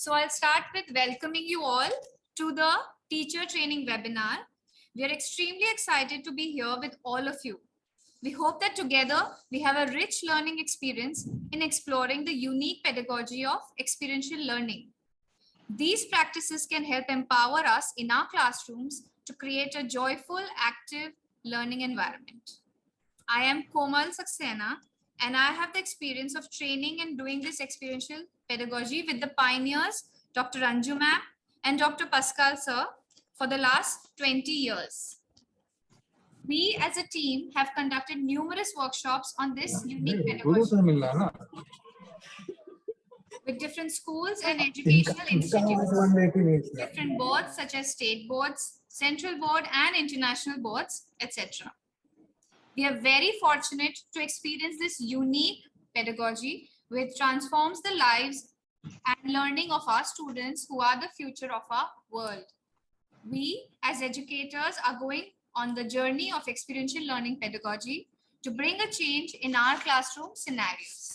So I'll start with welcoming you all to the teacher training webinar. We are extremely excited to be here with all of you. We hope that together we have a rich learning experience in exploring the unique pedagogy of experiential learning. These practices can help empower us in our classrooms to create a joyful, active learning environment. I am Komal Saxena, and I have the experience of training and doing this experiential pedagogy with the pioneers, Dr. Anju ma'am and Dr. Pascal sir, for the last 20 years. We as a team have conducted numerous workshops on this unique pedagogy with different schools and educational institutes, different boards such as state boards, central board and international boards, etc. We are very fortunate to experience this unique pedagogy which transforms the lives and learning of our students who are the future of our world. We as educators are going on the journey of experiential learning pedagogy to bring a change in our classroom scenarios.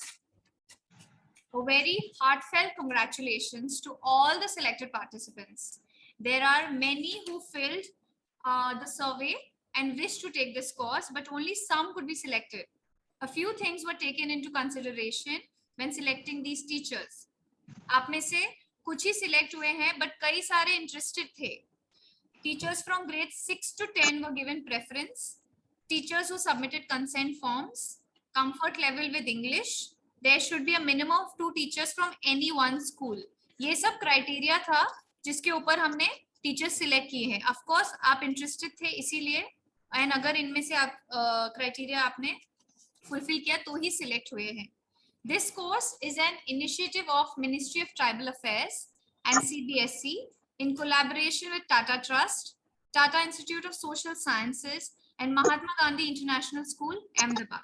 A very heartfelt congratulations to all the selected participants. There are many who filled the survey and wished to take this course, but only some could be selected. A few things were taken into consideration when selecting these teachers. आप में से कुछ ही select हुए हैं, but कई सारे interested थे. Teachers from grades 6 to 10 were given preference. Teachers who submitted consent forms, comfort level with English. There should be a minimum of 2 teachers from any one school. ये सब criteria था जिसके ऊपर हमने teachers select किए हैं. Of course आप interested थे इसीलिए, and अगर इनमें से आप criteria आपने fulfill किया तो ही select हुए हैं. This course is an initiative of Ministry of Tribal Affairs and CBSE in collaboration with Tata Trust, Tata Institute of Social Sciences, and Mahatma Gandhi International School, Ahmedabad.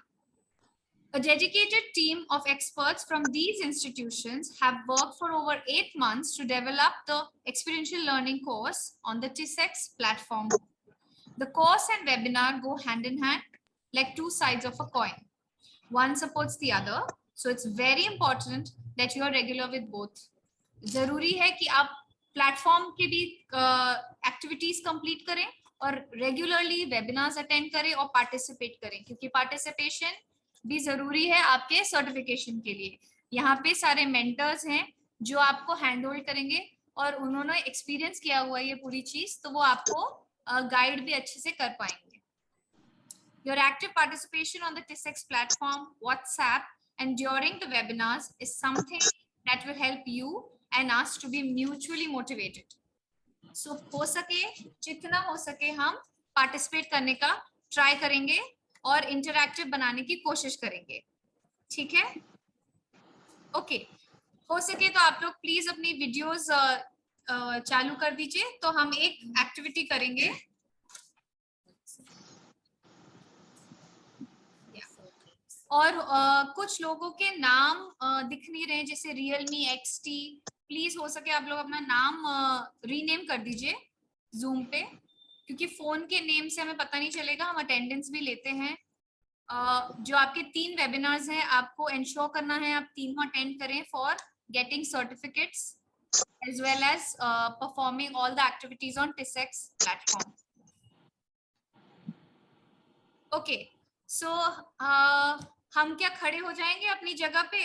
A dedicated team of experts from these institutions have worked for over 8 months to develop the experiential learning course on the TISEX platform. The course and webinar go hand in hand like two sides of a coin. One supports the other, so it's very important that you are regular with both. जरूरी है कि आप platform के भी activities complete करें और regularly webinars attend करें और पार्टिसिपेट करें, क्योंकि पार्टिसिपेशन भी जरूरी है आपके सर्टिफिकेशन के लिए. यहाँ पे सारे मेंटर्स हैं जो आपको हैंड होल्ड करेंगे और उन्होंने एक्सपीरियंस किया हुआ है ये पूरी चीज, तो वो आपको गाइड भी अच्छे से कर पाएंगे. Your active participation on the TISEX platform, WhatsApp, and during the webinars is something that will help you and us to be mutually motivated. So हो सके जितना हो सके हम पार्टिसिपेट करने का ट्राई करेंगे और इंटरैक्टिव बनाने की कोशिश करेंगे. ठीक है? ओके. हो सके तो आप लोग प्लीज अपनी वीडियोस चालू कर दीजिए, तो हम एक एक्टिविटी करेंगे. और कुछ लोगों के नाम दिख नहीं रहे, जैसे Realme XT. प्लीज हो सके आप लोग अपना नाम रीनेम कर दीजिए जूम पे, क्योंकि फोन के नेम से हमें पता नहीं चलेगा. हम अटेंडेंस भी लेते हैं. जो आपके 3 वेबिनार्स हैं आपको इंश्योर करना है आप तीनों अटेंड करें for getting certificates as well as performing all the activities on TISEX platform. Okay, so हम क्या खड़े हो जाएंगे अपनी जगह पे,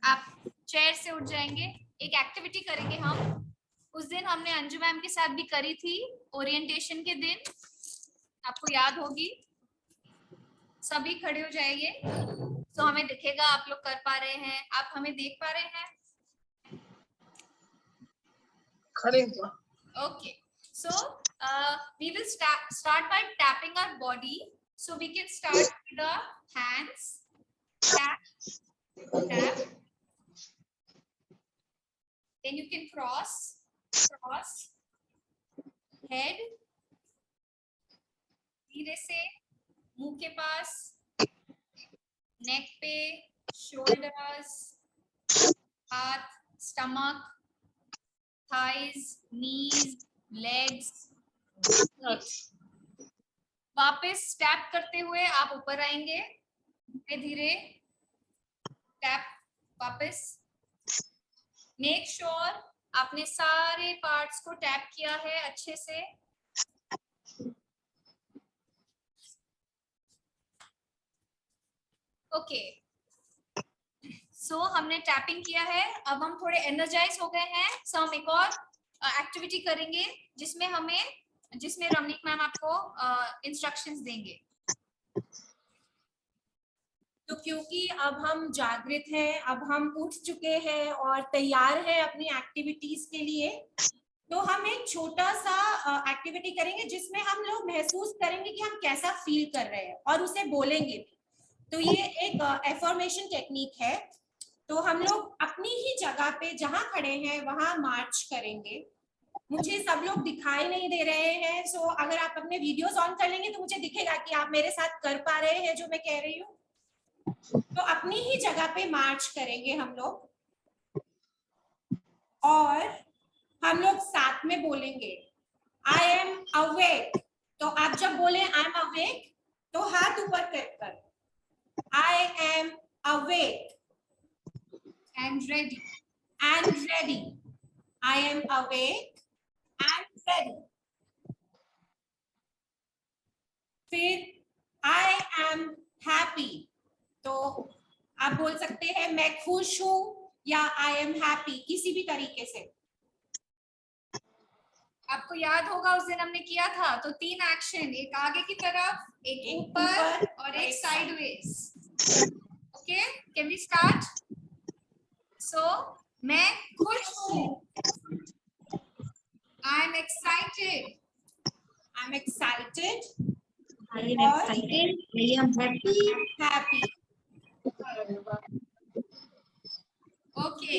आप चेयर से उठ जाएंगे. एक एक्टिविटी करेंगे हम. उस दिन हमने अंजू मैम के साथ भी करी थी ओरिएंटेशन के दिन, आपको याद होगी. सभी खड़े हो जाइए तो हमें दिखेगा आप लोग कर पा रहे हैं. आप हमें देख पा रहे हैं? खड़े. Okay, so we will start by tapping our body. So we can start with the hands. Tap, tap. Then you can cross, head. धीरे से मुंह के पास, नेक पे, shoulders, हाथ, stomach, thighs, knees, legs. वापस टैप करते हुए आप ऊपर आएंगे. धीरे धीरे टैप वापस. Make sure आपने सारे पार्ट्स को टैप किया है अच्छे से। ओके, सो हमने टैपिंग किया है, अब हम थोड़े एनर्जाइज हो गए हैं। सो हम एक और एक्टिविटी करेंगे जिसमें रमनीक मैम आपको इंस्ट्रक्शंस देंगे। तो क्योंकि अब हम जागृत हैं, अब हम उठ चुके हैं और तैयार हैं अपनी एक्टिविटीज के लिए, तो हम एक छोटा सा एक्टिविटी करेंगे जिसमें हम लोग महसूस करेंगे कि हम कैसा फील कर रहे हैं और उसे बोलेंगे भी। तो ये एक एफर्मेशन टेक्निक है। तो हम लोग अपनी ही जगह पे जहां खड़े हैं वहां मार्च करेंगे। मुझे सब लोग दिखाई नहीं दे रहे हैं, सो अगर आप अपने वीडियोस ऑन कर लेंगे तो मुझे दिखेगा कि आप मेरे साथ कर पा रहे हैं जो मैं कह रही हूँ। तो अपनी ही जगह पे मार्च करेंगे हम लोग और हम लोग साथ में बोलेंगे आई एम अवेक। तो आप जब बोले आई एम अवेक तो हाथ ऊपर कर I am awake and ready and ready. I am awake and ready. फिर I am happy. तो आप बोल सकते हैं मैं खुश हूं या I am happy, किसी भी तरीके से। आपको याद होगा उस दिन हमने किया था, तो 3 एक्शन, एक आगे की तरफ, एक ऊपर और एक sideways. Okay, can we start? So मैं खुश हूँ, I am excited, I am excited. I am excited. I am happy. Happy. Okay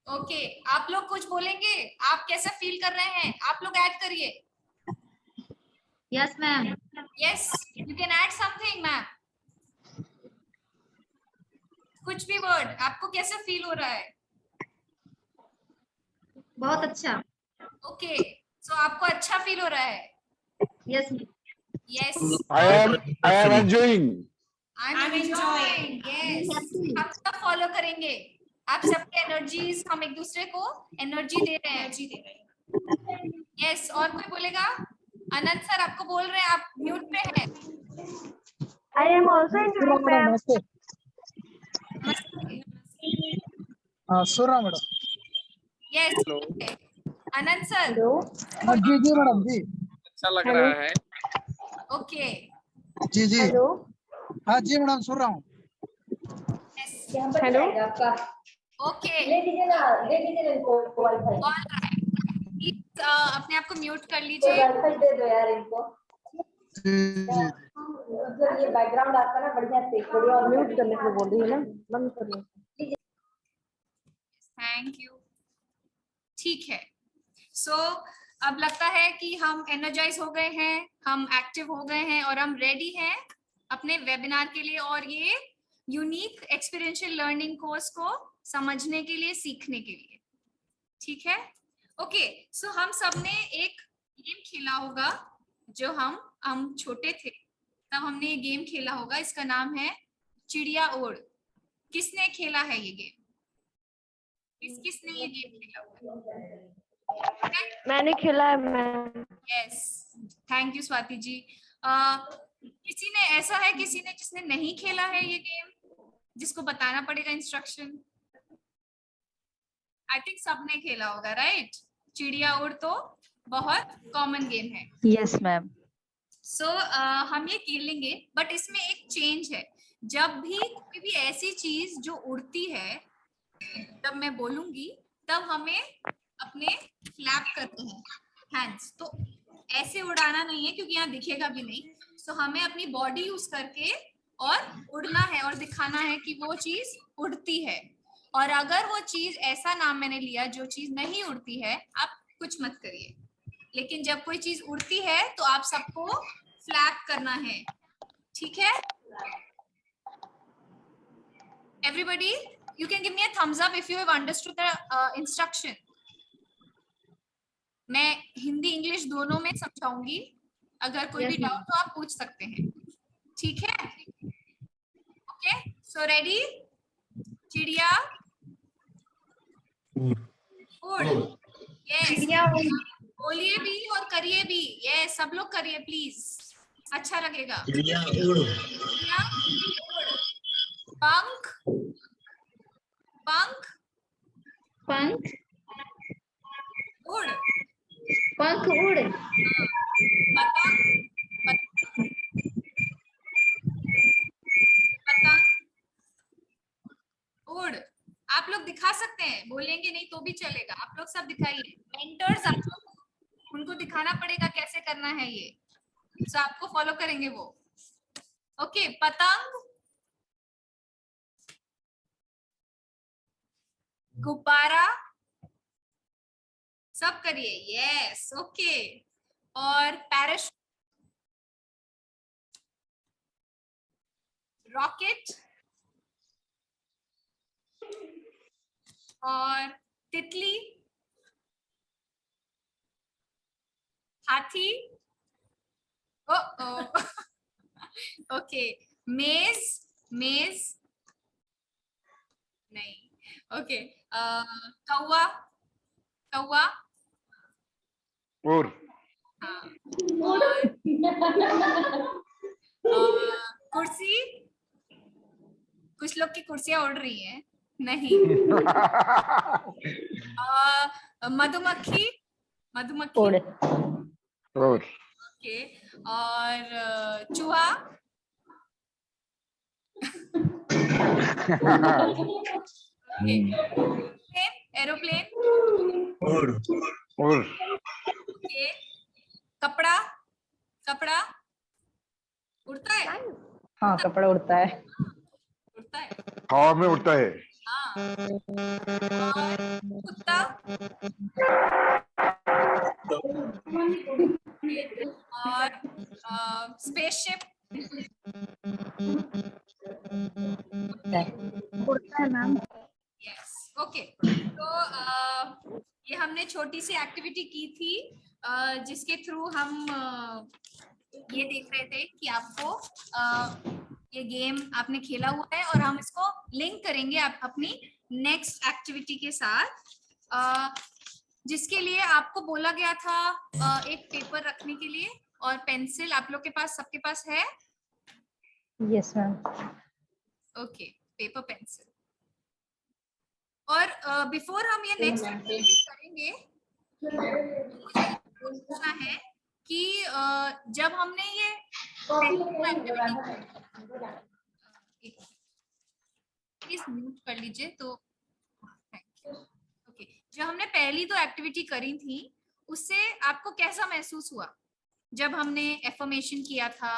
okay, आप लोग कुछ बोलेंगे? आप कैसा फील कर रहे हैं? आप लोग ऐड करिए। Yes, ma'am. Yes, you can add something ma'am. कुछ भी वर्ड, आपको कैसा फील हो रहा है? बहुत अच्छा। ओके, सो आपको अच्छा फील हो रहा है? Yes. Yes, I am enjoying. I am enjoying. Yes, हम सब फॉलो करेंगे। आप सबके एनर्जीज, हम एक दूसरे को एनर्जी दे रहे हैं। एनर्जी दे रहे हैं। यस, और कोई बोलेगा? अनंत सर आपको बोल रहे हैं, आप म्यूट पे हैं। I am also enjoying, ma'am. सुरा मैडम। यस, अनंत सर। जी जी मैडम जी। अच्छा लग रहा है। ओके, जी जी। हेलो। हाँ जी मैडम सुन रहा हूँ। हेलो। ओके, प्लीज अपने आप को म्यूट कर लीजिए। दे दो यार इनको। जी जी। जब ये बैकग्राउंड आपका ना बढ़िया से बढ़िया और म्यूट करने को बोल रही है ना, बंद कर लो। Thank you. ठीक है, सो अब लगता है कि हम एनर्जाइज हो गए हैं, हम एक्टिव हो गए हैं और हम रेडी हैं अपने वेबिनार के लिए और ये यूनिक एक्सपीरियंशियल लर्निंग कोर्स को समझने के लिए, सीखने के लिए। ठीक है, ओके। सो हम सबने एक गेम खेला होगा जो हम छोटे थे तब हमने ये गेम खेला होगा। इसका नाम है चिड़िया उड़। किसने खेला है ये गेम? किसने ये गेम खेला हुआ है? मैंने खेला है ma'am. Yes, thank you Swati ji. किसी ने ऐसा है, किसी ने जिसने नहीं खेला है ये गेम, जिसको बताना पड़ेगा इंस्ट्रक्शन? आई थिंक सबने खेला होगा, राइट? चिड़िया उड़ तो बहुत कॉमन गेम है। Yes, ma'am. सो हम ये खेलेंगे, बट इसमें एक चेंज है। जब भी कोई भी ऐसी चीज जो उड़ती है, तब मैं बोलूंगी तब हमें अपने फ्लैप करते हैं हैंड्स। तो ऐसे उड़ाना नहीं है क्योंकि यहाँ दिखेगा भी नहीं। सो हमें अपनी बॉडी यूज करके और उड़ना है और दिखाना है कि वो चीज उड़ती है। और अगर वो चीज, ऐसा नाम मैंने लिया जो चीज नहीं उड़ती है, आप कुछ मत करिए। लेकिन जब कोई चीज उड़ती है तो आप सबको फ्लैप करना है, ठीक है? Everybody, you can give me a thumbs up if you have understood the instruction. मैं हिंदी इंग्लिश दोनों में समझाऊंगी, अगर कोई भी डाउट तो आप पूछ सकते हैं, ठीक है? Okay, so ready? चिड़िया उड़। यस, चिड़िया उड़, बोलिए भी और करिए भी। ये सब लोग करिए प्लीज, अच्छा लगेगा। चिड़िया उड़, चिड़िया उड़, पंख, पंख पंख, उड़, पंख उड़, हाँ, पतंग, पतंग उड़। आप लोग दिखा सकते हैं, बोलेंगे नहीं तो भी चलेगा, आप लोग सब दिखाइए। मेंटर्स आप लोग, उनको दिखाना पड़ेगा कैसे करना है ये, सो आपको फॉलो करेंगे वो। ओके, पतंग, गुब्बारा, सब करिए। Yes, okay. और पैराशूट, रॉकेट और तितली, हाथी, ओ ओ ओके, मेज, मेज नहीं, ओके, कौवा, कौवा, और हाँ, और कुर्सी, कुछ लोग की कुर्सियां उड़ रही हैं, नहीं। मधुमक्खी, मधुमक्खी, उड़, और ओके। और चूहा, एरोप्लेन, उड़, और ओके। कपड़ा, कपड़ा उड़ता है, हाँ कपड़ा उड़ता है। उड़ता है, हवा में उड़ता है। हाँ। और कुत्ता, और स्पेसशिप, उड़ता है मैम। Yes, okay. तो ये हमने छोटी सी एक्टिविटी की थी, जिसके थ्रू हम ये देख रहे थे कि आपको ये गेम आपने खेला हुआ है, और हम इसको लिंक करेंगे आप अपनी नेक्स्ट एक्टिविटी के साथ, जिसके लिए आपको बोला गया था एक पेपर रखने के लिए और पेंसिल। आप लोग के पास, सबके पास है? Yes ma'am. Okay, paper pencil. और बिफोर हम ये नेक्स्ट एक्टिविटी करेंगे, मुझे पूछना है कि जब हमने ये प्लीज म्यूट कर लीजिए तो, थैंक यू। ओके, जो हमने पहली दो एक्टिविटी करी थी, उससे आपको कैसा महसूस हुआ? जब हमने एफर्मेशन किया था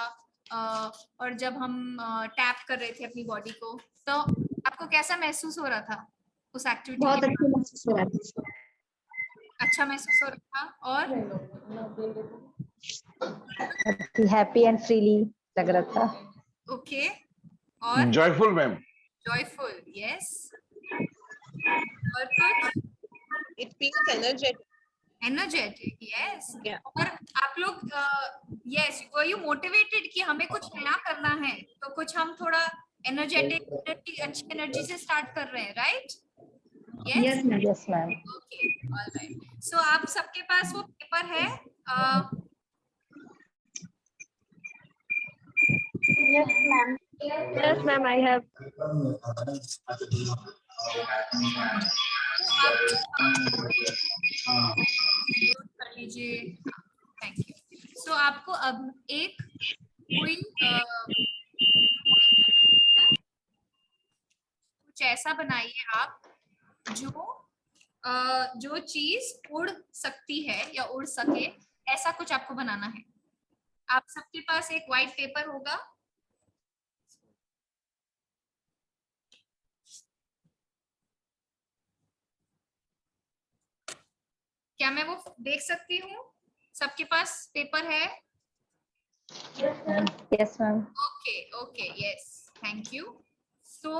और जब हम टैप कर रहे थे अपनी बॉडी को, तो आपको कैसा महसूस हो रहा था उस एक्टिविटी बहुत के? अच्छा महसूस हो रहा था। अच्छा महसूस हो रहा था। और हैप्पी एंड फ्रीली लग रहा था। ओके, और जॉयफुल मैम। Joyful, yes. और कुछ? It feels energetic. Energetic, yes. Yeah. और आप लोग यस, वर यू मोटिवेटेड कि हमें कुछ नया करना है, तो कुछ हम थोड़ा एनर्जेटिक, अच्छी एनर्जी से स्टार्ट कर रहे हैं, right? Yes ma'am. Yes ma'am. Okay, alright. So आप सबके पास वो पेपर है? Yes ma'am, I have. कर लीजिए, थैंक यू। सो आपको अब एक कोई कुछ ऐसा बनाइए आप जो चीज उड़ सकती है या उड़ सके, ऐसा कुछ आपको बनाना है। आप सबके पास एक व्हाइट पेपर होगा, क्या मैं वो देख सकती हूँ? सबके पास पेपर है? Yes ma'am. Okay okay, yes, thank you. So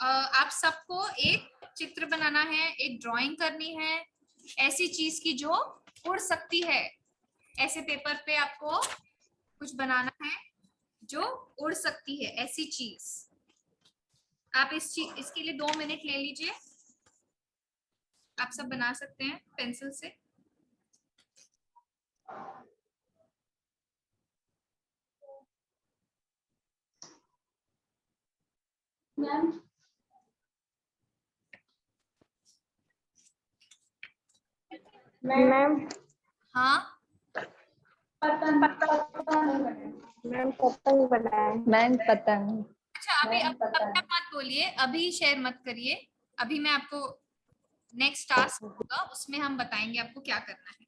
आप सबको एक चित्र बनाना है, एक ड्राइंग करनी है ऐसी चीज की जो उड़ सकती है। ऐसे पेपर पे आपको कुछ बनाना है जो उड़ सकती है, ऐसी चीज। आप इसके लिए 2 मिनट ले लीजिए, आप सब बना सकते हैं पेंसिल से। मैम हाँ, मैम पतंग बनाए। मैम पतंग। अच्छा अभी अब तब तक मत बोलिए, अभी शेयर मत करिए। अभी मैं आपको नेक्स्ट टास्क होगा उसमें हम बताएंगे आपको क्या करना है।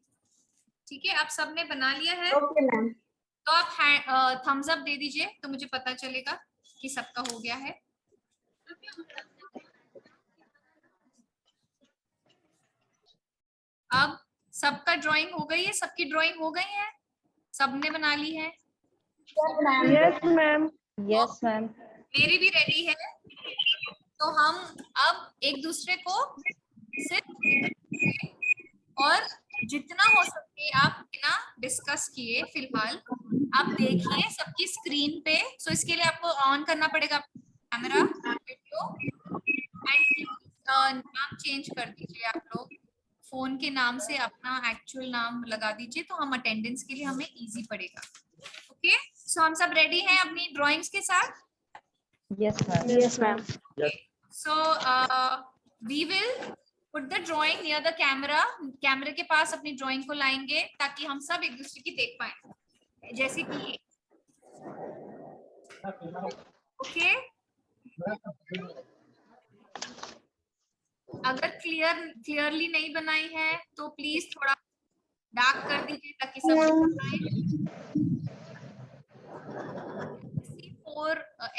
ठीक है, आप सबने बना लिया है ओके मैम। तो आप थम्स अप दे दीजिए तो मुझे पता चलेगा कि सबका हो गया है। अब सबका ड्राइंग हो गई है, सबकी ड्राइंग हो गई है, सबने बना ली है। Yes ma'am. Yes ma'am. मेरी भी रेडी है। तो हम अब एक दूसरे को सिर्फ और जितना हो सके आप बिना डिस्कस किए फिलहाल आप देखिए सबकी स्क्रीन पे। सो इसके लिए आपको ऑन करना पड़ेगा कैमरा, वीडियो एंड नाम चेंज कर दीजिए। आप लोग फोन के नाम से अपना एक्चुअल नाम लगा दीजिए तो हम अटेंडेंस के लिए हमें इजी पड़ेगा। ओके, सो हम सब रेडी हैं अपनी ड्राइंग्स के साथ। Yes ma'am. Yes ma'am. So we will put the drawing near the camera. कैमरे के पास अपनी ड्राइंग को लाएंगे ताकि हम सब एक दूसरे की देख पाए, जैसे कि ये। ओके, अगर क्लियरली नहीं बनाई है तो प्लीज थोड़ा डार्क कर दीजिए ताकि सब लोग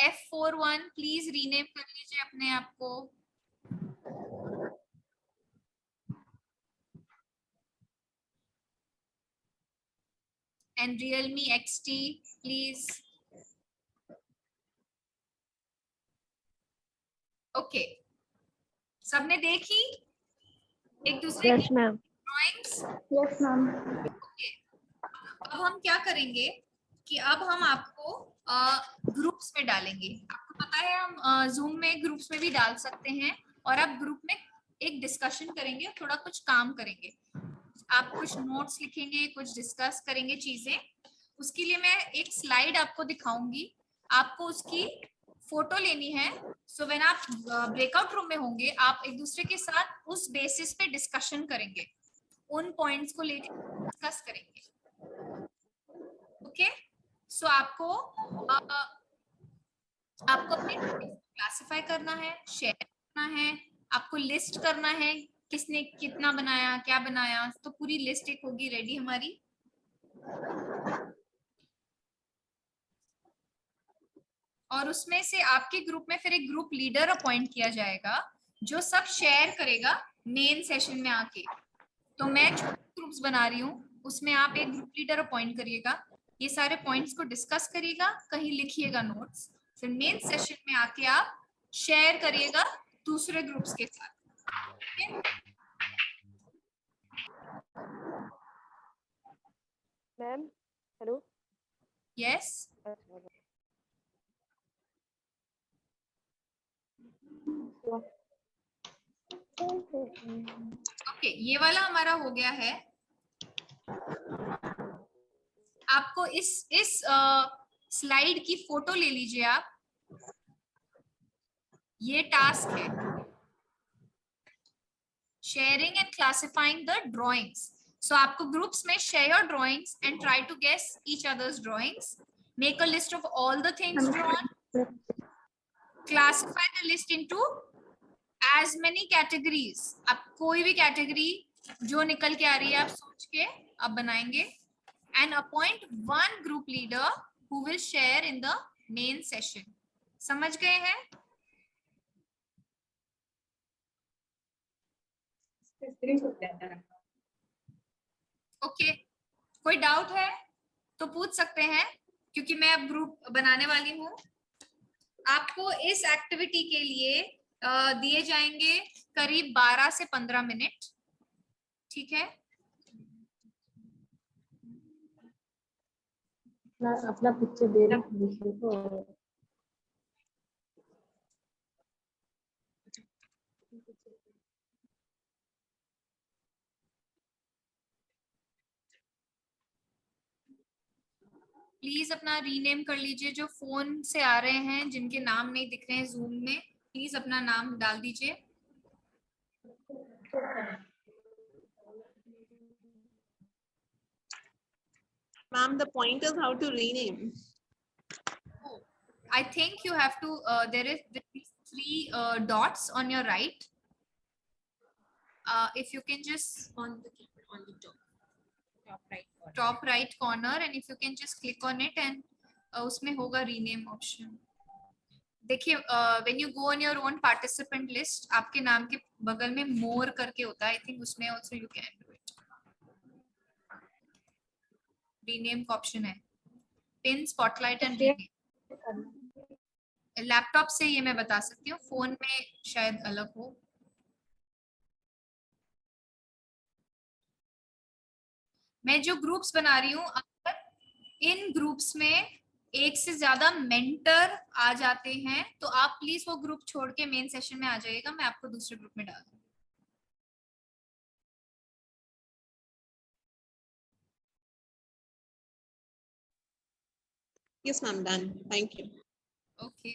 F41 प्लीज रीनेम कर लीजिए अपने आप को। And Realme XT please. Okay, सबने देखी एक दूसरे यस की मैम। ड्राइंग्स। Yes ma'am. अब हम क्या करेंगे कि अब हम आपको ग्रुप्स में डालेंगे। आपको पता है हम जूम में ग्रुप्स में भी डाल सकते हैं और आप ग्रुप में एक डिस्कशन करेंगे, थोड़ा कुछ काम करेंगे। आप कुछ नोट्स लिखेंगे, कुछ डिस्कस करेंगे चीजें। उसके लिए मैं एक स्लाइड आपको दिखाऊंगी, आपको उसकी फोटो लेनी है। सो व्हेन आप ब्रेकआउट रूम में होंगे आप एक दूसरे के साथ उस बेसिस पे डिस्कशन करेंगे, उन पॉइंट्स को लेकर डिस्कस करेंगे। ओके, सो आपको अपने क्लासिफाई करना है, शेयर करना है, आपको लिस्ट करना है किसने कितना बनाया, क्या बनाया। तो पूरी लिस्ट एक होगी रेडी हमारी। और उसमें से आपके ग्रुप में फिर एक ग्रुप लीडर अपॉइंट किया जाएगा जो सब शेयर करेगा मेन सेशन में आके। तो मैं छोटे ग्रुप्स बना रही हूँ, उसमें आप एक ग्रुप लीडर अपॉइंट करिएगा, ये सारे पॉइंट्स को डिस्कस करिएगा, कहीं लिखिएगा नोट्स, फिर मेन सेशन में आके आप शेयर करिएगा दूसरे ग्रुप्स के साथ। Ma'am hello. यस, ओके, ये वाला हमारा हो गया है। आपको इस स्लाइड की फोटो ले लीजिए आप, ये टास्क है sharing and classifying the drawings. So आपको ग्रुप्स में share your drawings and try to guess each other's drawings, make a list of all the things drawn, classify the list into as many categories। अब कोई भी category जो निकल के आ रही है आप सोच के अब बनाएंगे। and appoint one group leader who will share in the main session। समझ गए हैं? ओके, कोई डाउट है तो पूछ सकते हैं क्योंकि मैं अब ग्रुप बनाने वाली हूँ। आपको इस एक्टिविटी के लिए दिए जाएंगे करीब 12 से 15 मिनट। ठीक है, अपना पिक्चर दे रही हूँ दूसरे को। प्लीज अपना रीनेम कर लीजिए। जो फोन से आ रहे हैं, जिनके नाम नहीं दिख रहे हैं जूम में, प्लीज अपना नाम डाल दीजिए। Ma'am, the point is how to rename. I think you have to, there is three dots on your right. If you can just on the top right corner, and if you can just click on it, and उसमें होगा rename option. देखिए, when you go on your own participant list, आपके नाम के बगल में more करके होता है, I think उसमें also you can do it. Rename का option है, pin, spotlight and rename. Laptop से ये मैं बता सकती हूँ, फोन में शायद अलग हो। मैं जो ग्रुप्स बना रही हूँ, अगर इन ग्रुप्स में एक से ज्यादा मेंटर आ जाते हैं तो आप प्लीज वो ग्रुप छोड़ के मेन सेशन में आ जाइएगा, मैं आपको दूसरे ग्रुप में डाल दूंगी। Yes, ma'am, done. Thank you. Okay,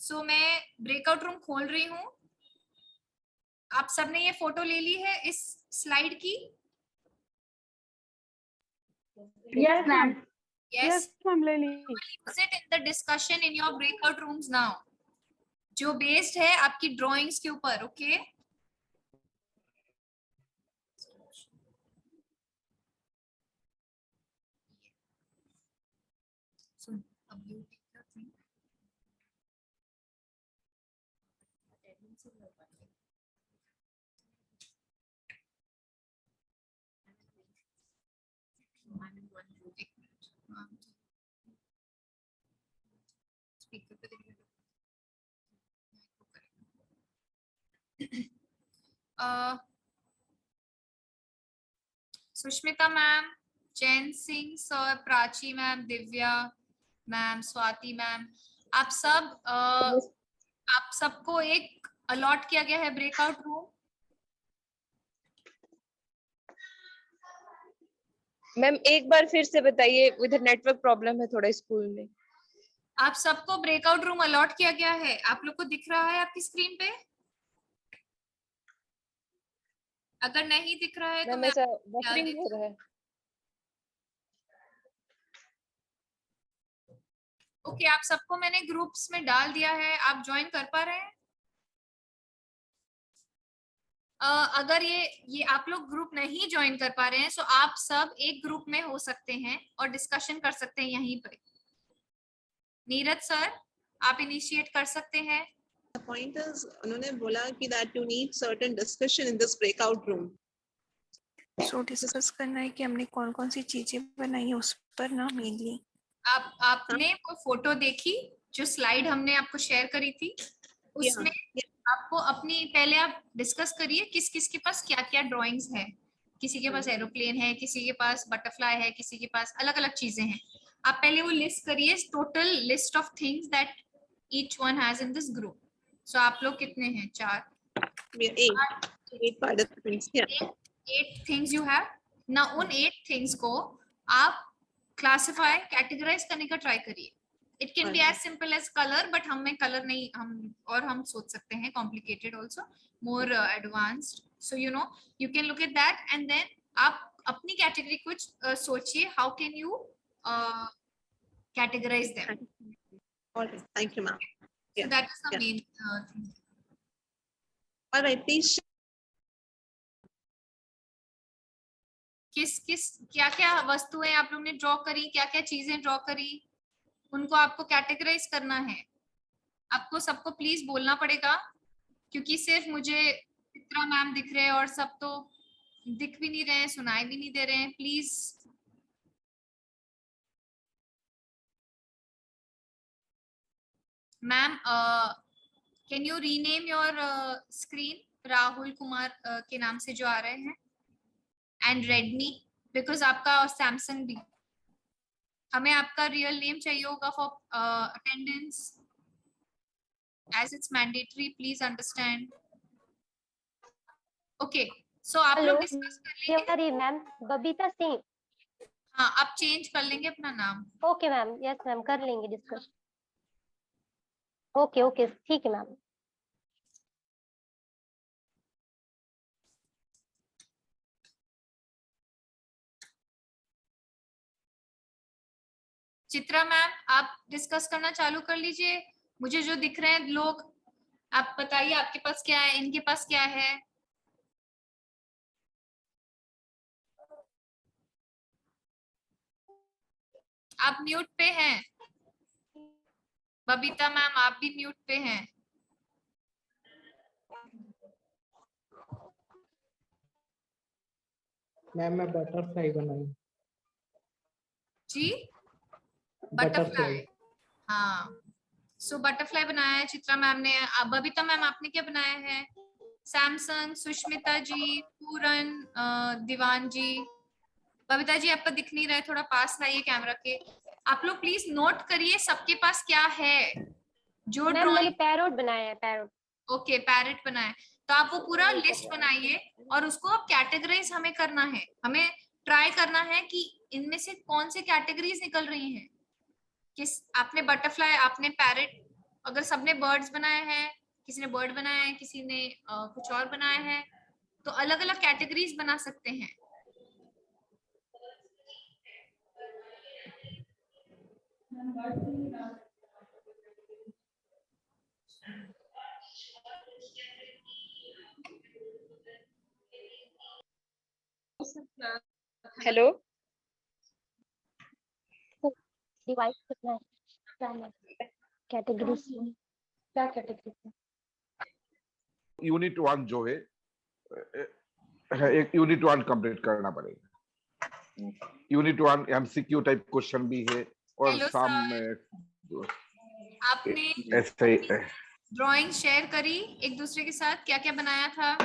so मैं ब्रेकआउट रूम खोल रही हूँ। आप सबने ये फोटो ले ली है इस स्लाइड की? Yes, ma'am. यस, ma'am, ले ली। use it in the discussion in your breakout rooms now, जो बेस्ड है आपकी ड्राइंग्स के ऊपर। ओके, सुन, अब you take your thing. Speaker पे देखिए। Sushmita ma'am, Jain Singh sir, Prachi ma'am, Divya ma'am, Swati ma'am, आप सबको एक अलॉट किया गया है ब्रेकआउट रूम। मैम एक बार फिर से बताइए, इधर नेटवर्क प्रॉब्लम है थोड़ा स्कूल में। आप सबको ब्रेकआउट रूम अलॉट किया गया है, आप लोग को दिख रहा है आपकी स्क्रीन पे? अगर नहीं दिख रहा है तो मैं ऐसा डाल बफरिंग देती हो रहा है। ओके, आप सबको मैंने ग्रुप्स में डाल दिया है, आप ज्वाइन कर पा रहे हैं? अगर ये आप लोग ग्रुप नहीं ज्वाइन कर पा रहे हैं, तो आप सब एक ग्रुप में हो सकते हैं और डिस्कशन कर सकते हैं यहीं पे। नीरज सर, आप इनिशिएट कर सकते हैं। The point is, उन्होंने बोला कि that you need certain discussion in this breakout room. So discuss करना है कि हमने कौन कौन सी चीजें बनाई है उस पर ना मेनली। आपने वो फोटो देखी जो स्लाइड हमने आपको शेयर करी थी, उसमें आपको अपनी पहले आप डिस्कस करिए किस किस के पास क्या क्या ड्राइंग्स है। किसी के पास एरोप्लेन है, किसी के पास बटरफ्लाई है, किसी के पास अलग अलग चीजें हैं। आप पहले वो लिस्ट करिए, total list of things that each one has in this group. So आप लोग कितने हैं? 4, 8 participants. Yeah. 8 things you have. ना उन 8 things को आप क्लासिफाई, कैटेगराइज करने का ट्राई करिए। It can be as simple as colour, but हमें कलर नहीं, हम सोच सकते हैं complicated also, more advanced. So you know, you can look at that and then आप अपनी कैटेगरी कुछ सोचिए, how can you categorise them. All right. Thank you, ma'am. So that is the main thing. All right, please. क्या क्या वस्तुएं आप लोग ने ड्रॉ करी, क्या क्या चीजें ड्रॉ करी, उनको आपको कैटेगराइज करना है। आपको सबको प्लीज बोलना पड़ेगा, क्योंकि सिर्फ मुझे चित्रा मैम दिख रहे हैं और सब तो दिख भी नहीं रहे हैं, सुनाई भी नहीं दे रहे हैं। Please ma'am, can you rename your screen? Rahul Kumar के नाम से जो आ रहे हैं, एंड रेडमी, बिकॉज आपका और सैमसंग भी। हमें आपका रियल नेम चाहिए होगा for attendance, as it's mandatory, please understand. Okay, so आप लोग डिस्कस कर लीजिए। मैम बबीता सिंह। हाँ, आप चेंज कर लेंगे अपना नाम। ओके मैम, यस मैम, कर लेंगे डिस्कस। ओके ओके, ठीक है मैम। चित्रा मैम, आप डिस्कस करना चालू कर लीजिए। मुझे जो दिख रहे हैं लोग, आप बताइए आपके पास क्या है, इनके पास क्या है। आप म्यूट पे हैं। बबीता मैम, आप भी म्यूट पे हैं। मैम मैं बटरफ्लाई बनाई। जी, बटरफ्लाई। हाँ, सो बटरफ्लाई बनाया है चित्रा मैम ने। बबीता मैम, आपने क्या बनाया है? सैमसंग, सुष्मिता जी, पूरन, दीवान जी। बबीता जी आपका दिख नहीं रहा है, थोड़ा पास लाइए कैमरा के। आप लोग प्लीज नोट करिए सबके पास क्या है। जो मैम मैंने ड्राइंग, पैरोट बनाया है, पैरोट। ओके पैरेट बनाए, तो आप वो पूरा लिस्ट बनाइए और उसको आप कैटेगराइज हमें करना है। हमें ट्राई करना है कि इनमें से कौन से कैटेगरीज निकल रही हैं। किस, आपने बटरफ्लाई, आपने पैरेट, अगर सबने बर्ड्स बनाए हैं, किसी ने बर्ड बनाया है, किसी ने कुछ और बनाया है, तो अलग अलग कैटेगरीज बना सकते हैं। हेलो, डिवाइस कितना है, कैटेगरीज, क्या कैटेगरी? यूनिट 1 जो है एक यूनिट 1 कंप्लीट करना पड़ेगा। यूनिट 1 एमसीक्यू टाइप क्वेश्चन भी है और हेलो सम सर, आपने ऐसे ड्राइंग शेयर करी एक दूसरे के साथ, क्या क्या बनाया था?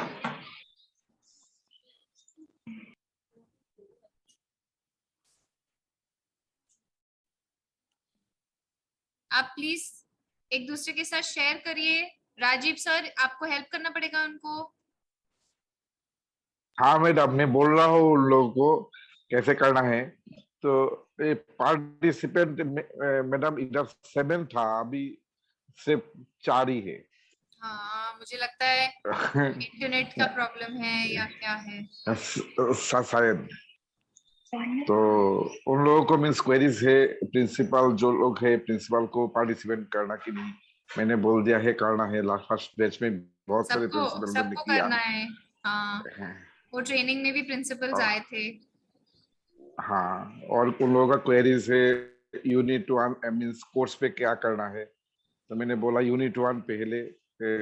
आप प्लीज एक दूसरे के साथ शेयर करिए। राजीव सर, आपको हेल्प करना पड़ेगा उनको। हाँ मैडम, मैं बोल रहा हूँ उन लोगों को कैसे करना है। तो पार्टिसिपेंट मैडम इधर 7 था, अभी सिर्फ 4 ही है। हाँ, मुझे लगता है इंटरनेट का प्रॉब्लम है या क्या है। शायद। तो उन लोगों को मीन्स क्वेरीज है, प्रिंसिपल जो लोग है प्रिंसिपल को पार्टिसिपेट करना कि नहीं, मैंने बोल दिया है करना है। लास्ट फर्स्ट बैच में बहुत सारे सबको प्रिंसिपल मैम ने सबको किया। करना है। हाँ, वो ट्रेनिंग में भी प्रिंसिपल्स आए थे। हाँ, और उन लोगों का क्वेरीज है यूनिट 1 मीन्स कोर्स पे क्या करना है। तो मैंने बोला यूनिट 1 पहले ओके,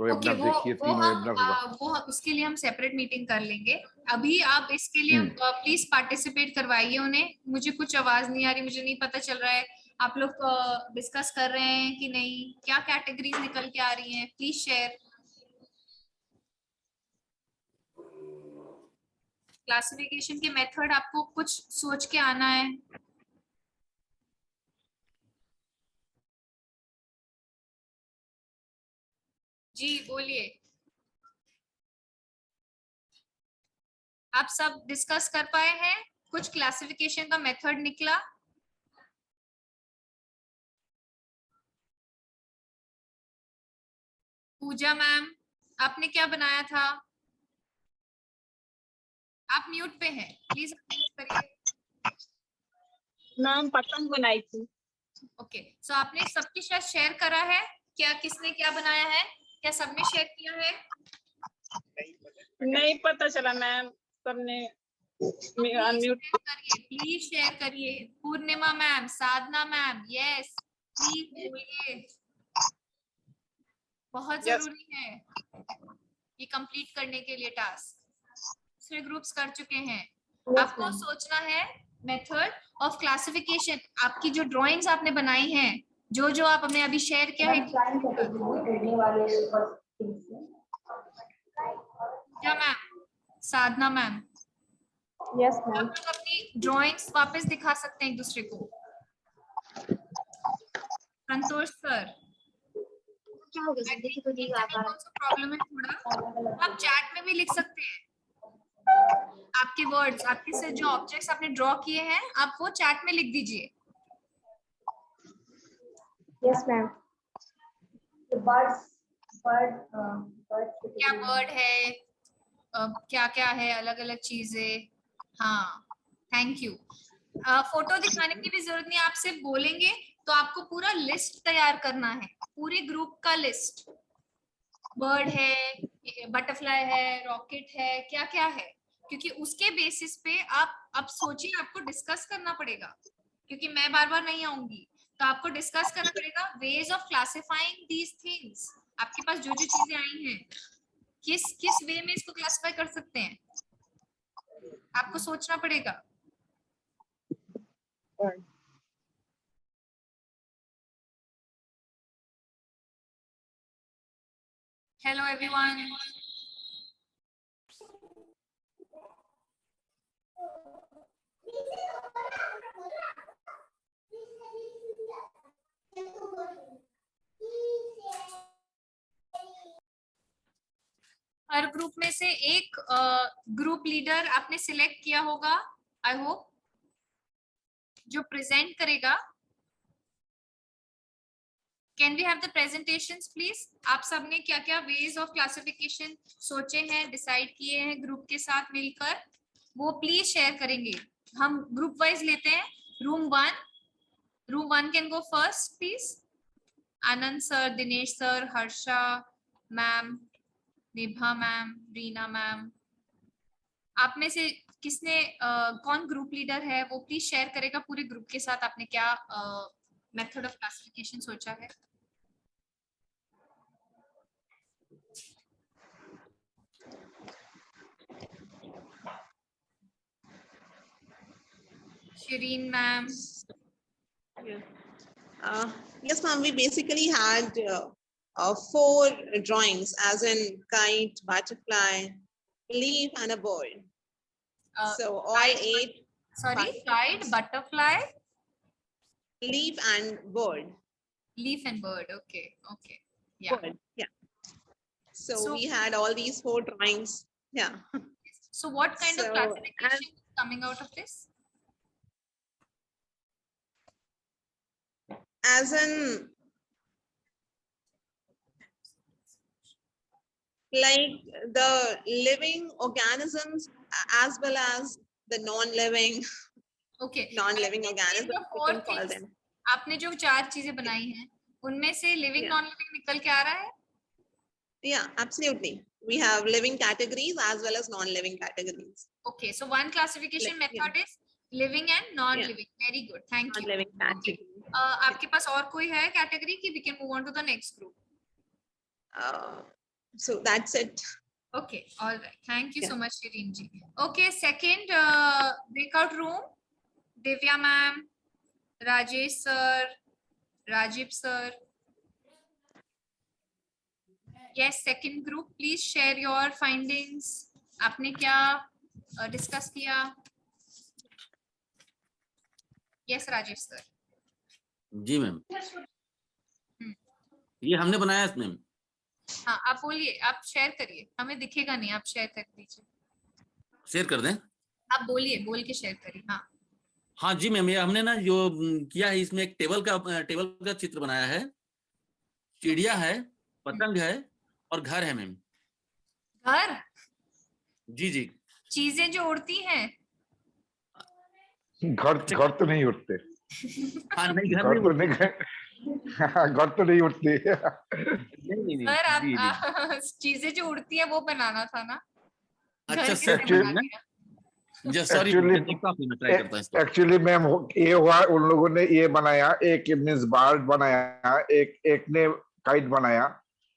वेबिनार देखिए, 3 वेबिनार होगा। वो उसके लिए हम सेपरेट मीटिंग कर लेंगे। अभी आप इसके लिए प्लीज पार्टिसिपेट करवाइए उन्हें। मुझे कुछ आवाज नहीं आ रही, मुझे नहीं पता चल रहा है आप लोग डिस्कस कर रहे हैं कि नहीं, क्या कैटेगरीज निकल के आ रही हैं। Please share. क्लासिफिकेशन के मेथड आपको कुछ सोच के आना है। जी बोलिए। आप सब डिस्कस कर पाए हैं? कुछ क्लासिफिकेशन का मेथड निकला? पूजा मैम, आपने क्या बनाया था? आप म्यूट पे हैं, प्लीज म्यूट करिए। मैम पतंग बनाई थी। ओके, सो आपने सबके साथ शेयर करा है क्या? किसने क्या बनाया है? क्या सबने शेयर किया है? नहीं पता चला मैम, सबने अनम्यूट। करिए, प्लीज शेयर करिए। Purnima ma'am, Sadhana ma'am, yes please बोलिए, बहुत जरूरी है ये कंप्लीट करने के लिए टास्क। दूसरे ग्रुप्स कर चुके हैं। आपको सोचना है मेथड ऑफ क्लासिफिकेशन। आपकी जो ड्राइंग्स आपने बनाई हैं, जो जो आप हमने अभी शेयर किया है, क्या मैम, साधना मैम, यस आप मैम। लोग अपनी ड्राइंग्स वापस दिखा सकते हैं एक दूसरे को। संतोष सर, क्या हो गया? देखिए तो प्रॉब्लम है थोड़ा, आप चैट में भी लिख सकते हैं। आपके वर्ड्स, आपके से जो ऑब्जेक्ट्स आपने ड्रॉ किए हैं, आप वो चैट में लिख दीजिए। Yes ma'am. बर्ड्स, क्या बर्ड है, क्या क्या है, अलग अलग चीजें। हाँ, थैंक यू। फोटो दिखाने की भी जरूरत नहीं, आप सिर्फ बोलेंगे तो आपको पूरा लिस्ट तैयार करना है, पूरे ग्रुप का लिस्ट। बर्ड है, बटरफ्लाई है, रॉकेट है, क्या क्या है, क्योंकि उसके बेसिस पे आप अब सोचिए, आपको डिस्कस करना पड़ेगा, क्योंकि मैं बार बार नहीं आऊंगी, तो आपको डिस्कस करना पड़ेगा ways of classifying these things. आपके पास जो जो चीजें आई हैं, किस वे में इसको क्लासिफाई कर सकते हैं, आपको सोचना पड़ेगा। Hello everyone. हर ग्रुप में से एक ग्रुप लीडर आपने सिलेक्ट किया होगा, आई होप, जो प्रेजेंट करेगा। Can we have the presentations please? आप सबने क्या क्या वेज ऑफ क्लासिफिकेशन सोचे हैं, डिसाइड किए हैं ग्रुप के साथ मिलकर, वो प्लीज शेयर करेंगे। हम ग्रुप वाइज लेते हैं। Room one can go first please. Anand sir, Dinesh sir, Harsha ma'am, निभा मैम, रीना मैम, आप में से किसने कौन ग्रुप लीडर है वो प्लीज शेयर करेगा पूरे ग्रुप के साथ, आपने क्या मेथड ऑफ क्लासिफिकेशन सोचा है। Shireen ma'am. Yes, ma'am. We basically had 4 drawings, as in kite, butterfly, leaf, and a bird. So all Kite, 8. Sorry, kite, butterfly, leaf, and bird. Leaf and bird. Okay, okay, yeah. Bird. Yeah. So we had all these 4 drawings. Yeah. So what kind of So, classification is coming out of this? As in, like the living organisms as well as the non-living Okay. non-living organisms, जो we four can call things, them. आपने जो 4 चीजें बनाई हैं, उनमें से living Yeah. Non living निकल के आ रहा है? Yeah, absolutely. We have living categories as well as non-living categories. Okay, so one classification Like, method is living and non-living. Very good, thank you. Non-living categories. आपके पास और कोई है category की? We can move on to the next group. So that's it. Okay, all right. Thank you Yeah. so much, Shireen ji. Okay, second breakout room. Divya ma'am, Rajesh sir, Rajiv sir. Yes, second group. Please share your findings. आपने क्या discuss किया? Yes, Rajesh sir. जी ma'am, ये हमने बनाया है ma'am. हाँ, आप बोलिए, आप शेयर करिए, हमें दिखेगा नहीं, आप शेयर कर दीजिए। शेयर कर दें? आप बोलिए, बोल के शेयर करिए। हाँ हाँ जी मैम, ये हमने ना जो किया है, इसमें एक टेबल का चित्र बनाया है, चिड़िया है, पतंग है और घर है मैम। घर? जी जी। चीजें जो उड़ती हैं? घर तो नहीं उड़ते। हाँ नहीं, घर तो नहीं, घर तो नहीं उड़ती। नहीं सर, आप चीजें जो उड़ती है वो बनाना था ना। अच्छा सर, एक्चुअली मैम ये हुआ, उन लोगों ने ये बनाया, एक मीन्स बर्ड बनाया, एक ने काइट बनाया,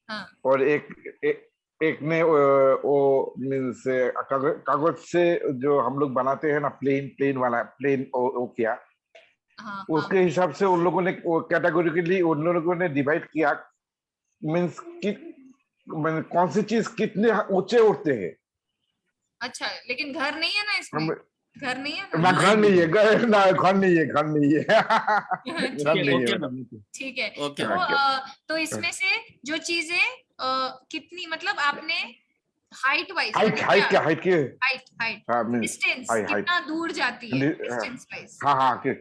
हाँ. और एक ने वो मीन्स कागज से जो हम लोग बनाते हैं ना, प्लेन वाला प्लेन वो किया। हाँ, उसके हिसाब से उन लोगों ने कैटेगोरिकली उन लोगों ने डिवाइड किया, मीन्स कि कौन सी चीज कितने ऊंचे उड़ते हैं। अच्छा, लेकिन घर नहीं है ना इसमें? घर नहीं है ना? घर नहीं है, घर नहीं है, घर नहीं है। ठीक है। तो इसमें से जो चीजें कितनी, मतलब आपने हाइट वाइज हाइट क्या हाइट की हाइट हाँ मींस डिस्टेंस हाइट कितना दूर जाती है डिस्टेंस वाइज हाँ किस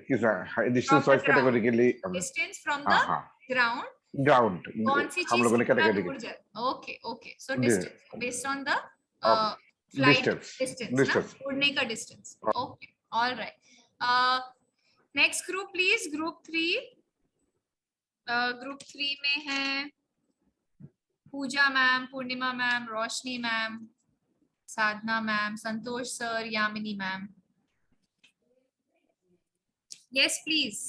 डिस्टेंस वाइज कैटेगरी के लिए डिस्टेंस फ्रॉम हाँ द हाँ ग्राउंड ग्राउंड कौन सी हम चीज लोगों ने कितना कैटेगरी दूर जाती ओके ओके सो जी। Distance based on the flight distance ना डिस्टेंस उड़ने का distance okay alright next group please group 3 में है Pooja ma'am, Purnima ma'am, Roshni ma'am, Sadhana ma'am, Santosh sir, Yamini ma'am. Yes, please.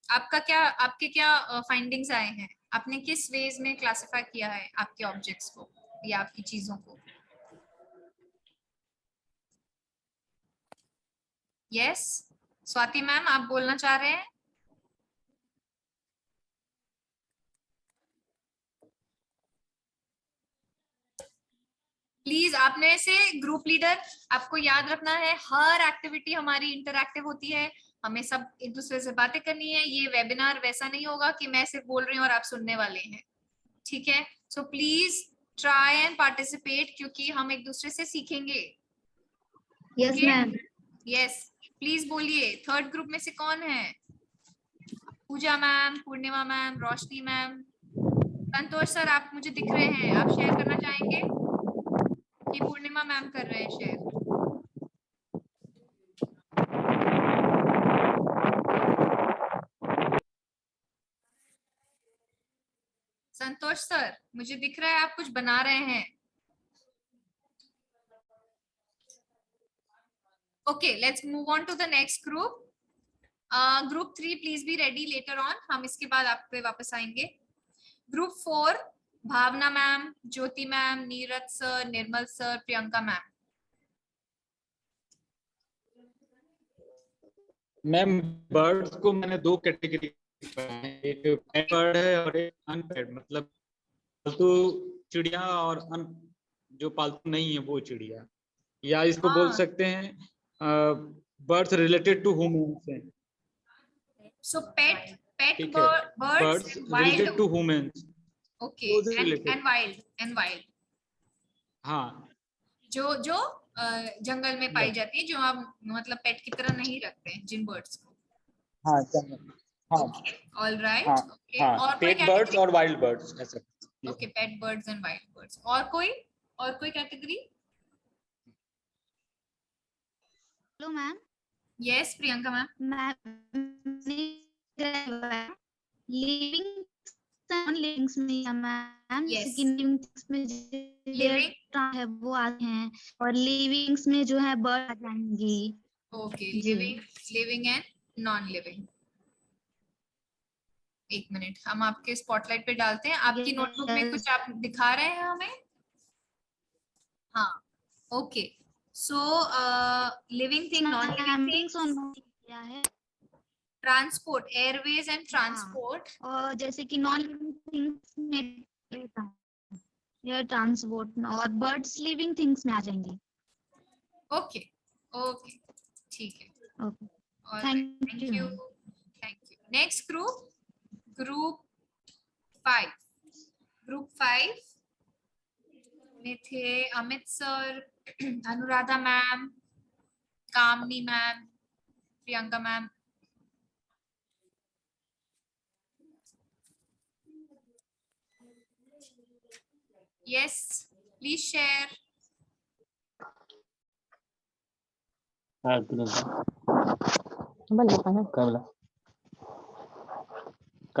आपके क्या फाइंडिंग्स आए हैं? आपने किस वेज में क्लासिफाई किया है आपके ऑब्जेक्ट्स को या आपकी चीजों को? यस, स्वाति मैम आप बोलना चाह रहे हैं? प्लीज आप में से ग्रुप लीडर, आपको याद रखना है हर एक्टिविटी हमारी इंटरैक्टिव होती है, हमें सब एक दूसरे से बातें करनी है. ये वेबिनार वैसा नहीं होगा कि मैं सिर्फ बोल रही हूँ और आप सुनने वाले हैं, ठीक है? So please try and participate, क्योंकि हम एक दूसरे से सीखेंगे. Yes ma'am. यस, प्लीज बोलिए. थर्ड ग्रुप में से कौन है? Pooja ma'am, Purnima ma'am, Roshni ma'am, Santosh sir आप मुझे दिख रहे हैं, आप शेयर करना चाहेंगे कि पूर्णिमा मैम कर रहे हैं शेयर? संतोष सर मुझे दिख रहा है आप कुछ बना रहे हैं. Okay, let's move on to the next group. Group 3 please be ready later on, हम इसके बाद आप पे वापस आएंगे. Group 4 Bhavna ma'am, Jyoti ma'am, Neeraj sir, Nirmal sir, Priyanka ma'am. Ma'am birds को मैंने दो कैटेगरी, एक पेट बर्ड है और एक अनपेट, मतलब पालतू चिड़िया और जो पालतू नहीं है वो चिड़िया, या इसको बोल सकते हैं बर्ड्स रिलेटेड टू ह्यूमंस हैं. सो पेट ठीक है, birds related to humans. Okay, and wild. हाँ, जो जंगल में पाई जाती है, जो हम मतलब पेट की तरह नहीं रखते हैं जिन बर्ड्स को. हाँ, हाँ, ऑलराइट. ओके, हाँ, और पेट बर्ड्स और वाइल्ड बर्ड्स ऐसा. Okay, pet birds and wild birds. और कोई category? Hello ma'am. Yes Priyanka ma'am. Living non livings में मैम, Yes. लिविंग्स में जो है वो आते हैं और लिविंग्स में जो है बर्ड आ जाएंगी. Okay, living and non living. एक मिनट, हम आपके स्पॉटलाइट पे डालते हैं. आपकी नोटबुक में कुछ आप दिखा रहे हैं हमें? हाँ, okay. So living thing, non living thing, transport, airways and transport. और जैसे कि नॉन लिविंग थिंग्स में एयर ट्रांसपोर्ट, और बर्ड्स लिविंग थिंग्स में आ जाएंगे. ओके ओके, ठीक है. Okay, thank you. Next group 5. Group 5 में थे Amit sir, Anuradha ma'am, Kamini ma'am, Priyanka ma'am. Yes, please share. काय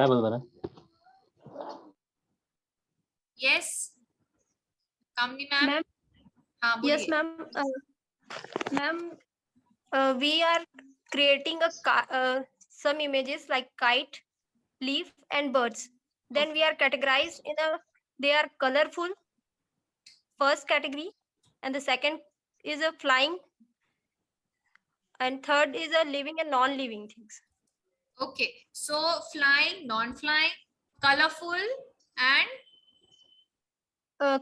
बोल? Yes, Kamini ma'am. हाँ बोलिए. Yes ma'am. Ma'am, we are creating some images like kite, leaf and birds. Then we are categorized they are colorful, first category, and the second is a flying, and third is a living and non-living things. Okay, so flying, non-flying, colorful and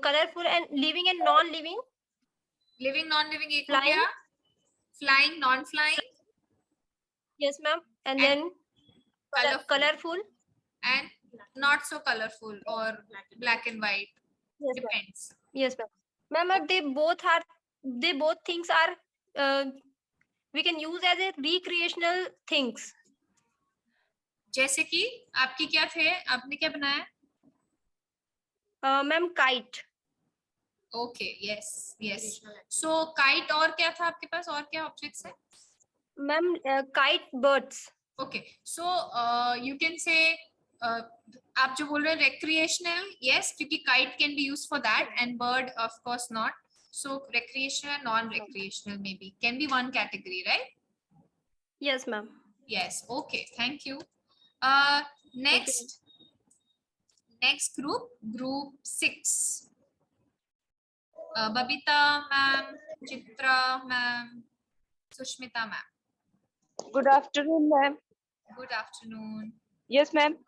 colorful and living and non-living. Living, non-living एक हो गया. Flying, non-flying. Yes ma'am. And then colorful and not so colorful or black and white. Yes, ma'am. Depends. Yes, ma'am. Ma'am, but they both things are we can use as a recreational things. जैसे कि आपकी क्या थे, आपने क्या बनाया? Ma'am, kite. Okay, yes. So kite और क्या था आपके पास, और क्या ऑब्जेक्ट्स है? Ma'am, kite birds. Okay, so you can say आप जो बोल रहे हैं recreational, yes, क्योंकि kite can be used for that and bird of course not. So recreational, non-recreational maybe can be one category, right? Yes, ma'am. Yes. Okay. Thank you. Next group 6. Babita ma'am, Chitra ma'am, Sushmita ma'am. Good afternoon, ma'am. Good afternoon. Yes, ma'am.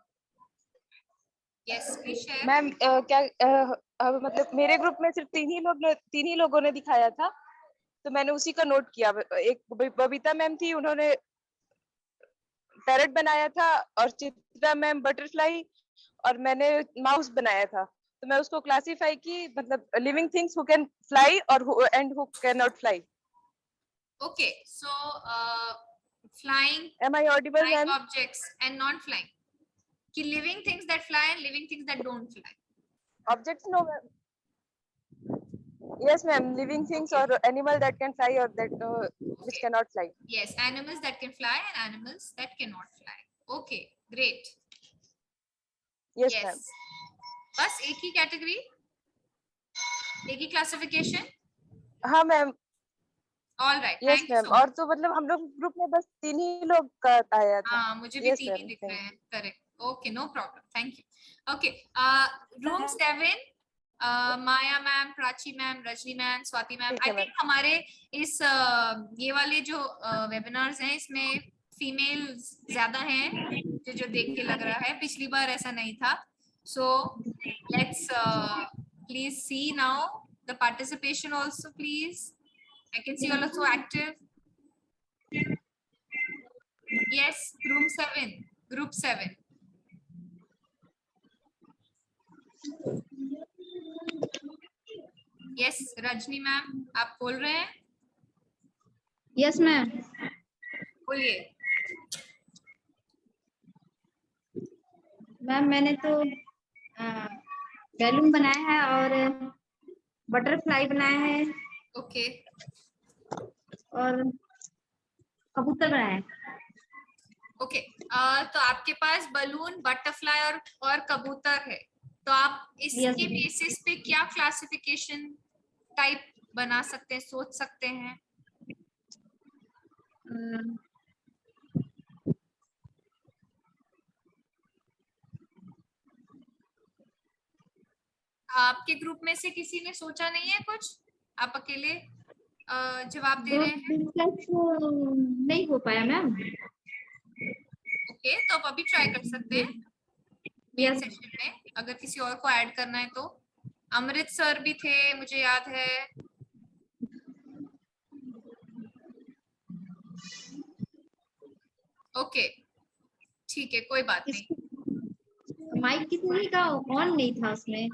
Yes, please share. Ma'am मतलब मेरे group में सिर्फ तीन ही लोगों ने दिखाया था, तो मैंने उसी का नोट किया। एक बबीता मैम थी, उन्होंने पैरट बनाया था, और चित्रा मैम बटरफ्लाई, और मैंने माउस बनाया था। तो मैं उसको क्लासिफाई की, मतलब living things who can fly और who can not fly. Okay, so flying. Am I audible, flying ma'am? objects and non-flying. कि living things that fly and living things that don't fly. Objects, no, ma'am. Yes, ma'am. Living things or animal that can fly or that which cannot fly. Yes, animals that can fly and animals that cannot fly. Okay, great. Yes, ma'am. बस एक ही category, एक ही classification? हाँ ma'am. All right. Yes, thank you ma'am. so much. और तो मतलब हम लोग group में बस 3 ही लोग का आया था। हाँ, मुझे भी Yes, 3 ही ma'am. दिख रहे हैं। Correct. Okay, no problem. Thank you. Okay. Room 7. Maya ma'am, Prachi ma'am, Rajni ma'am, Swati ma'am. ठीक है, I think हमारे इस ये वाले जो वेबिनार्स हैं, इसमें फीमेल्स ज्यादा हैं, जो देख के लग रहा है। पिछली बार ऐसा नहीं था। So let's please see now the participation also, please. I can see you all are so active. Yes, room 7, group 7. Yes, Rajni ma'am, आप बोल रहे हैं? Yes, ma'am. बोलिए। मैम मैंने तो बैलून बनाया है और बटरफ्लाई बनाया है। ओके। और कबूतर बनाया है। ओके, तो आपके पास बलून, बटरफ्लाई और कबूतर है, तो आप इसके बेसिस पे क्या क्लासिफिकेशन टाइप बना सकते हैं, सोच सकते हैं? आपके ग्रुप में से किसी ने सोचा नहीं है कुछ? आप अकेले जवाब दे रहे हैं? नहीं हो पाया मैम। ओके, तो आप अभी ट्राई कर सकते हैं मेन सेशन में, अगर किसी और को ऐड करना है तो। अमृत सर भी थे, मुझे याद है। ओके, ठीक है, कोई बात नहीं। माइक किसी का ऑन नहीं था उसमें।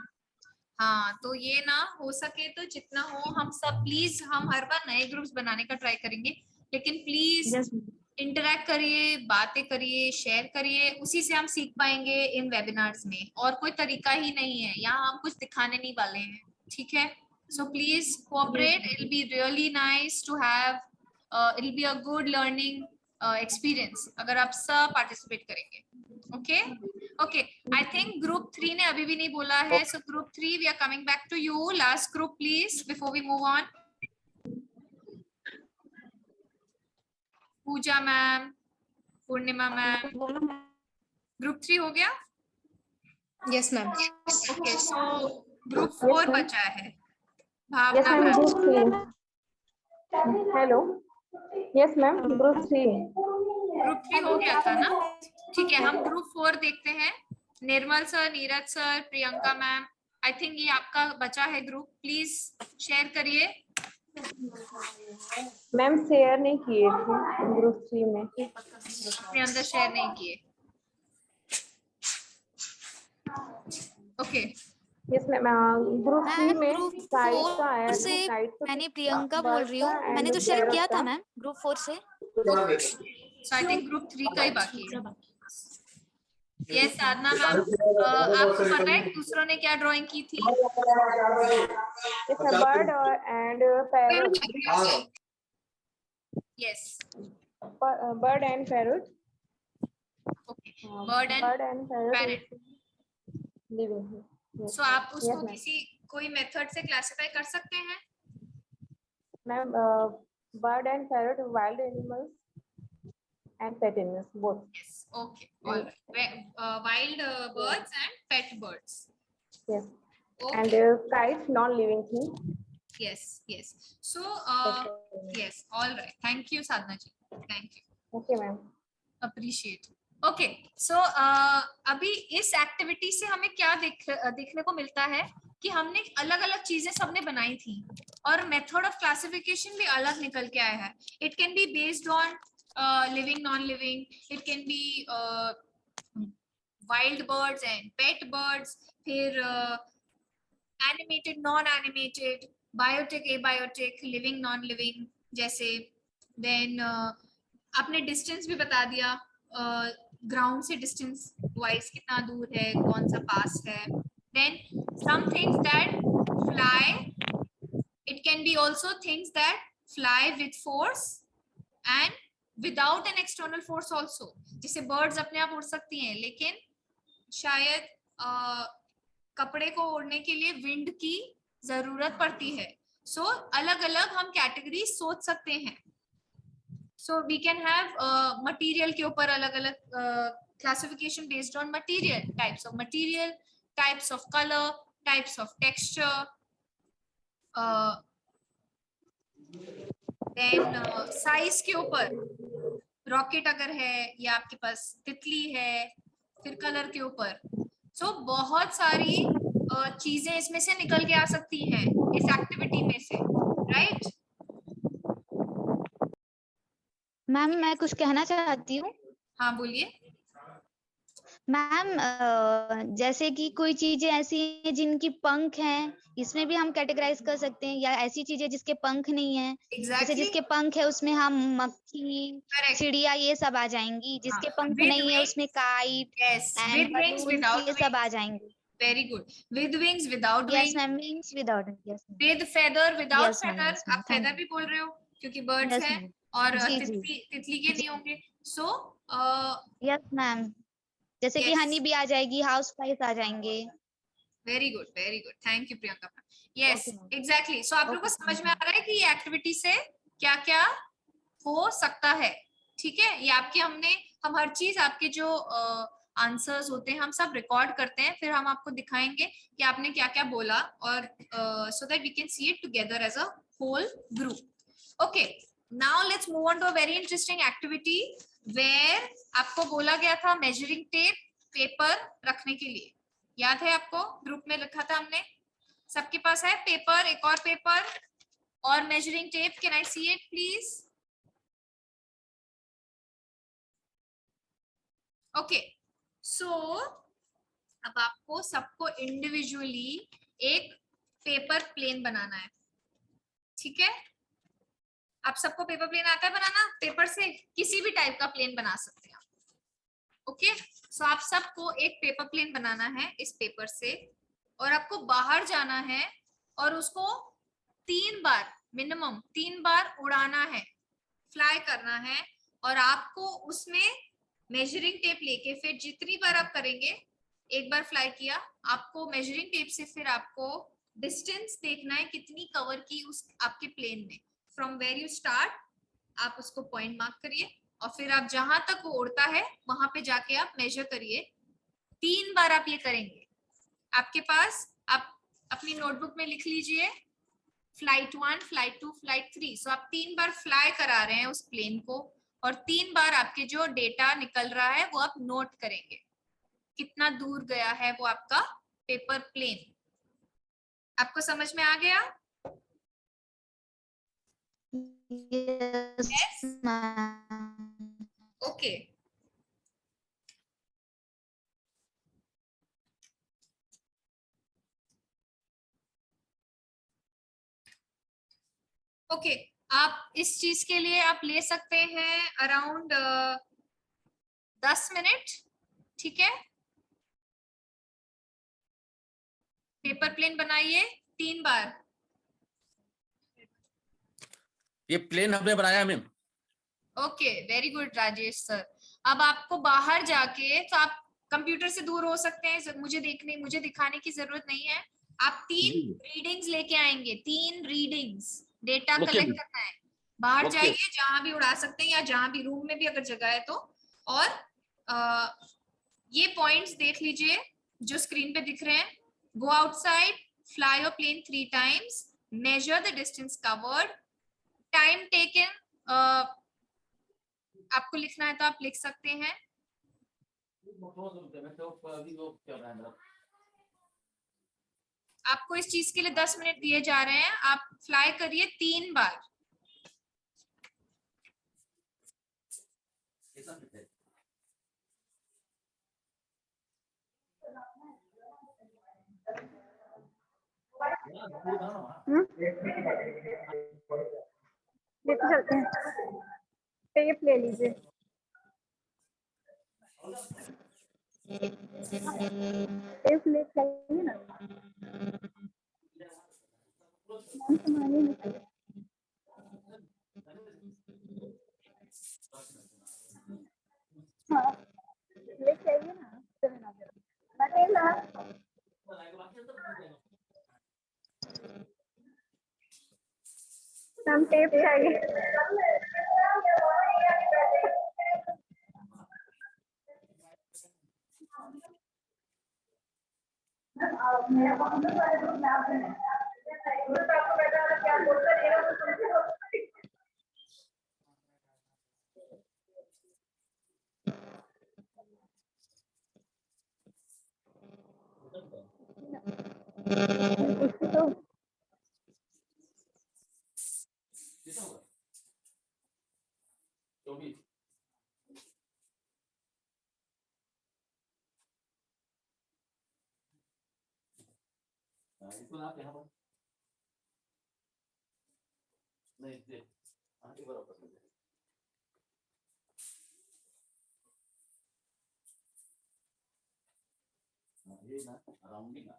हाँ, तो ये ना हो सके तो जितना हो हम सब प्लीज, हम हर बार नए ग्रुप्स बनाने का ट्राई करेंगे, लेकिन प्लीज इंटरैक्ट करिए, बातें करिए, शेयर करिए, उसी से हम सीख पाएंगे इन वेबिनार्स में। और कोई तरीका ही नहीं है, यहाँ हम कुछ दिखाने नहीं वाले हैं, ठीक है? So please cooperate, it will be really nice to have, it will be a good learning experience अगर आप सब पार्टिसिपेट करेंगे। Okay okay, I think group 3 ने अभी भी नहीं बोला है, so group 3 we are coming back to you. Last group please before we move on. Pooja ma'am, Purnima ma'am, group 3 हो गया? Yes ma'am. Okay, so group 4 बचा है। भावना ma'am. Hello, yes ma'am, group 3 हो गया था ना? ठीक है, हम ग्रुप 4 देखते हैं। Nirmal sir, Neeraj sir, Priyanka ma'am, I think ये आपका बचा है ग्रुप, प्लीज शेयर करिए। मैम शेयर नहीं किए थे ग्रुप 3 में। अपने अंदर शेयर नहीं किए। Okay. Yes ma'am, group C ma'am में ग्रुप काइट का 4 ऐड से है, काइट तो मैंने प्रियंका बोल बर्ड रही का हूँ, मैंने एंड तो शेयर पैरट किया था का। मैम ग्रुप 4 से। So I think group 3 का ही बाकी है। Yes, साधना मैम, आपको पता है दूसरों ने क्या ड्राइंग की थी? Yes bird and parrot. Yes. Bird and parrot. Okay. Bird and parrot parrot. living here. Yes. So आप उसको Yes, ma'am. किसी कोई मेथड से क्लासिफाई कर सकते हैं? Ma'am, bird and parrot wild animals and pet animals both. Yes. Okay. All right. Wild birds and pet birds. Yes. Okay. And kites non-living thing. Yes. Yes. So yes. All right. Thank you, Sadhna ji. Thank you. Okay, ma'am. Appreciate. Okay so अभी इस activity से हमें क्या देखने को मिलता है कि हमने अलग अलग चीजें सबने बनाई थी और मेथड ऑफ क्लासिफिकेशन भी अलग निकल के आया है। It can be based on living non living, it can be wild birds and pet birds, फिर animated non animated, biotic abiotic, living non living जैसे। देन आपने डिस्टेंस भी बता दिया, ग्राउंड से डिस्टेंस वाइज कितना दूर है, कौन सा पास है। Then some things that fly, it can be also things that fly with force and without an external force also. जैसे बर्ड्स अपने आप उड़ सकती हैं लेकिन शायद कपड़े को ओढ़ने के लिए विंड की जरूरत पड़ती है। सो अलग अलग हम कैटेगरी सोच सकते हैं। So we can have material के ऊपर अलग अलग classification based on material, types of material, types of color, types of texture, then size के ऊपर रॉकेट अगर है या आपके पास तितली है, फिर कलर के ऊपर। So बहुत सारी चीजें इसमें से निकल के आ सकती हैं इस एक्टिविटी में से, राइट? मैम मैं कुछ कहना चाहती हूँ। हाँ बोलिए। मैम जैसे कि कोई चीजें ऐसी हैं जिनकी पंख हैं, इसमें भी हम कैटेगराइज कर सकते हैं, या ऐसी चीजें जिसके पंख नहीं है। जैसे जिसके पंख है उसमें हम मक्खी, चिड़िया ये सब आ जाएंगी, जिसके पंख नहीं है उसमें काइट एंड बलून ये सब आ जाएंगे। Very good. With wings, without yes, wings. ma'am, wings without yes, with feather, without yes, feather. yes, आप feather भी बोल रहे हो क्योंकि birds yes, हैं और तितली के नहीं होंगे। So yes ma'am, जैसे कि हनी भी आ जाएगी, हाउस फ्लाइज आ जाएंगे। Very good, very good. Thank you Priyanka. Yes, exactly. So आप लोगों को समझ में आ रहा है कि ये एक्टिविटी से क्या क्या हो सकता है, ठीक है? ये आपके हम हर चीज आपके जो आंसर्स होते हैं हम सब रिकॉर्ड करते हैं, फिर हम आपको दिखाएंगे कि आपने क्या क्या बोला और so that we can see it together as a whole group. Okay, now let's move on to a very interesting activity where आपको बोला गया था measuring tape, पेपर रखने के लिए। याद है आपको? ग्रुप में रखा था हमने। सबके पास है पेपर, एक और पेपर और measuring tape. Can I see it please? Okay. So अब आपको सबको इंडिविजुअली एक पेपर प्लेन बनाना है, ठीक है? आप सबको पेपर प्लेन आता है बनाना? पेपर से किसी भी टाइप का प्लेन बना सकते हैं आप। ओके, सो आप सबको एक पेपर प्लेन बनाना है इस पेपर से, और आपको बाहर जाना है और उसको 3 बार, मिनिमम 3 बार उड़ाना है, फ्लाई करना है। और आपको उसमें मेजरिंग टेप लेके फिर जितनी बार आप करेंगे, एक बार फ्लाई किया, आपको मेजरिंग टेप से फिर आपको डिस्टेंस देखना है कितनी कवर की उस आपके प्लेन में। फ्रॉम वेयर यू स्टार्ट आप उसको पॉइंट मार्क करिए और फिर आप जहां तक वो उड़ता है वहां पे जाके आप मेजर करिए। 3 बार आप ये करेंगे। आपके पास, आप अपनी नोटबुक में लिख लीजिए फ्लाइट 1, फ्लाइट 2, फ्लाइट 3। सो आप 3 बार फ्लाई करा रहे हैं उस प्लेन को और 3 बार आपके जो डेटा निकल रहा है वो आप नोट करेंगे, कितना दूर गया है वो आपका पेपर प्लेन। आपको समझ में आ गया? yes, ओके, ओके, आप इस चीज के लिए आप ले सकते हैं अराउंड 10 मिनट, ठीक है। पेपर प्लेन बनाइए 3 बार। ये प्लेन हमने बनाया है ma'am. Okay, very good Rajesh sir. अब आपको बाहर जाके, तो आप कंप्यूटर से दूर हो सकते हैं, मुझे दिखाने की जरूरत नहीं है। आप 3 रीडिंग्स लेके आएंगे, 3 रीडिंग्स, डेटा कलेक्ट करना है। बाहर जाइए, जहां भी उड़ा सकते हैं, या जहां भी रूम में भी अगर जगह है तो। और ये पॉइंट्स देख लीजिए जो स्क्रीन पे दिख रहे हैं। Go outside, fly your plane 3 times, measure the distance covered, time taken, आपको लिखना है तो आप लिख सकते हैं। आपको इस चीज के लिए 10 मिनट दिए जा रहे हैं, आप फ्लाई करिए 3 बार। लेके चलते हैं, टेप ले लीजिए। टेप ले चाहिए ना, हाँ ले चाहिए ना, बटेला हम टेप चाहिए। इसको आप यहाँ पर नहीं देख, एक बार वापस ले ले। ये ना राउंडिंग आ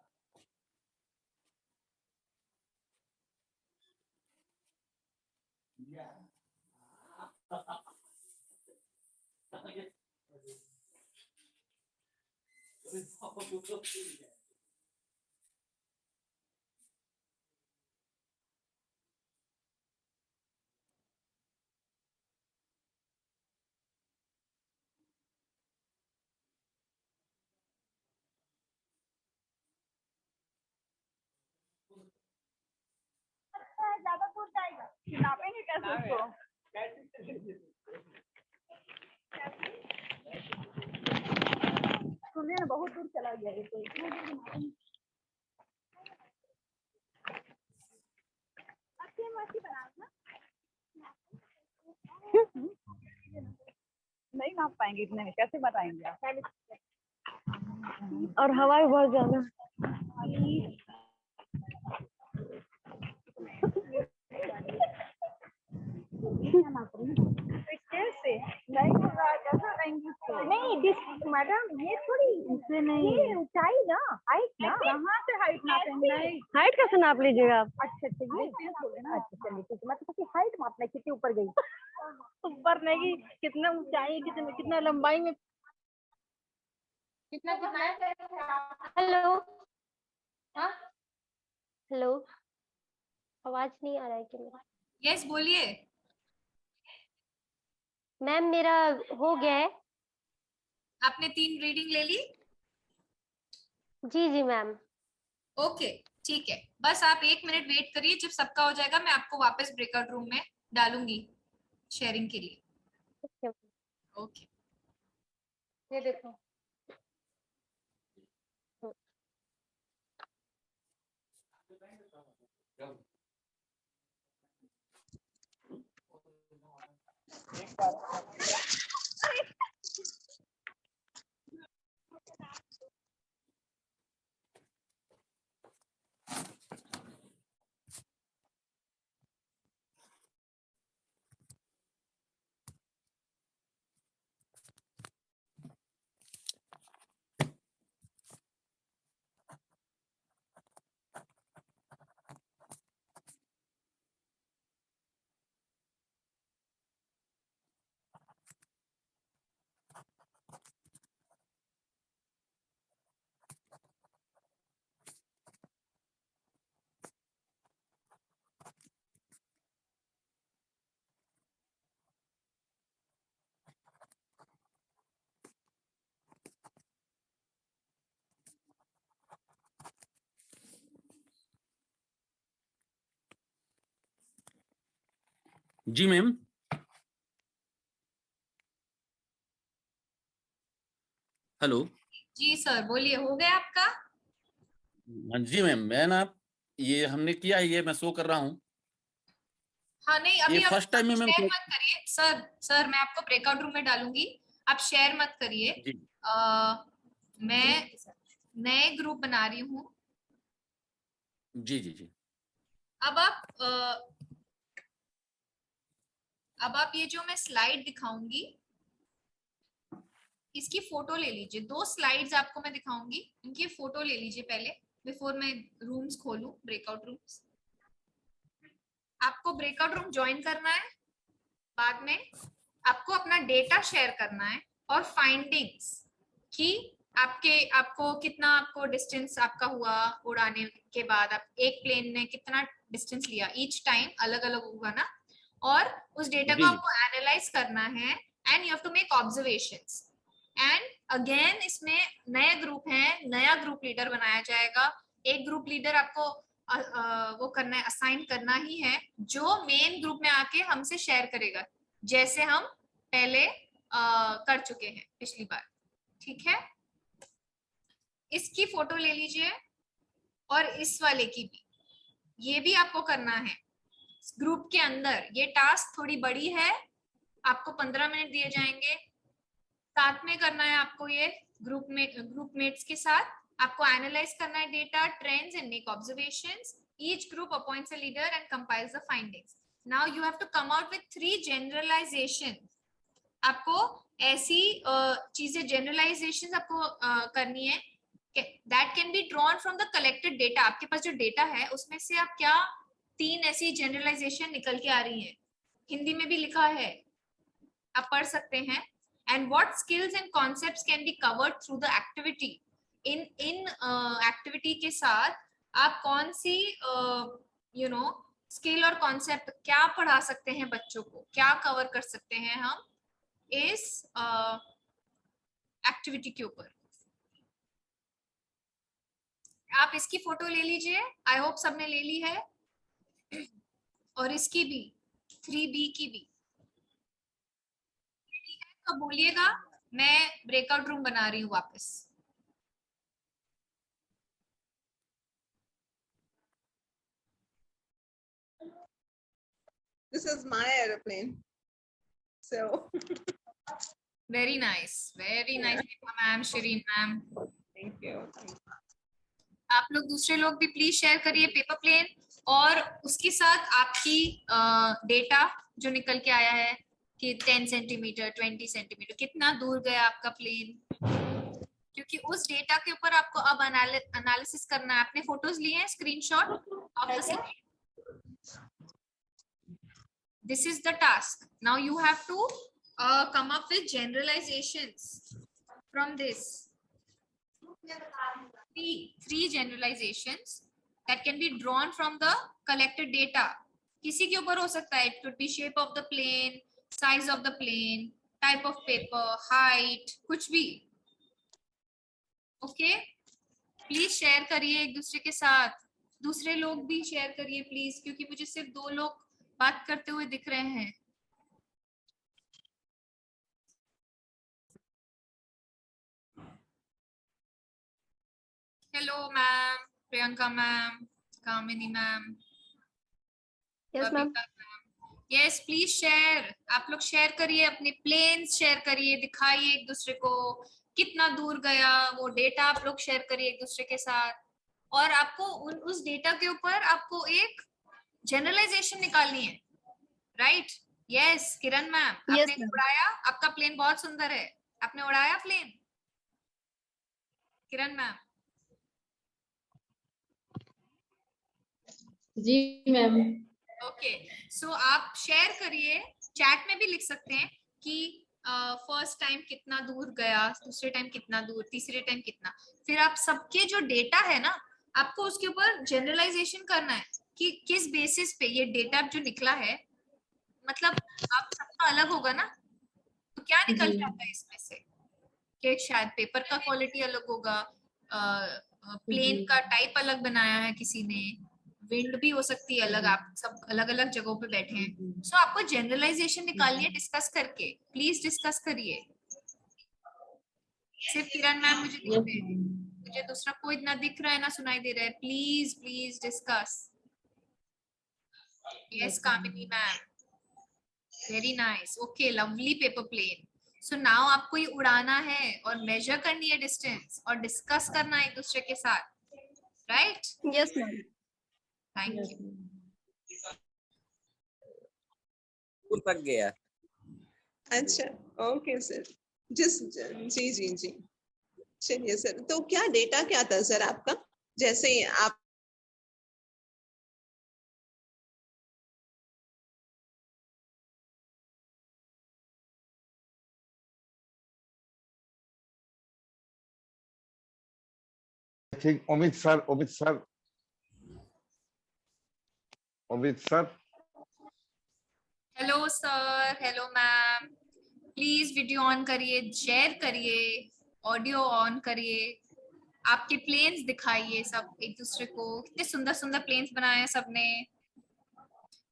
ज्यादा दूर जाएगा, नापेंगे कैसे उसको? सुनिए ना, बहुत दूर चला गया ये तो। नहीं नाप पाएंगे इतने में, कैसे बताएंगे आप? और हवा भी बहुत ज्यादा। कैसे नहीं होगा, कैसा रहेंगे इसको? नहीं मैडम, ये थोड़ी इससे नहीं, ये ऊंचाई ना, हाइट ना। कहाँ से हाइट नापेंगे? हाइट कैसे नाप लीजिएगा आप? अच्छा अच्छा, ये अच्छा चलिए ठीक है। मैं तो किसी हाइट मापना, कितनी ऊपर गई? ऊपर नहीं, कितना ऊंचाई, कितना लंबाई में, कितना हेलो, हाँ हेलो, आवाज नहीं आ रहा है कि मेरा? यस बोलिए मैम, मेरा हो गया है। आपने 3 रीडिंग ले ली? जी जी मैम। ओके ठीक है, बस आप 1 मिनट वेट करिए, जब सबका हो जाएगा मैं आपको वापस ब्रेकआउट रूम में डालूंगी शेयरिंग के लिए। ओके ये देखो, जी मैम। हेलो। जी सर बोलिए, हो गया आपका? हाँ जी मैम, मैं ना ये हमने किया है, ये मैं शो कर रहा हूँ। हाँ नहीं, ये अभी आप फर्स्ट टाइम में मैम। शेयर मत करिए सर, मैं आपको ब्रेकआउट रूम में डालूंगी, आप शेयर मत करिए। मैं नए ग्रुप बना रही हूँ। जी जी जी। अब आप ये जो मैं स्लाइड दिखाऊंगी, इसकी फोटो ले लीजिए। 2 स्लाइड्स आपको मैं दिखाऊंगी, इनकी फोटो ले लीजिए पहले, बिफोर मैं रूम्स खोलूं, ब्रेकआउट रूम्स। आपको ब्रेकआउट रूम ज्वाइन करना है, बाद में आपको अपना डेटा शेयर करना है और फाइंडिंग्स कि आपको कितना डिस्टेंस आपका हुआ उड़ाने के बाद, आप एक प्लेन ने कितना डिस्टेंस लिया, ईच टाइम अलग अलग होगा ना, और उस डेटा को आपको एनालाइज करना है and you have to make observations. And again इसमें नए ग्रुप है, नया ग्रुप लीडर बनाया जाएगा। एक ग्रुप लीडर आपको वो करना है, असाइन करना ही है, जो मेन ग्रुप में आके हमसे शेयर करेगा, जैसे हम पहले कर चुके हैं पिछली बार। ठीक है, इसकी फोटो ले लीजिए और इस वाले की भी, ये भी आपको करना है ग्रुप के अंदर। ये टास्क थोड़ी बड़ी है, आपको 15 मिनट दिए जाएंगे, साथ में करना है आपको ये ग्रुप मेट्स के साथ। आपको एनालाइज करना है data, trends and make observations. Each group appoints a leader and compiles the findings. Now you have to come out with 3 generalisation. आपको ऐसी चीजें जनरलाइजेशन आपको करनी है that can be drawn from the collected data. आपके पास जो data है उसमें से आप क्या 3 ऐसी जनरलाइजेशन निकल के आ रही हैं, हिंदी में भी लिखा है, आप पढ़ सकते हैं। And what skills and concepts can be covered through the activity? in activity के साथ आप कौन सी स्किल और कॉन्सेप्ट क्या पढ़ा सकते हैं बच्चों को, क्या कवर कर सकते हैं हम इस एक्टिविटी के ऊपर। आप इसकी फोटो ले लीजिए, आई होप सबने ले ली है, और इसकी भी 3B की भी। तो बोलिएगा, मैं ब्रेकआउट रूम बना रही हूँ वापस। This is my aeroplane. So very nice, ma'am, Shireen ma'am. Thank you. आप लोग दूसरे लोग भी प्लीज शेयर करिए पेपर प्लेन, और उसके साथ आपकी डेटा जो निकल के आया है कि 10 सेंटीमीटर 20 सेंटीमीटर कितना दूर गया आपका प्लेन, क्योंकि उस डेटा के ऊपर आपको अब एनालिसिस करना है। आपने फोटोज लिए हैं, screenshot of the screen. This is the task. Now you have to come up with generalizations from this. Three generalizations that can be drawn from the collected data. किसी के ऊपर हो सकता है, it could be shape of the plane, size of the plane, type of paper, height, कुछ भी। Okay? Please share करिए एक दूसरे के साथ, दूसरे लोग भी शेयर करिए प्लीज, क्योंकि मुझे सिर्फ 2 लोग बात करते हुए दिख रहे हैं। Hello ma'am, Priyanka ma'am, Kamini ma'am, yes ma'am. Yes please share, आप लोग शेयर करिए, अपने प्लेन्स शेयर करिए, दिखाइए एक दूसरे को कितना दूर गया वो डेटा, आप लोग शेयर करिए एक दूसरे के साथ। और आपको उस डेटा के ऊपर आपको एक जनरलाइजेशन निकालनी है, राइट? यस किरण मैम, आपने उड़ाया, आपका प्लेन बहुत सुंदर है, आपने उड़ाया प्लेन किरण मैम? जी मैम। ओके, सो आप शेयर करिए, चैट में भी लिख सकते हैं कि फर्स्ट टाइम कितना दूर गया, दूसरे टाइम कितना दूर, तीसरे टाइम कितना। फिर आप सबके जो डेटा है ना, आपको उसके ऊपर जनरलाइजेशन करना है कि किस बेसिस पे ये डेटा जो निकला है, मतलब आप सबका अलग होगा ना, तो क्या निकल जाता है इसमें से कि शायद पेपर का क्वालिटी अलग होगा, प्लेन का टाइप अलग बनाया है किसी ने, विंड भी हो सकती है अलग, आप सब अलग अलग जगहों पे बैठे हैं। सो आपको जनरलाइजेशन निकालनी है डिस्कस करके, प्लीज डिस्कस करिए। सिर्फ किरण मैम मुझे दिख रहे हैं, मुझे दूसरा कोई ना दिख रहा है ना सुनाई दे रहा है। Please please discuss. Yes Kamini ma'am, very nice, okay lovely paper plane. So now आपको ये उड़ाना है और मेजर करनी है डिस्टेंस और डिस्कस करना है एक दूसरे के साथ, right? Yes ma'am. Thank you. पक गया। अच्छा, ओके सर, जस्ट जी जी जी, चलिए सर। तो क्या डेटा क्या था सर आपका, जैसे आप ठीक। Amit sir, Amit sir, Amit sir. Hello sir, hello ma'am, please video on करिए, शेयर करिए, ऑडियो ऑन करिए, आपके प्लेन्स दिखाइए सब एक दूसरे को। कितने सुंदर सुंदर प्लेन्स बनाए हैं सबने,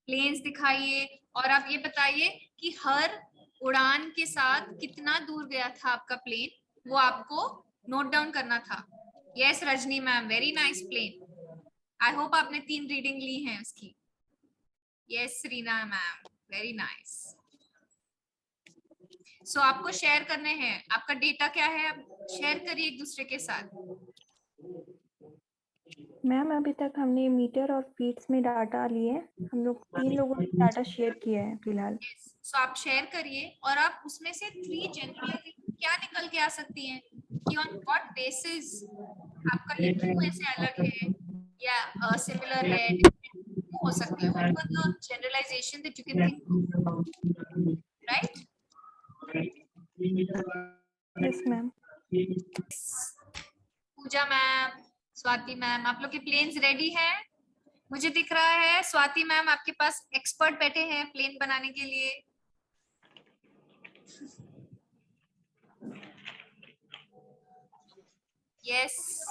प्लेन्स दिखाइए। और आप ये बताइए कि हर उड़ान के साथ कितना दूर गया था आपका प्लेन, वो आपको नोट डाउन करना था। Yes Rajni ma'am, very nice plane. I hope आपने 3 रीडिंग ली हैं उसकी। Yes Reena ma'am, very nice. So आपको शेयर करने हैं, आपका डेटा क्या है, आप शेयर करिए एक दूसरे के साथ। मैम अभी तक हमने मीटर और फीट्स में डाटा लिए, हम लोग 3 लोगों ने डाटा शेयर किया है फिलहाल। सो आप शेयर करिए और आप उसमें से 3 जनरलाइजेशन क्या निकल के आ सकती हैं कि ऑन व्हाट बेसिस आपका ये क्यों ऐसे अलग है या सिमिलर है, क्यों हो सकता है। What were the generalisation that you can think, right? Yes ma'am. Pooja ma'am, Swati ma'am, आप लोग के प्लेन्स रेडी हैं? मुझे दिख रहा है स्वाति मैम आपके पास एक्सपर्ट बैठे हैं प्लेन बनाने के लिए। यस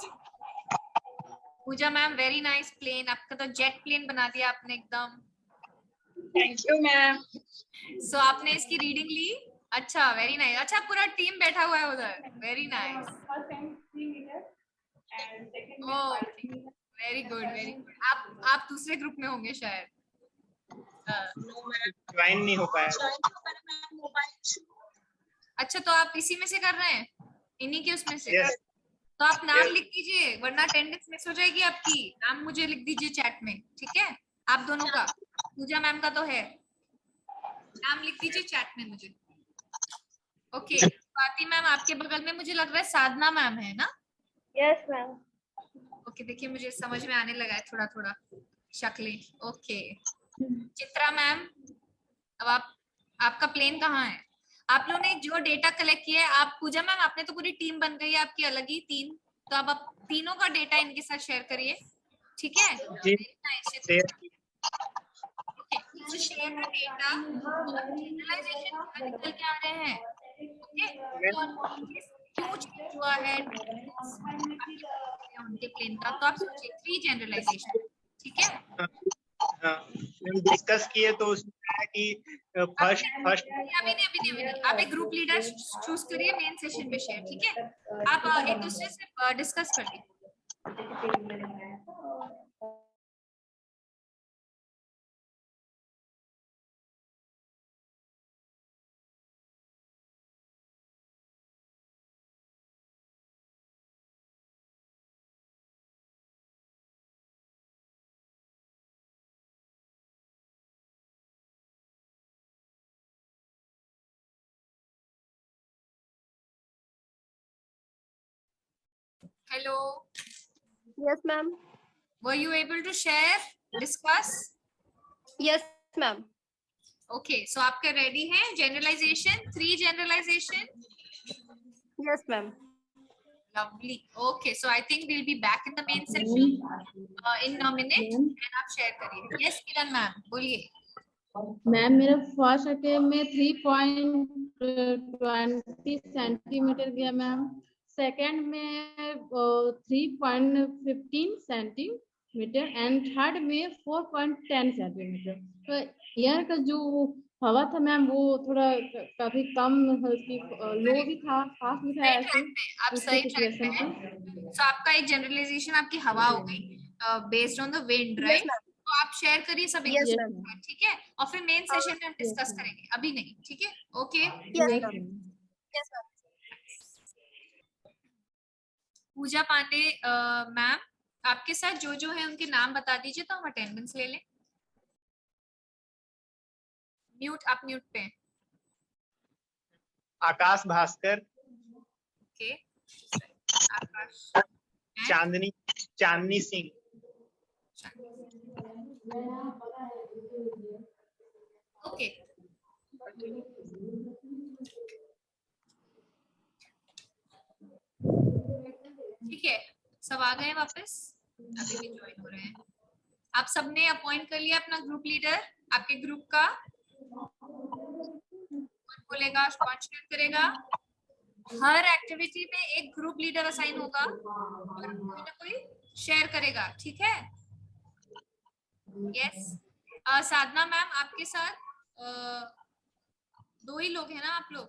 पूजा मैम, वेरी नाइस प्लेन, आपका तो जेट प्लेन बना दिया आपने एकदम। Thank you ma'am. सो आपने इसकी रीडिंग ली? अच्छा, वेरी नाइस। अच्छा, पूरा टीम बैठा हुआ है उधर, very nice. Very good, very good. आप दूसरे ग्रुप में होंगे शायद। ज्वाइन नहीं हो पाया। अच्छा, तो आप इसी में से कर रहे हैं, इन्हीं के उसमें से? तो आप नाम लिख दीजिए वरना अटेंडेंस मिस हो जाएगी आपकी। नाम मुझे लिख दीजिए चैट में, ठीक है? आप दोनों का, पूजा मैम का तो है, नाम लिख दीजिए चैट में मुझे। ओके स्वाति मैम, आपके बगल में मुझे लग रहा है साधना मैम है ना? Yes ma'am. ओके, देखिए मुझे समझ में आने लगा है थोड़ा थोड़ा शक्लें। ओके चित्रा मैम, अब आपका प्लेन कहाँ है? आप लोगों ने जो डेटा कलेक्ट किया है, आप पूजा मैम आपने तो पूरी टीम बन गई है आपकी अलग ही 3, तो अब आप तीनों का डेटा इनके साथ शेयर करिए, ठीक है? ओके, शेयर द डेटा और जनरलाइजेशन क्या निकल के आ रहे हैं, ओके? क्यों चेंज हुआ है उनके प्लेन का, तो आप सोचिए 3 जनरलाइजेशन, ठीक है? डिस्कस किए तो उसमें है कि फर्स्ट अभी नहीं, आप एक ग्रुप लीडर चूज करिए मेन सेशन में शेयर, ठीक है? आप एक दूसरे से डिस्कस करिए। Hello. Yes, ma'am. Were you able to share, discuss? Yes, ma'am. Okay, so आपके ready हैं generalization, 3 generalization? Yes, ma'am. Lovely. Okay, so I think we'll be back in the main session in a minute, and आप share करिए। Yes, Kiran ma'am, बोलिए। Ma'am मेरा first attempt में 3.20 centimetre गया ma'am, second में 3.15 centimetre, centimetre and third में 4.10 centimetre. तो air का जो हवा था मैम वो थोड़ा काफी कम, लो भी था, फास्ट भी था, ऐसे आप सही ट्रैक पे हैं। So, आपका एक जनरलाइजेशन आपकी हवा हो गई based on the wind, right? तो आप शेयर करिए सब एक दूसरे के साथ, ठीक है? और फिर मेन सेशन में हम डिस्कस करेंगे, अभी नहीं, ठीक है? ओके। पूजा पांडे मैम, आपके साथ जो है उनके नाम बता दीजिए तो हम अटेंडेंस ले लें। म्यूट, आप म्यूट पे हैं। आकाश भास्कर, ओके, आकाश, चांदनी सिंह, ओके। ठीक है, सब आ गए वापस, अभी भी ज्वाइन हो रहे हैं। आप सबने अपॉइंट कर लिया अपना ग्रुप लीडर आपके ग्रुप का? कौन बोलेगा, कौन शेयर करेगा? हर एक्टिविटी में एक ग्रुप लीडर असाइन होगा और कोई ना कोई शेयर करेगा, ठीक है? यस। साधना मैम, आपके साथ 2 ही लोग हैं ना आप लोग?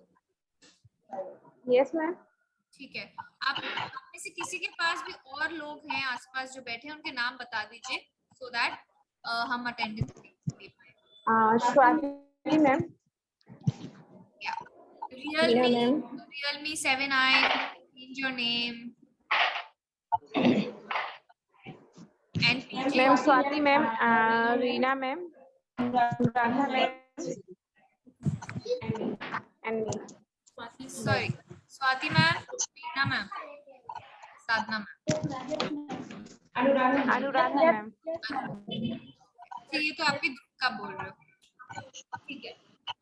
Yes ma'am. ठीक है, आप में से किसी के पास भी और लोग हैं आसपास जो बैठे हैं, उनके नाम बता दीजिए सो दैट हम अटेंडेंस दे पाए। Swati ma'am, Realme 7i, change your name. NPG. Ma'am Swati ma'am, Reena ma'am, Radha ma'am, Sorry, Swati ma'am, Reena ma'am, Sadhana ma'am, Anuradha ma'am. ये तो आपके ग्रुप का बोल रहे हो, ठीक है?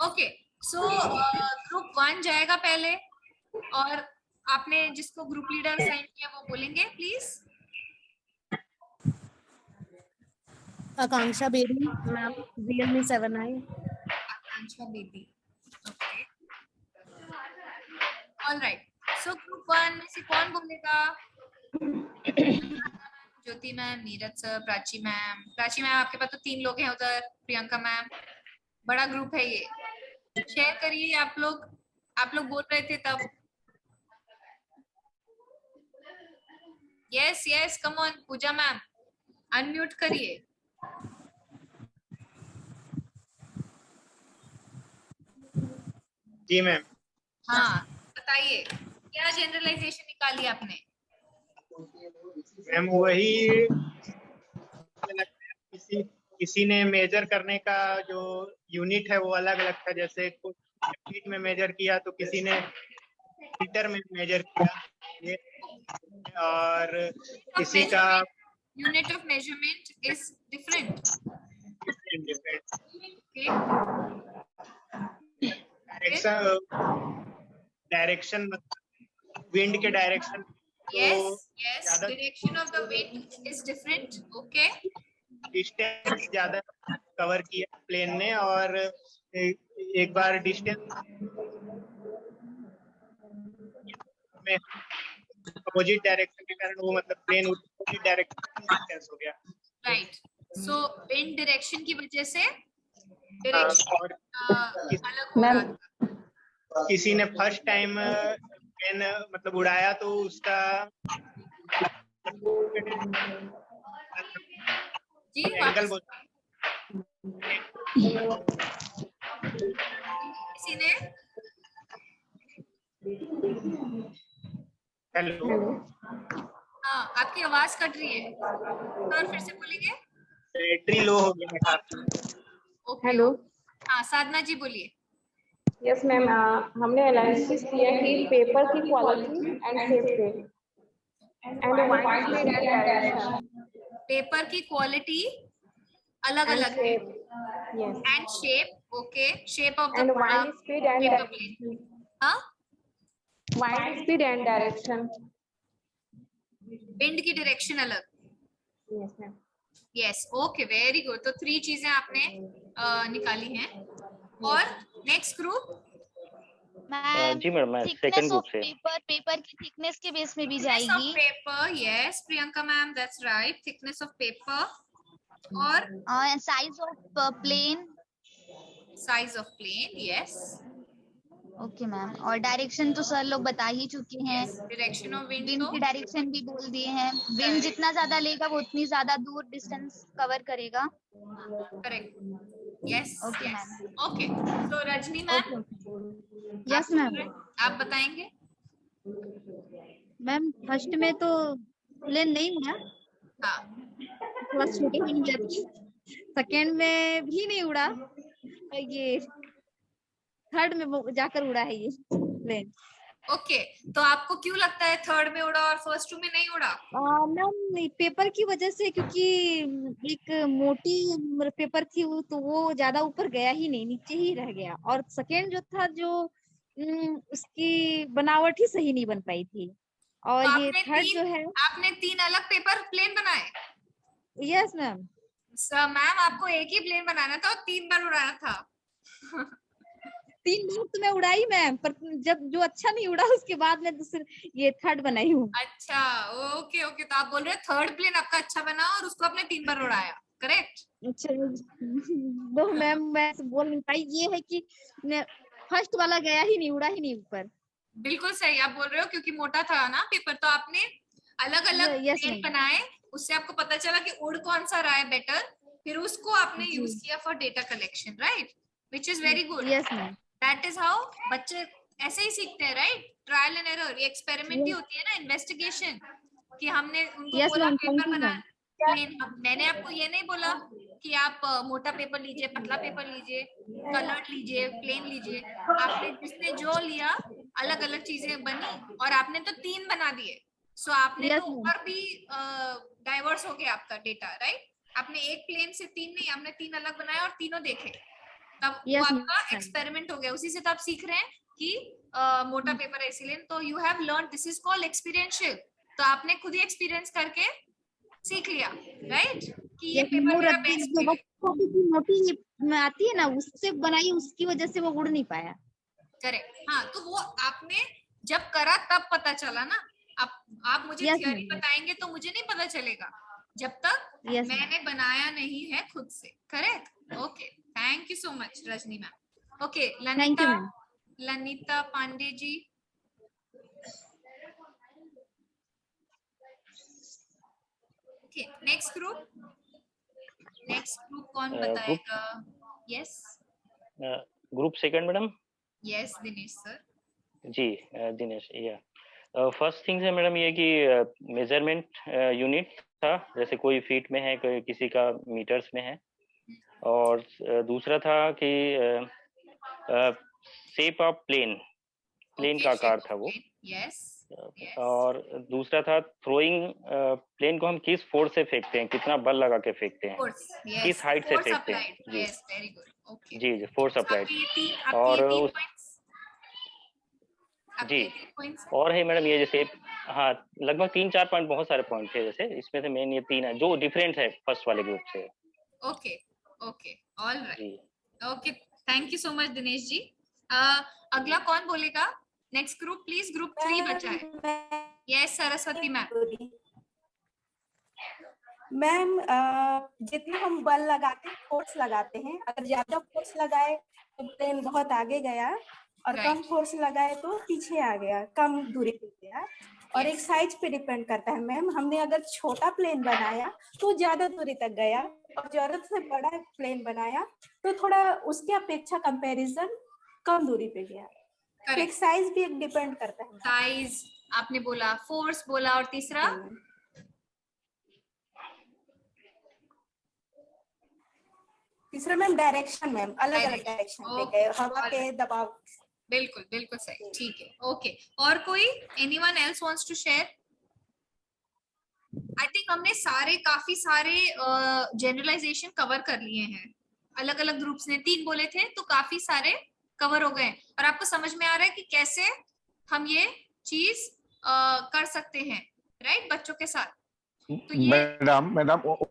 ओके, सो ग्रुप 1 जाएगा पहले, और आपने जिसको ग्रुप लीडर असाइन किया वो बोलेंगे please. Akanksha Baby ma'am, Realme 7i। Akanksha Baby, okay, alright. So group 1 में से कौन बोलेगा? Jyoti ma'am, Neeraj sir, Prachi ma'am आपके पास तो 3 लोग हैं उधर, प्रियंका मैम, बड़ा ग्रुप है ये। शेयर करिए आप लोग बोल रहे थे तब। Yes, come on Pooja ma'am, unmute करिए। जी मैम। हाँ, बताइए क्या जनरलाइजेशन निकाली आपने? मैम वही, किसी ने मेजर करने का जो यूनिट है वो अलग अलग था, जैसे कुछ फीट में मेजर किया तो किसी ने मीटर में मेजर किया, ये, और किसी का unit of measurement is different. Direction, wind के direction, yes, direction of the wind is different, okay? Distance ज्यादा कवर किया प्लेन ने, और एक बार डिस्टेंस में अपोजिट डायरेक्शन के कारण वो मतलब प्लेन अपोजिट डायरेक्शन में डिस्टेंस हो गया। राइट, सो विंड डायरेक्शन की वजह से डायरेक्शन अलग हो रहा था। किसी ने फर्स्ट टाइम प्लेन मतलब उड़ाया तो उसका एंगल किसी ने हेलो, हाँ आपकी आवाज कट रही है, और फिर से बोलेंगे? बैटरी लो हो गया। हेलो, हाँ साधना जी बोलिए। यस मैम, हमने एनालिसिस किया कि पेपर की quality and shape and wide speed and direction. Paper की क्वालिटी अलग अलग है yes, and shape, okay, shape of the and wind speed and paper direction. Plane, हाँ, wind speed and direction. Wind की direction अलग। yes ma'am. Yes, okay, very good. तो 3 चीजें आपने निकाली हैं। और नेक्स्ट ग्रुप मैम जी मैडम, मैं सेकंड थिकनेस ग्रुप ऑफ से। पेपर की थिकनेस के बेस में भी Thickness of जाएगी। paper, yes, Priyanka ma'am, that's right. Thickness of paper और size of plane. size of plane, yes. Okay ma'am, और डायरेक्शन तो सर लोग बता ही चुके हैं। Yes, direction of wind wind तो की डायरेक्शन भी बोल दिए हैं। Wind Correct. जितना ज्यादा लेगा वो उतनी ज्यादा दूर डिस्टेंस कवर करेगा। correct. Yes, okay yes. Ma'am. Okay. So Rajni ma'am, yes ma'am. आप बताएंगे? मैम फर्स्ट में तो प्लेन नहीं उड़ा, हाँ, थोड़ा छोटी बन गया थी। सेकेंड में भी नहीं उड़ा, और ये थर्ड में वो जाकर उड़ा है ये प्लेन। ओके। तो आपको क्यों लगता है थर्ड में उड़ा और फर्स्ट टू में नहीं उड़ा? मैम पेपर की वजह से, क्योंकि एक मोटी पेपर थी वो, तो वो ज्यादा ऊपर गया ही नहीं, नीचे ही रह गया। और सेकेंड जो था, जो उसकी बनावट ही सही नहीं बन पाई थी। और तो ये थर्ड जो है, आपने 3 अलग पेपर प्लेन बनाए? Yes ma'am. मैम आपको एक ही प्लेन बनाना था और 3 बार उड़ाना था। 3 बार तो मैं उड़ाई मैम, पर जब जो अच्छा नहीं उड़ा उसके बाद मैं दूसरे ये थर्ड बनाई हूँ। अच्छा, ओके ओके। तो आप बोल रहे हैं थर्ड प्लेन आपका अच्छा बना और उसको आपने 3 बार उड़ाया, करेक्ट? अच्छा तो मैम मैं बोल नहीं पाई, ये है कि फर्स्ट वाला गया ही नहीं, उड़ा ही नहीं ऊपर। बिल्कुल सही आप बोल रहे हो, क्योंकि मोटा था ना पेपर, तो आपने अलग अलग प्लेन बनाए, उससे आपको पता चला कि उड़ कौन सा रहा है बेटर, फिर उसको आपने यूज किया for data collection, right? Which is very good. Yes ma'am. That is how बच्चे ऐसे ही सीखते हैं, राइट? ट्रायल एंड एरर, ये एक्सपेरिमेंट ही होती है ना, इन्वेस्टिगेशन, कि हमने उनको बोला पेपर बना प्लेन। मैंने आपको ये नहीं बोला कि आप मोटा पेपर लीजिए, पतला पेपर लीजिए, कलर्ड लीजिए, प्लेन लीजिए। आपने जिसने जो लिया, अलग अलग चीजें बनी और आपने तो 3 बना दिए। सो आपने तो ऊपर भी डाइवर्स हो गया आपका डेटा, राइट? आपने एक प्लेन से 3 नहीं, आपने 3 अलग बनाया और तीनों देखे, तब वो आपका एक्सपेरिमेंट हो गया। उसी से तो आप सीख रहे हैं कि मोटा पेपर है इसीलिए। तो you have learn, this is called experiential. तो आपने खुद ही एक्सपीरियंस करके सीख लिया, राइट? कि ये पेपर मेरा बेस्ट है। मोटी आती है ना, उससे बनाई, उसकी वजह से वो उड़ नहीं पाया। करेक्ट, हाँ। तो वो आपने जब करा तब पता चला ना। आप मुझे थियरी बताएंगे तो मुझे नहीं पता चलेगा जब तक मैंने बनाया नहीं है खुद से, correct? Okay, thank you so much Rajni ma'am. Okay, Lanita Pandey ji. Okay, next group कौन बताएगा? Yes, group second madam. Yes, Dinesh sir. जी दिनेश, या फर्स्ट थिंग है मैडम ये कि मेजरमेंट यूनिट था, जैसे कोई फीट में है, कोई किसी का मीटर्स में है। और दूसरा था कि शेप ऑफ प्लेन का आकार था वो। यस। और दूसरा था थ्रोइंग, प्लेन को हम किस फोर्स से फेंकते हैं, कितना बल लगा के फेंकते हैं, किस हाइट से फेंकते हैं। जी वेरी गुड, ओके। जी फोर्स अप्लाइड। और जी, और है मैडम ये जैसे, हाँ लगभग 3-4 पॉइंट, बहुत सारे पॉइंट थे, जैसे इसमें से मेन ये 3 है जो डिफरेंट है फर्स्ट वाले ग्रुप से। Okay okay, alright, okay, thank you so much Dinesh ji. अगला कौन बोलेगा? नेक्स्ट ग्रुप प्लीज, ग्रुप 3 बचा है। Yes, Saraswati ma'am. मैम जितना हम बल लगाते हैं, फोर्स लगाते हैं, अगर ज्यादा फोर्स लगाए तो प्लेन बहुत आगे गया, और कम फोर्स लगाए तो पीछे आ गया, कम दूरी पे गया। और एक साइज पे डिपेंड करता है मैम। हमने अगर छोटा प्लेन बनाया तो ज्यादा दूरी तक गया, और जरूरत से बड़ा प्लेन बनाया तो थोड़ा उसके अपेक्षा कंपैरिजन कम दूरी पे गया। तो एक साइज भी एक डिपेंड करता है। साइज आपने बोला, फोर्स बोला, और तीसरा मैम डायरेक्शन, मैम अलग अलग डायरेक्शन पे गए, हवा के दबाव। बिल्कुल बिल्कुल सही, ठीक है, ओके। और कोई, anyone else wants to share? I think हमने काफी सारे जनरलाइजेशन कवर कर लिए हैं। अलग अलग ग्रुप्स ने 3 बोले थे, तो काफी सारे कवर हो गए, और आपको समझ में आ रहा है कि कैसे हम ये चीज कर सकते हैं, राइट, बच्चों के साथ। तो ये मैडम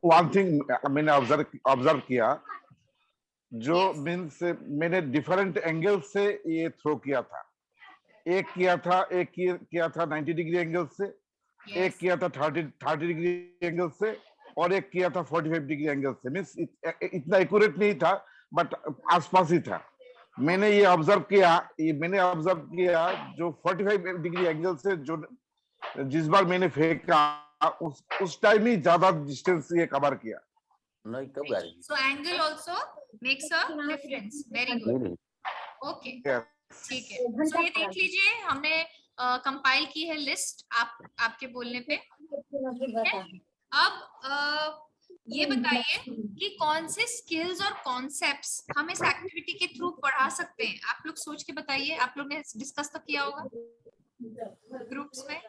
वन थिंग मैंने ऑब्जर्व किया, जो मीन्स मैंने डिफरेंट एंगल से ये थ्रो किया था, एक किया था 90 डिग्री एंगल से, एक किया था 30 डिग्री एंगल से, और एक किया था 45 डिग्री एंगल से। मीन्स इतना एक्यूरेट नहीं था, बट आसपास ही था। मैंने ऑब्जर्व किया जो 45 डिग्री एंगल से जो जिस बार मैंने फेंका उस टाइम ही ज्यादा डिस्टेंस ये कवर किया। So angle also makes a difference. Very good. Okay. ठीक है। So ये देख लीजिए, हमने कंपाइल की है लिस्ट आपके बोलने पे। ठीक है? अब ये बताइए कि कौन से स्किल्स और कॉन्सेप्ट्स हम इस एक्टिविटी के थ्रू पढ़ा सकते हैं। आप लोग सोच के बताइए। आप लोग ने डिस्कस तो किया होगा ग्रुप्स में।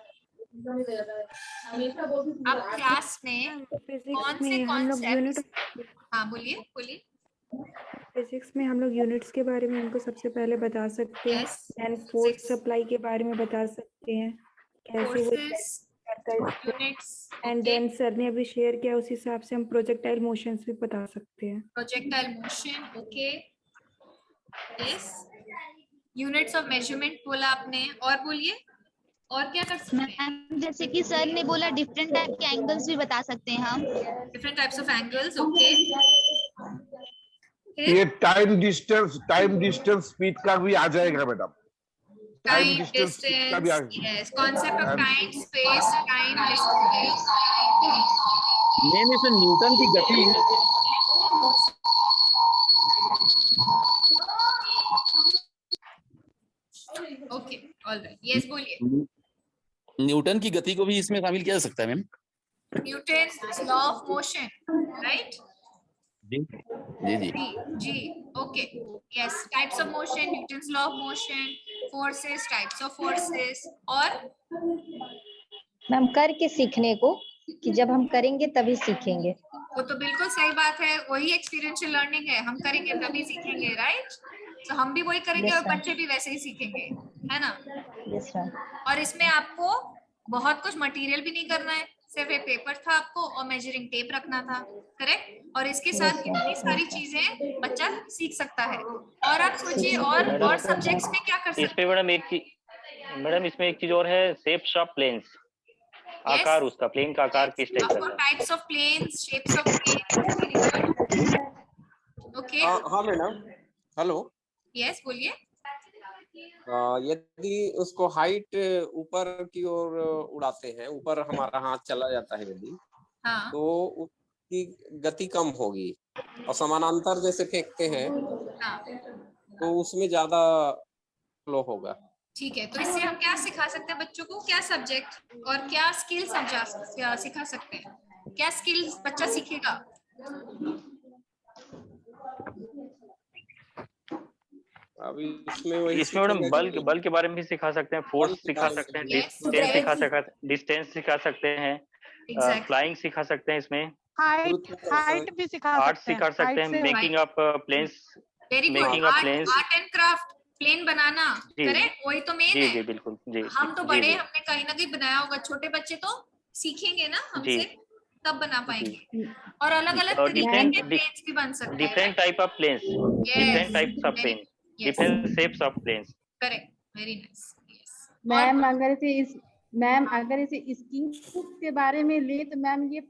आप क्लास में कौन से कॉन्सेप्ट्स, हाँ बोलिए। फिजिक्स में हम लोग यूनिट्स के बारे में उनको सबसे पहले बता सकते हैं, एंड फोर्स सप्लाई के बारे में बता सकते हैं, कैसे वो करता है यूनिट्स। एंड देन सर ने अभी शेयर किया, उस हिसाब से हम प्रोजेक्टाइल मोशंस भी बता सकते हैं। Projectile motion, okay. Yes, units of measurement बोला आपने, और बोलिए और क्या कर सकते हैं? जैसे कि सर ने बोला डिफरेंट टाइप के एंगल्स भी बता सकते हैं हम। Different types of angles, okay. ये टाइम डिस्टेंस स्पीड का भी आ जाएगा madam. Time distance, yes, concept of time, space, time, distance. Ma'am इसमें न्यूटन की गति, ओके, ऑलराइट, यस बोलिए। न्यूटन की गति को भी इसमें शामिल किया जा सकता है ma'am. Newton's law of motion, right? जी, okay, yes, types of motion, Newton's law of motion, forces, types of forces, और मैम करके सीखने को, कि जब हम करेंगे तभी सीखेंगे। वो तो बिल्कुल सही बात है, वही एक्सपीरियंशियल लर्निंग है। हम करेंगे तभी सीखेंगे, राइट? तो हम भी वही करेंगे और बच्चे भी वैसे ही सीखेंगे, है ना? Yes ma'am. और इसमें आपको बहुत कुछ मटेरियल भी नहीं करना है, सिर्फ एक पेपर था आपको और मेजरिंग टेप रखना था, करेक्ट? और इसके साथ कितनी सारी चीजें बच्चा सीख सकता है। और आप सोचिए और सब्जेक्ट्स में क्या कर सकते हैं? इसमें मैडम इसमें एक चीज और है, शेप्स ऑफ प्लेन्स, आकार उसका, प्लेन का आकार किस टाइप का है। Types of planes, shapes of planes, okay. हाँ मैडम, हेलो। यस, बोलिए। यदि उसको हाइट ऊपर की ओर उड़ाते हैं, ऊपर हमारा हाथ चला जाता है यदि, हाँ। तो उसकी गति कम होगी, और समानांतर जैसे फेंकते हैं हाँ। तो उसमें ज्यादा फ्लो होगा। ठीक है, तो इससे हम क्या सिखा सकते हैं बच्चों को? क्या सब्जेक्ट और क्या स्किल्स हम सिखा सकते हैं? क्या स्किल्स बच्चा सीखेगा? अभी इसमें मैडम बल के बारे में भी सिखा सकते हैं, फोर्स सिखा सकते हैं, डिस्टेंस सिखा सकते हैं, फ्लाइंग सिखा सकते हैं, इसमें हाइट भी सिखा सकते हैं, making up planes, art and craft, plane बनाना, करेक्ट? वही तो मेन है। जी बिल्कुल, जी। हम तो बड़े हमने कहीं ना कहीं बनाया होगा, छोटे बच्चे तो सीखेंगे ना हमसे, तब बना पाएंगे। और अलग अलग तरीके के प्लेन्स भी बन सकते हैं, different type of planes, different types of plane, different shapes of planes, correct, very nice. Ma'am अगर इसे स्कीइंग के बारे में ले तो मैम ये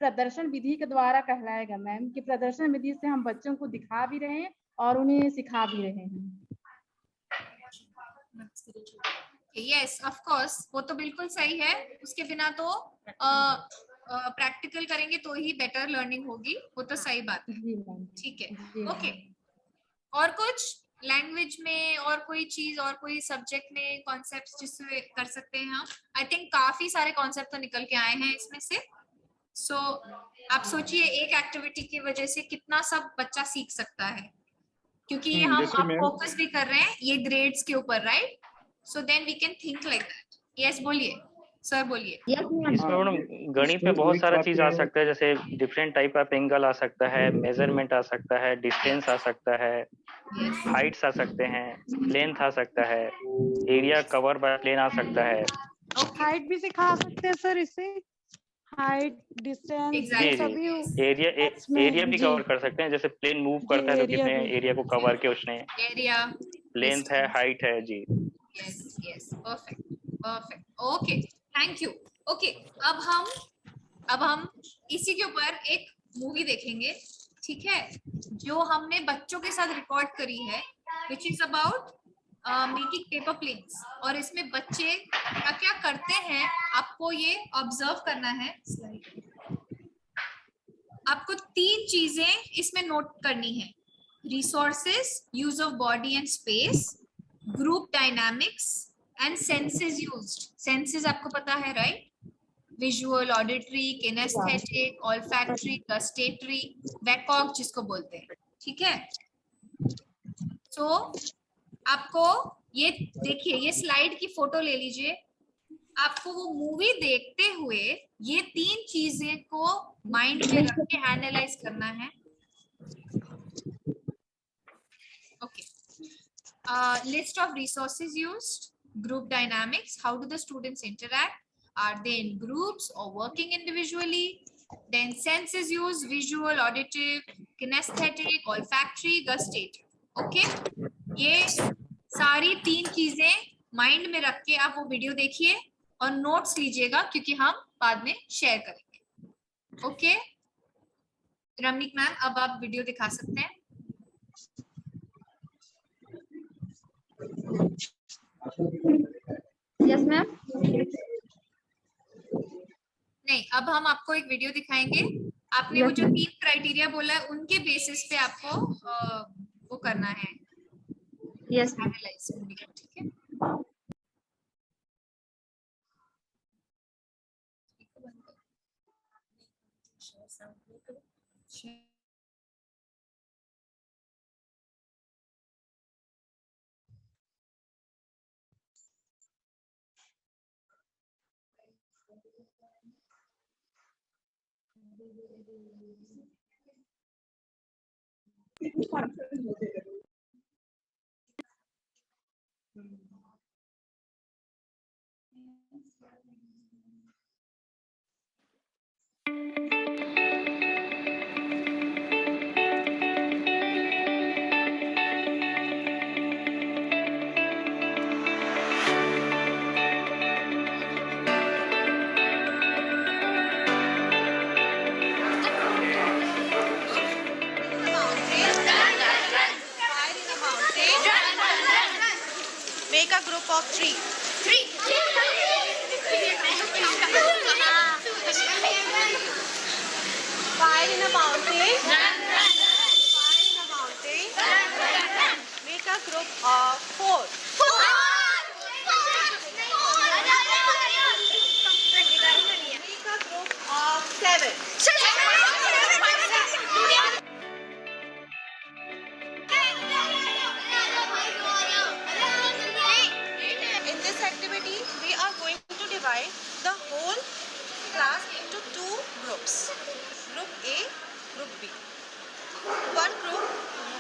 प्रदर्शन विधि के द्वारा कहलाएगा मैम, कि प्रदर्शन विधि से हम बच्चों को दिखा भी रहे हैं और उन्हें सिखा भी रहे हैं। यस, ऑफ कोर्स, वो तो बिल्कुल सही है। उसके बिना तो प्रैक्टिकल करेंगे तो ही बेटर लर्निंग होगी, वो तो सही बात है। ठीक है, ओके। और कुछ लैंग्वेज में और कोई चीज और कोई सब्जेक्ट में कॉन्सेप्ट्स जिससे कर सकते हैं हम? आई थिंक काफी सारे कॉन्सेप्ट तो निकल के आए हैं इसमें से। सो आप सोचिए एक एक्टिविटी की वजह से कितना सब बच्चा सीख सकता है, क्योंकि हम फोकस भी कर रहे हैं ये ग्रेड्स के ऊपर, right? So then we can think like that. Yes, बोलिए सर, बोलिए। इसमें गणित में बहुत सारा चीज आ सकता है, जैसे डिफरेंट टाइप ऑफ एंगल आ सकता है, मेजरमेंट आ सकता है, डिस्टेंस आ सकता है, हाइट्स आ सकते हैं, लेंथ आ सकता है, एरिया कवर बाय प्लेन आ सकता है। हाइट भी सिखा सकते हैं सर इससे, हाइट, डिस्टेंस, सभी एरिया भी कवर कर सकते हैं, जैसे प्लेन मूव करता है तो कितने एरिया को कवर किया उसने, एरिया, लेंथ है, हाइट है, जी। yes, perfect. Okay, thank you. Okay, अब हम इसी के ऊपर एक मूवी देखेंगे, ठीक है, जो हमने बच्चों के साथ रिकॉर्ड करी है, which is about making paper planes. और इसमें बच्चे क्या क्या करते हैं आपको ये ऑब्जर्व करना है। आपको 3 चीजें इसमें नोट करनी है: resources, use of body and space, group dynamics and senses used. Senses आपको पता है, right? Visual, auditory, kinesthetic, olfactory, gustatory, वैकॉग जिसको बोलते हैं, ठीक है। सो आपको ये देखिए, ये स्लाइड की फोटो ले लीजिए। आपको वो मूवी देखते हुए ये 3 चीजें को माइंड में रख के एनालाइज करना है। Okay, list of resources used, group dynamics, how do the students interact, are they in groups or working individually, then senses used, visual, auditive, kinesthetic, olfactory, gustative. Okay, ये सारी 3 चीजें माइंड में रख के आप वो वीडियो देखिए और नोट्स लीजिएगा, क्योंकि हम बाद में शेयर करेंगे। ओके रमनीक मैम, अब आप वीडियो दिखा सकते हैं। Yes ma'am. नहीं, अब हम आपको एक वीडियो दिखाएंगे। आपने वो जो 3 क्राइटेरिया बोला है उनके बेसिस पे आपको वो करना है। यस एनालाइज, ठीक है। Make a group of 3. Fire in a mountain. Fire in a mountain. Make a group of 4. Make a group of 7. In this activity, we are going to divide the whole class into 2 groups. Group A, Group B. One group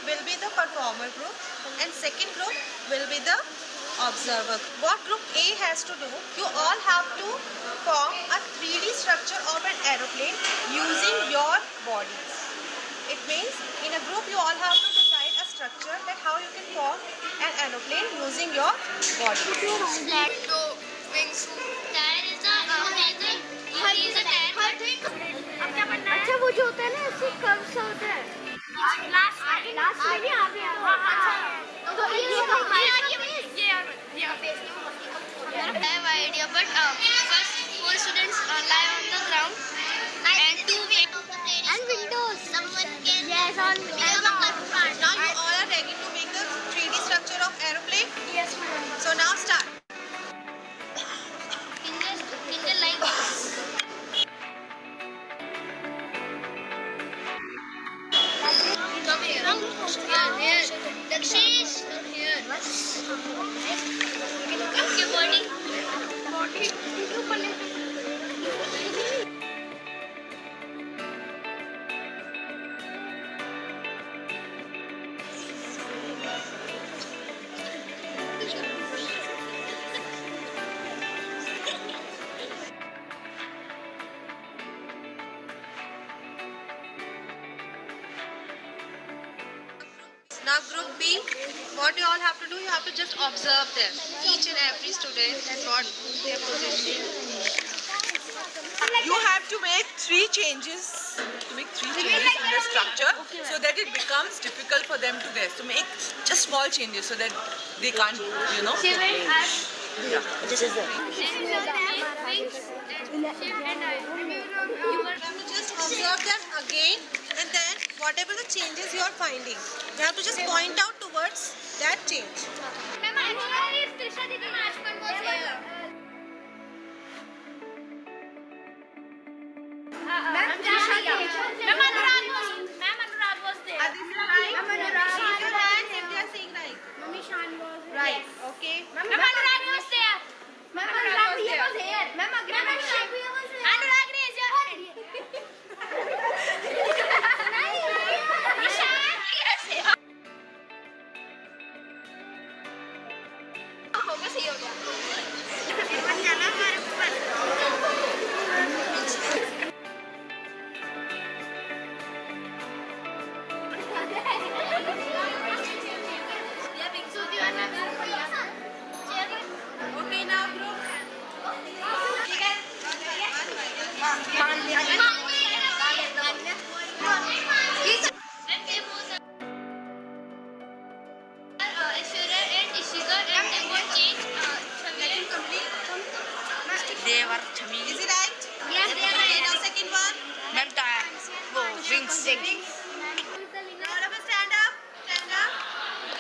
will be the performer group and second group will be the observer. What Group A has to do, you all have to form a 3D structure of an aeroplane using your bodies. It means in a group you all have to decide a structure that how you can form an aeroplane using your body. अच्छा वो जो होता है ना ऐसे curve सा होता है लास्ट में नहीं आगे तो ये have idea but first 4 students lie on the ground and 2 and windows someone can yes on Now you all are ready to make the 3D structure of aeroplane? Yes ma'am. So now start. Finger like this. Come here. Here. Dakshish. Here. Okay, body. Now group B, what you all have to do, you have to just observe them. Each and every student got their position. You have to make three changes in the structure so that it becomes difficult for them to guess. So make just small changes so that they can't, you know. Yeah. This is it. You have to just observe them again, and then whatever the changes you are finding, you have to just point out towards that change. Right. Okay. Ma'am Anurag was there. Ma'am Anurag was there. Ma'am Anurag raised your hand. Focus ही हो गया। जाना हमारे ऊपर। Okay, now group. They were chummy. Is it right? Yes, they are right. Now second one. Ma'am, wings. All of us stand up. Stand up.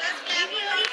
Just clap your hands.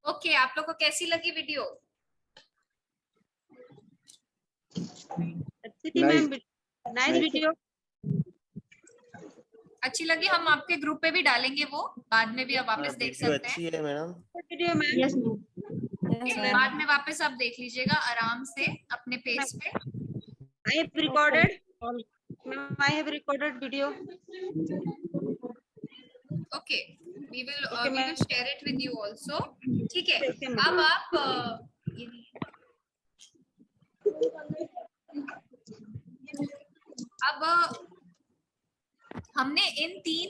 Okay, आप लोग को कैसी लगी वीडियो? अच्छी थी ma'am, nice video. अच्छी लगी, हम आपके ग्रुप पे भी डालेंगे, वो बाद में भी आप वापस देख सकते हैं। अच्छी है मैडम। वीडियो मैम, बाद में वापस आप देख लीजिएगा आराम से अपने पेज पे। I have recorded. I have recorded video. Okay, we will share it with you also. ठीक है, अब आप अब हमने इन 3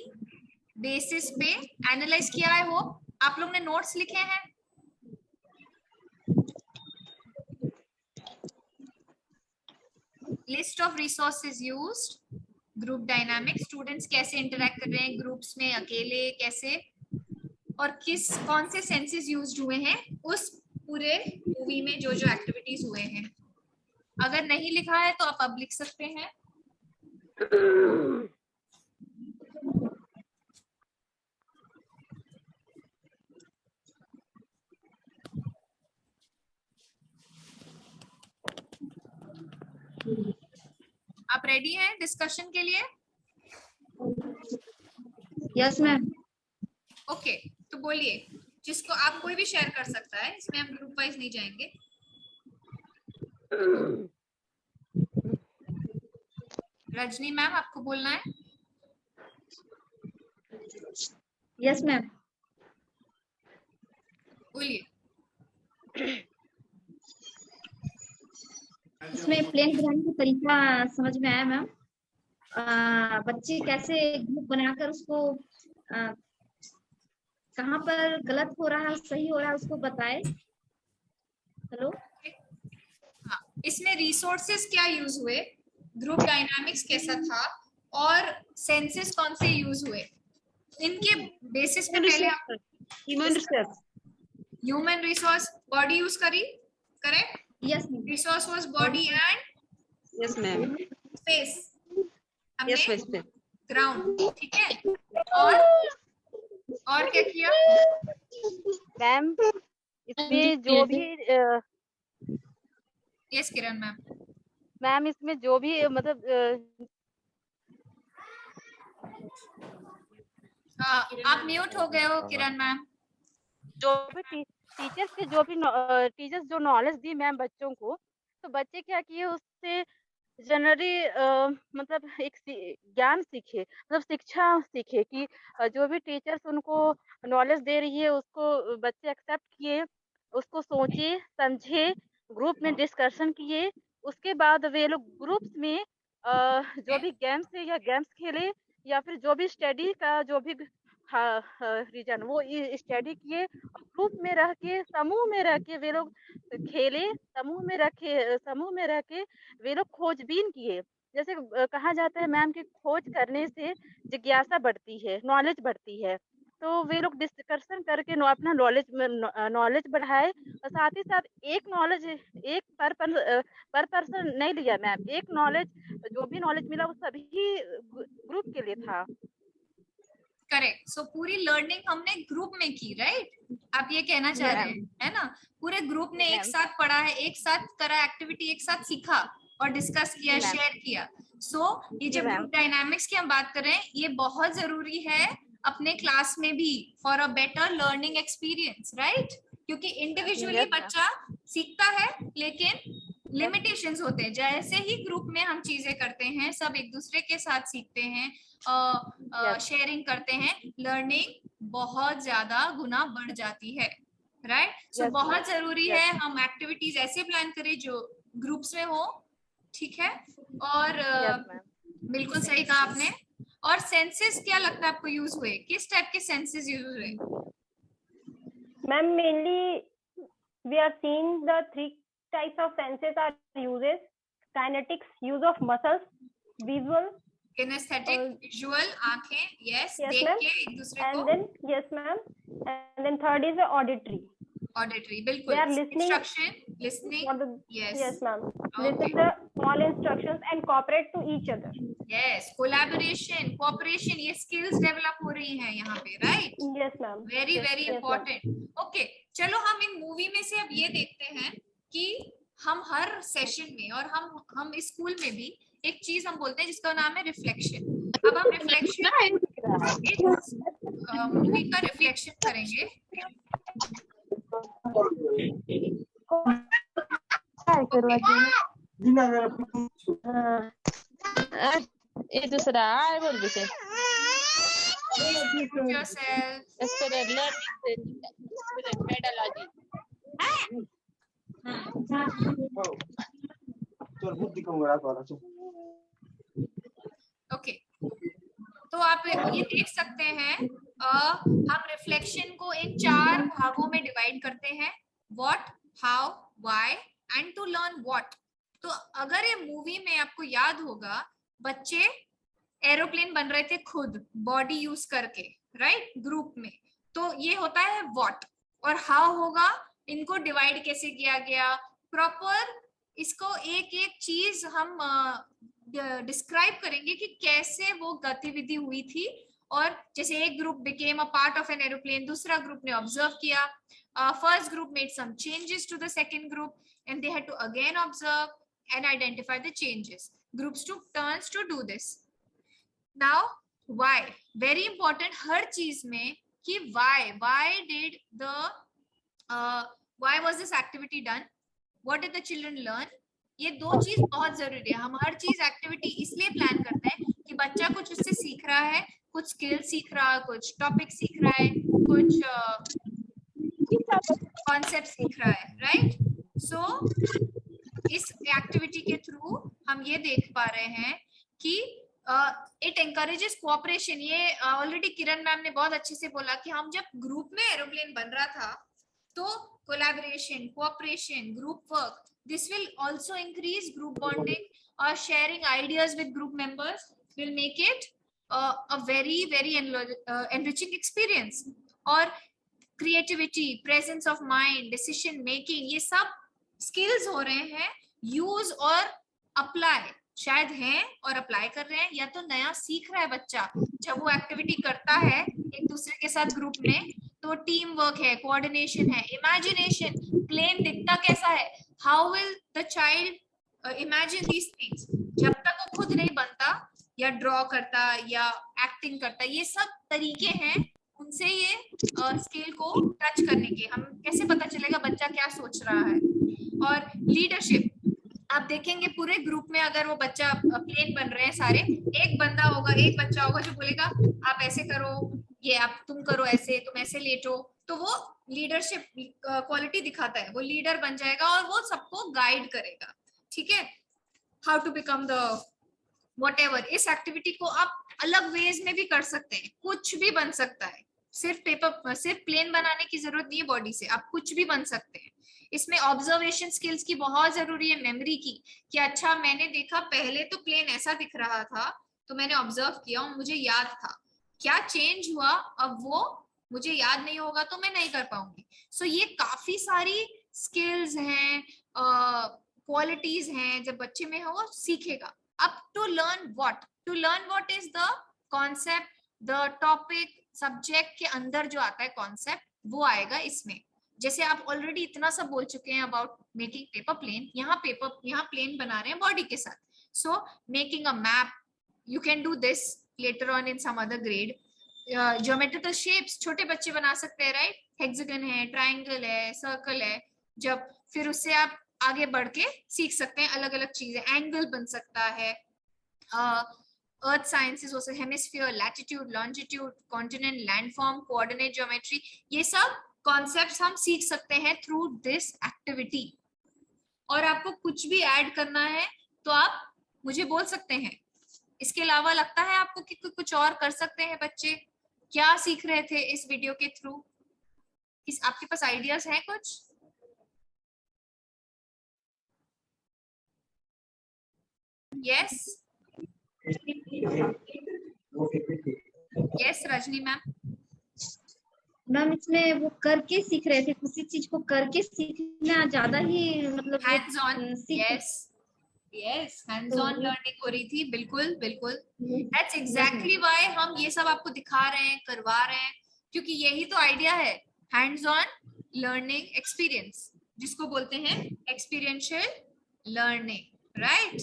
बेसिस पे एनालाइज किया है। वो आप लोग ने नोट्स लिखे हैं? List of resources used, group dynamics, students कैसे इंटरेक्ट कर रहे हैं ग्रुप्स में, अकेले कैसे, और कौन से सेंसेस यूज्ड हुए हैं उस पूरे मूवी में, जो जो एक्टिविटीज हुए हैं। अगर नहीं लिखा है तो आप अब लिख सकते हैं। आप रेडी हैं डिस्कशन के लिए? Yes ma'am. ओके, तो बोलिए, जिसको आप कोई भी शेयर कर सकता है, इसमें हम ग्रुप वाइज नहीं जाएंगे। रजनी मैम, आपको बोलना है? Yes ma'am. बोलिए। इसमें प्लेन बनाने का तरीका समझ में आया मैम। बच्चे कैसे ग्रुप बनाकर उसको कहाँ पर गलत हो रहा है, सही हो रहा है, उसको बताए। हेलो, हाँ, इसमें रिसोर्सेस क्या यूज हुए, ग्रुप डायनामिक्स कैसा था, और सेंसेस कौन से यूज हुए, इनके बेसिस पे पहले ह्यूमन रिसोर्स बॉडी यूज करी, correct? Yes resource was body and yes ma'am, space, yes हमने ग्राउंड, ठीक है। और क्या किया मैम? इसमें जो भी यस किरण मैम, मैम इसमें जो भी मतलब आप म्यूट हो गए हो किरण मैम। जो भी टीचर्स के जो भी टीचर्स जो नॉलेज दी मैम बच्चों को, तो बच्चे क्या किए उससे जनरली मतलब एक ज्ञान सीखे, मतलब शिक्षा सीखे कि जो भी टीचर्स उनको नॉलेज दे रही है उसको बच्चे एक्सेप्ट किए, उसको सोचे समझे, ग्रुप में डिस्कशन किए। उसके बाद वे लोग ग्रुप्स में जो भी गेम्स है या गेम्स खेले, या फिर जो भी स्टडी का जो भी रीजन वो स्टडी किए, ग्रुप में रह के समूह में रह के वे लोग खेले, समूह में रह के वे लोग खोजबीन किए। जैसे कहा जाता है मैम कि खोज करने से जिज्ञासा बढ़ती है, नॉलेज बढ़ती है। तो वे लोग डिस्कशन करके अपना नॉलेज बढ़ाए, और साथ ही साथ एक नॉलेज एक पर पर्सन नहीं लिया मैम, एक नॉलेज जो भी नॉलेज मिला वो सभी ग्रुप के लिए था। करेक्ट। सो पूरी लर्निंग हमने ग्रुप में की, राइट? आप ये कहना चाह रहे हैं, है ना? पूरे ग्रुप ने एक साथ पढ़ा है, एक साथ करा एक्टिविटी, एक साथ सीखा और डिस्कस किया, शेयर किया। सो ये जब ग्रुप डायनामिक्स की हम बात कर रहे हैं, ये बहुत जरूरी है अपने क्लास में भी, for a better learning experience, right? क्योंकि इंडिविजुअली बच्चा सीखता है लेकिन लिमिटेशंस होते हैं। जैसे ही ग्रुप में हम चीजें करते हैं, सब एक दूसरे के साथ सीखते हैं, शेयरिंग करते हैं, लर्निंग बहुत ज्यादा गुना बढ़ जाती है, राइट? सो बहुत जरूरी है हम एक्टिविटीज ऐसे प्लान करें जो ग्रुप्स में हो, ठीक है? और बिल्कुल सही कहा आपने। और सेंसेस क्या लगता है आपको यूज हुए? किस टाइप के सेंसेस यूज हुए? Ma'am mainly we are seeing the 3 types of senses are uses: kinetics, use of muscles; visual, kinesthetic, visual, आंखें, yes, देख के एक दूसरे को, and then yes ma'am, and then third is the auditory. Auditory, बिल्कुल, they are listening, instruction, listening, yes ma'am, listen the all instructions and cooperate to each other. yes, collaboration, cooperation, ये skills develop हो रही हैं यहाँ पे, right? yes ma'am, very very important. okay, चलो हम इन movie में से अब ये देखते हैं कि हम हर सेशन में और हम इस स्कूल में भी एक चीज हम बोलते हैं जिसका नाम है रिफ्लेक्शन। अब हम रिफ्लेक्शन मूवी का रिफ्लेक्शन करेंगे। ये दूसरा आए बोल भी से ओके, तो आप ये देख सकते हैं हम रिफ्लेक्शन को इन 4 भागों में डिवाइड करते हैं: what, how, why and to learn what. तो अगर ये मूवी में आपको याद होगा, बच्चे एरोप्लेन बन रहे थे खुद बॉडी यूज करके, राइट, ग्रुप में। तो ये होता है व्हाट। और हाउ होगा, इनको डिवाइड कैसे किया गया, प्रॉपर इसको एक एक चीज हम डिस्क्राइब करेंगे कि कैसे वो गतिविधि हुई थी। और जैसे एक group became a part of an aeroplane, दूसरा ग्रुप ने ऑब्जर्व किया, first group made some changes to the second group and they had to again observe and identify the changes. Groups took turns to do this. Now why, very important हर चीज में कि why did the why was this activity done, what did the children learn। ये 2 चीज बहुत जरूरी है। हम हर चीज एक्टिविटी इसलिए प्लान करते हैं कि बच्चा कुछ उससे सीख रहा है, कुछ स्किल सीख रहा है, कुछ टॉपिक सीख रहा है, कुछ कॉन्सेप्ट सीख रहा है, राइट? सो इस एक्टिविटी के थ्रू हम ये देख पा रहे हैं कि इट एनकरेजेस कोऑपरेशन। ये ऑलरेडी किरण मैम ने बहुत अच्छे से बोला कि हम जब ग्रुप में एरोप्लेन बन रहा था तो collaboration, cooperation, group work, this will also increase group bonding or sharing ideas with group members will make it a very enriching experience. और creativity, presence of mind, decision making, ये सब skills हो रहे हैं use और apply, शायद हैं और अप्लाई कर रहे हैं, या तो नया सीख रहा है बच्चा जब वो एक्टिविटी करता है एक दूसरे के साथ ग्रुप में, तो टीम वर्क है, कोऑर्डिनेशन है, इमेजिनेशन, प्लेन दिखता कैसा है, how will the child imagine these things, जब तक वो खुद नहीं बनता या ड्रॉ करता या एक्टिंग करता, ये सब तरीके हैं उनसे ये स्किल को टच करने के। हम कैसे पता चलेगा बच्चा क्या सोच रहा है। और लीडरशिप, आप देखेंगे पूरे ग्रुप में अगर वो बच्चा प्लेन बन रहे हैं सारे, एक बंदा होगा, एक बच्चा होगा जो बोलेगा आप ऐसे करो, ये आप तुम करो ऐसे, तुम ऐसे लेटो, तो वो लीडरशिप क्वालिटी दिखाता है, वो लीडर बन जाएगा और वो सबको गाइड करेगा। ठीक है, how to become the whatever. इस एक्टिविटी को आप अलग वेज में भी कर सकते हैं, कुछ भी बन सकता है, सिर्फ पेपर, सिर्फ प्लेन बनाने की जरूरत नहीं है बॉडी से, आप कुछ भी बन सकते हैं। इसमें ऑब्जर्वेशन स्किल्स की बहुत जरूरी है, मेमोरी की, कि अच्छा मैंने देखा पहले तो प्लेन ऐसा दिख रहा था तो मैंने ऑब्जर्व किया और मुझे याद था, क्या चेंज हुआ, अब वो मुझे याद नहीं होगा तो मैं नहीं कर पाऊंगी। सो ये काफी सारी स्किल्स हैं, क्वालिटीज हैं, जब बच्चे में है वो सीखेगा। अब to learn what is the concept, the topic, subject के अंदर जो आता है कॉन्सेप्ट, वो आएगा इसमें। जैसे आप ऑलरेडी इतना सब बोल चुके हैं अबाउट मेकिंग पेपर प्लेन, यहाँ प्लेन बना रहे हैं बॉडी के साथ। So making a map, you can do this later on in some other grade. Geometrical shapes छोटे बच्चे बना सकते हैं, राइट, हेक्सागन है, ट्राइंगल है, सर्कल है, जब फिर उससे आप आगे बढ़ के सीख सकते हैं अलग अलग चीजें, एंगल बन सकता है, अर्थ साइंसेस हो सकते, hemisphere, latitude, longitude, continent, landform, coordinate geometry, ये सब कॉन्सेप्ट्स हम सीख सकते हैं थ्रू दिस एक्टिविटी। और आपको कुछ भी ऐड करना है तो आप मुझे बोल सकते हैं। इसके अलावा लगता है आपको कि कुछ और कर सकते हैं बच्चे? क्या सीख रहे थे इस वीडियो के थ्रू? आपके पास आइडियाज हैं कुछ? Yes yes Rajni ma'am. Ma'am इसमें वो करके सीख रहे थे, किसी चीज को करके सीखना ज्यादा ही मतलब hands on, yes hands on learning हो रही थी, बिल्कुल बिल्कुल। दैट्स एग्जैक्टली व्हाई हम ये सब आपको दिखा रहे हैं, करवा रहे हैं, क्योंकि यही तो आइडिया है, हैंड्स ऑन लर्निंग एक्सपीरियंस, जिसको बोलते हैं एक्सपीरियंशियल लर्निंग, राइट।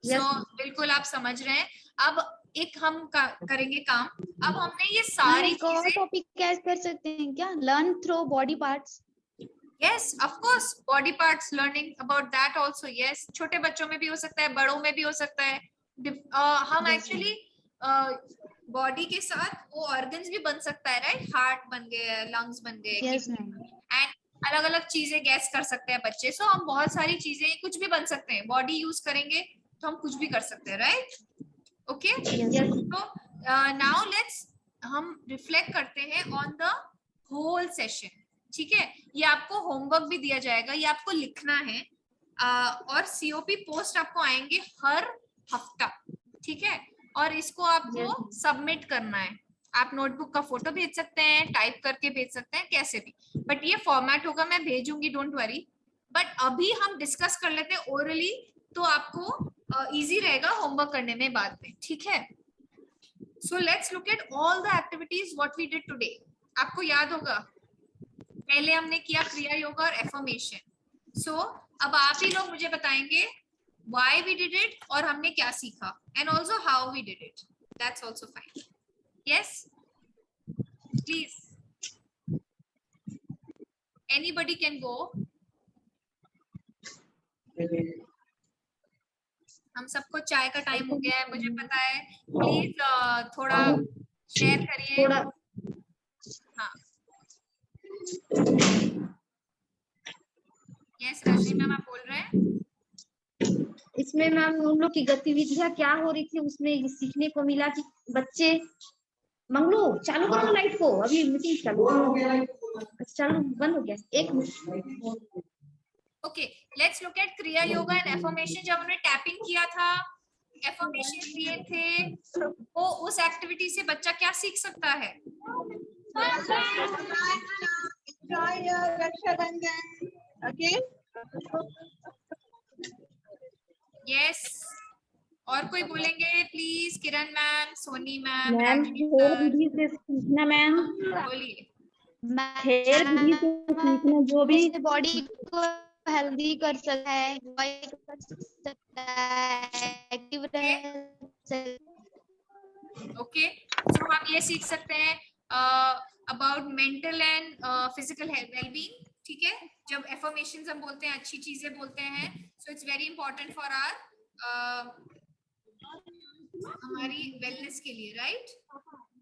सो बिल्कुल आप समझ रहे हैं। अब एक हम करेंगे काम, अब हमने ये सारी चीजें टॉपिक ऐड कर सकते हैं क्या, learn through body parts? Yes of course, body parts learning about that also, yes. छोटे बच्चों में भी हो सकता है, बड़ों में भी हो सकता है। हम एक्चुअली बॉडी के साथ वो ऑर्गन्स भी बन सकता है, राइट, हार्ट बन गए, लंग्स बन गए, एंड अलग अलग चीजें गैस कर सकते हैं बच्चे। सो हम बहुत सारी चीजें, कुछ भी बन सकते हैं, बॉडी यूज करेंगे तो हम कुछ भी कर सकते हैं, राइट। ओके, तो नाउ लेट्स हम रिफ्लेक्ट करते हैं ऑन द होल सेशन। ठीक है, ये आपको होमवर्क भी दिया जाएगा, ये आपको लिखना है, और सीओपी पोस्ट आपको आएंगे हर हफ्ता, ठीक है, और इसको आपको सबमिट करना है। आप नोटबुक का फोटो भेज सकते हैं, टाइप करके भेज सकते हैं, कैसे भी, बट ये फॉर्मेट होगा, मैं भेजूंगी, डोंट वरी। बट अभी हम डिस्कस कर लेते हैं ओरली, तो आपको इजी रहेगा होमवर्क करने में बाद में, ठीक है। So let's look at all the activities what we did today. आपको याद होगा पहले हमने किया क्रिया योगा और एफर्मेशन। सो अब आप ही लोग मुझे बताएंगे व्हाई वी डिड इट और हमने क्या सीखा, and also how we did it, that's also fine. Yes please, anybody can go. हम सबको चाय का टाइम हो गया है, मुझे पता है, प्लीज थोड़ा शेयर करिए। हाँ यस रजनी मैम आप बोल रहे हैं। इसमें मैम उन लोग की गतिविधियां क्या हो रही थी, उसमें सीखने को मिला कि बच्चे, मंगलू चालू करो लाइट को, अभी मीटिंग चालू। अच्छा चालू, बंद हो गया, एक minute. Okay, let's look eight क्रिया योगा एंड एफर्मेशन। जब हमने टैपिंग किया था एफर्मेशन दिए थे वो उस एक्टिविटी से बच्चा क्या सीख सकता है? यस, और कोई बोलेंगे please? Kiran ma'am, Soni ma'am, ma'am खेल विधि से सीखना मैम, बोलिए। खेल विधि से सीखना, जो भी बॉडी को हेल्दी कर सकता है, कर सकता है, एक्टिव रह। ओके, सो हम ये सीख सकते हैं about mental and physical wellbeing. ठीक है, जब एफर्मेशंस हम बोलते हैं, अच्छी चीजें बोलते हैं, so it's very important for our हमारी वेलनेस के लिए, राइट?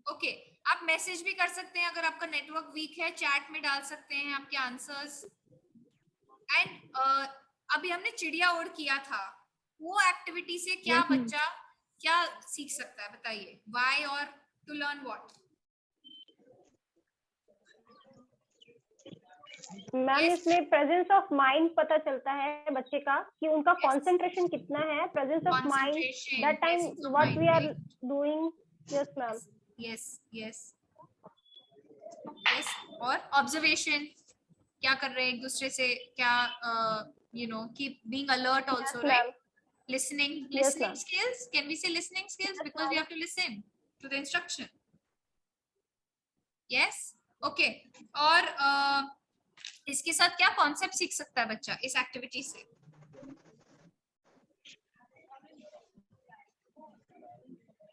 ओके, आप मैसेज भी कर सकते हैं, अगर आपका नेटवर्क वीक है चैट में डाल सकते हैं आपके आंसर्स। एंड अभी हमने चिड़िया उड़ किया था, वो एक्टिविटी से क्या बच्चा क्या सीख सकता है बताइए? व्हाई और टू लर्न व्हाट? मैम इसमें प्रेजेंस ऑफ माइंड पता चलता है बच्चे का कि उनका कंसंट्रेशन कितना है, presence of mind, that time what we are doing. Yes ma'am, yes yes yes. और ऑब्जर्वेशन, क्या कर रहे हैं एक दूसरे से, क्या you know keep being alert also, right? listening skills, can we say listening skills, because we have to listen to the instruction. Yes, okay. और इसके साथ क्या कॉन्सेप्ट सीख सकता है बच्चा इस एक्टिविटी से?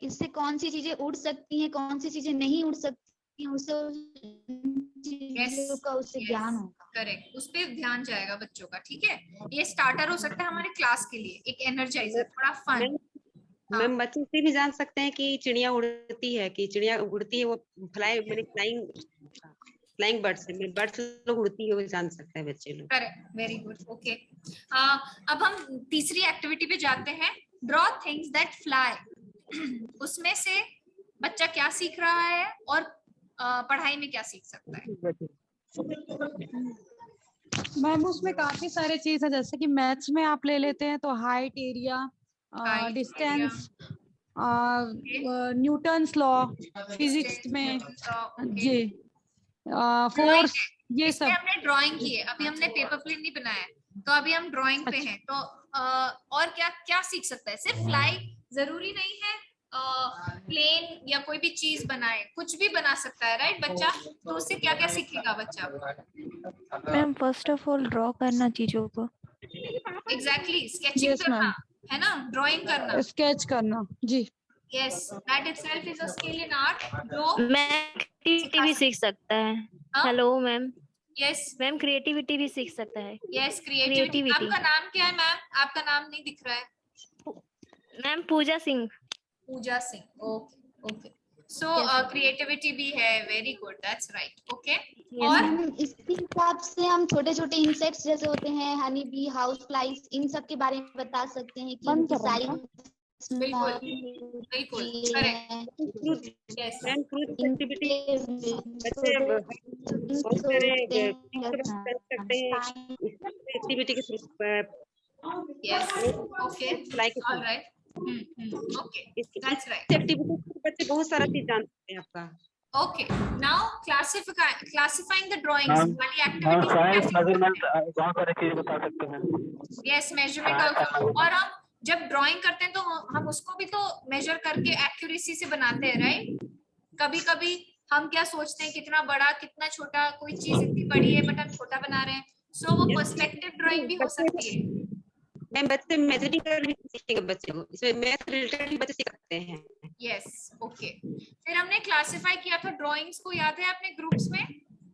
इससे कौन सी चीजें उड़ सकती हैं, कौन सी चीजें नहीं उड़ सकती हैं, उससे उससे ज्ञान होगा। करेक्ट, उस पे ध्यान जाएगा बच्चों का। ठीक है, ये स्टार्टर हो सकता है हमारे क्लास के लिए, एक एनर्जाइजर, थोड़ा फन। मैम बच्चे से भी जान सकते हैं कि चिड़िया उड़ती है, कि चिड़िया उड़ती है, वो फ्लाइंग बर्ड्स है, बर्ड्स लोग उड़ती है, वो जान सकते हैं बच्चे लोग। Correct, very good, okay. अब हम तीसरी एक्टिविटी पे जाते हैं, ड्रॉ थिंग्स दैट फ्लाई। उसमें से बच्चा क्या सीख रहा है और पढ़ाई में क्या सीख सकता है? मैम उसमें काफी सारे चीज है, जैसे कि मैथ्स में आप ले लेते हैं तो height, area, distance, Newton's law, physics में जी फोर्स, ये सब हमने ड्राइंग की है। अभी हमने पेपर प्लेन नहीं बनाया है, तो अभी हम ड्राइंग पे हैं। तो और क्या क्या सीख सकता है? सिर्फ फ्लाई जरूरी नहीं है, प्लेन या कोई भी चीज बनाए, कुछ भी बना सकता है, राइट बच्चा? तो उससे क्या क्या सीखेगा बच्चा? Ma'am first of all draw करना चीजों को। एग्जैक्टली, स्केचिंग करना है ना, ड्राइंग करना, स्केच करना जी। Yes, that itself is a skill in art. जो मैम क्रिएटिविटी भी सीख सकता है। Hello ma'am. Yes ma'am, creativity भी सीख सकता है। Yes, creativity. आपका नाम क्या है मैम? आपका नाम नहीं दिख रहा है। Ma'am Pooja Singh. Pooja Singh, okay okay. So creativity भी है, very good, that's right, okay. और इसके हिसाब से हम छोटे छोटे इंसेक्ट्स जैसे होते हैं, हनी बी, हाउस फ्लाइज, इन सब के बारे में बता सकते हैं कि इनकी साइज बिल्कुल बिल्कुल correct. Yes ma'am fruit activity बच्चे बहुत सारे करते हैं एक्टिविटी के through. Yes, okay, alright, okay, that's right. Activity बच्चे बहुत सारा चीज जानते हैं आपका। Okay, now classifying the drawings वाली activity। मेजरमेंट बहुत सारी चीजें बता सकते हैं। Yes, measurement also। और हम जब ड्राइंग करते हैं तो हम उसको भी तो मेजर करके एक्यूरेसी से बनाते हैं, राइट? कभी कभी हम क्या सोचते हैं, कितना बड़ा कितना छोटा, कोई चीज इतनी बड़ी है बट हम छोटा बना रहे हैं, सो वो पर्सपेक्टिव ड्राइंग भी हो सकती है। मैम बच्चे मेजरिंग कर भी सीखेंगे, बच्चे को इसमें मैथ रिलेटेड भी बच्चे सीख सकते हैं। Yes, okay. फिर हमने क्लासिफाई किया था ड्राइंग्स को, याद है आपने? ग्रुप्स में,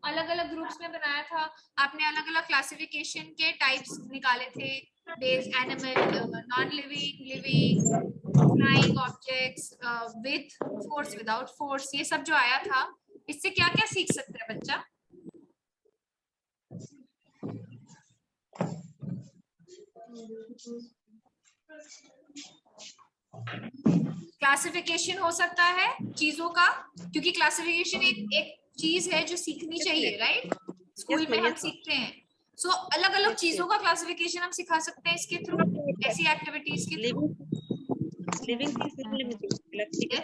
अलग अलग ग्रुप्स में बनाया था आपने, अलग अलग क्लासिफिकेशन के टाइप्स निकाले थे, base animal, non living, living, flying objects, with force, without force, ये सब जो आया था, इससे क्या क्या सीख सकता है बच्चा? क्लासिफिकेशन हो सकता है चीजों का, क्योंकि क्लासिफिकेशन एक चीज है जो सीखनी चाहिए, राइट? स्कूल में हम सीखते हैं। सो अलग अलग चीजों का क्लासिफिकेशन हम सिखा सकते हैं इसके थ्रू, ऐसी एक्टिविटीज के through. Living things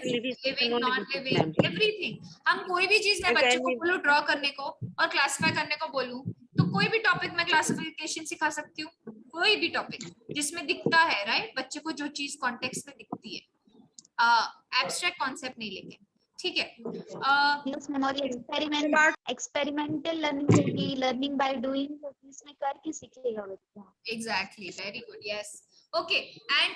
living non living everything. हम कोई भी चीज मैं बच्चों को बोलूं ड्रॉ करने को और क्लासिफाई करने को बोलूं तो कोई भी टॉपिक में क्लासिफिकेशन सिखा सकती हूँ, कोई भी टॉपिक जिसमें दिखता है, राइट, बच्चे को जो चीज कॉन्टेक्स्ट में दिखती है, एब्स्ट्रैक्ट कॉन्सेप्ट नहीं लेके, ठीक है। एक्सपेरिमेंटल लर्निंग होगी, लर्निंग बाय डूइंग, इसमें करके सीखेगा बच्चा। Exactly, very good, yes, okay. And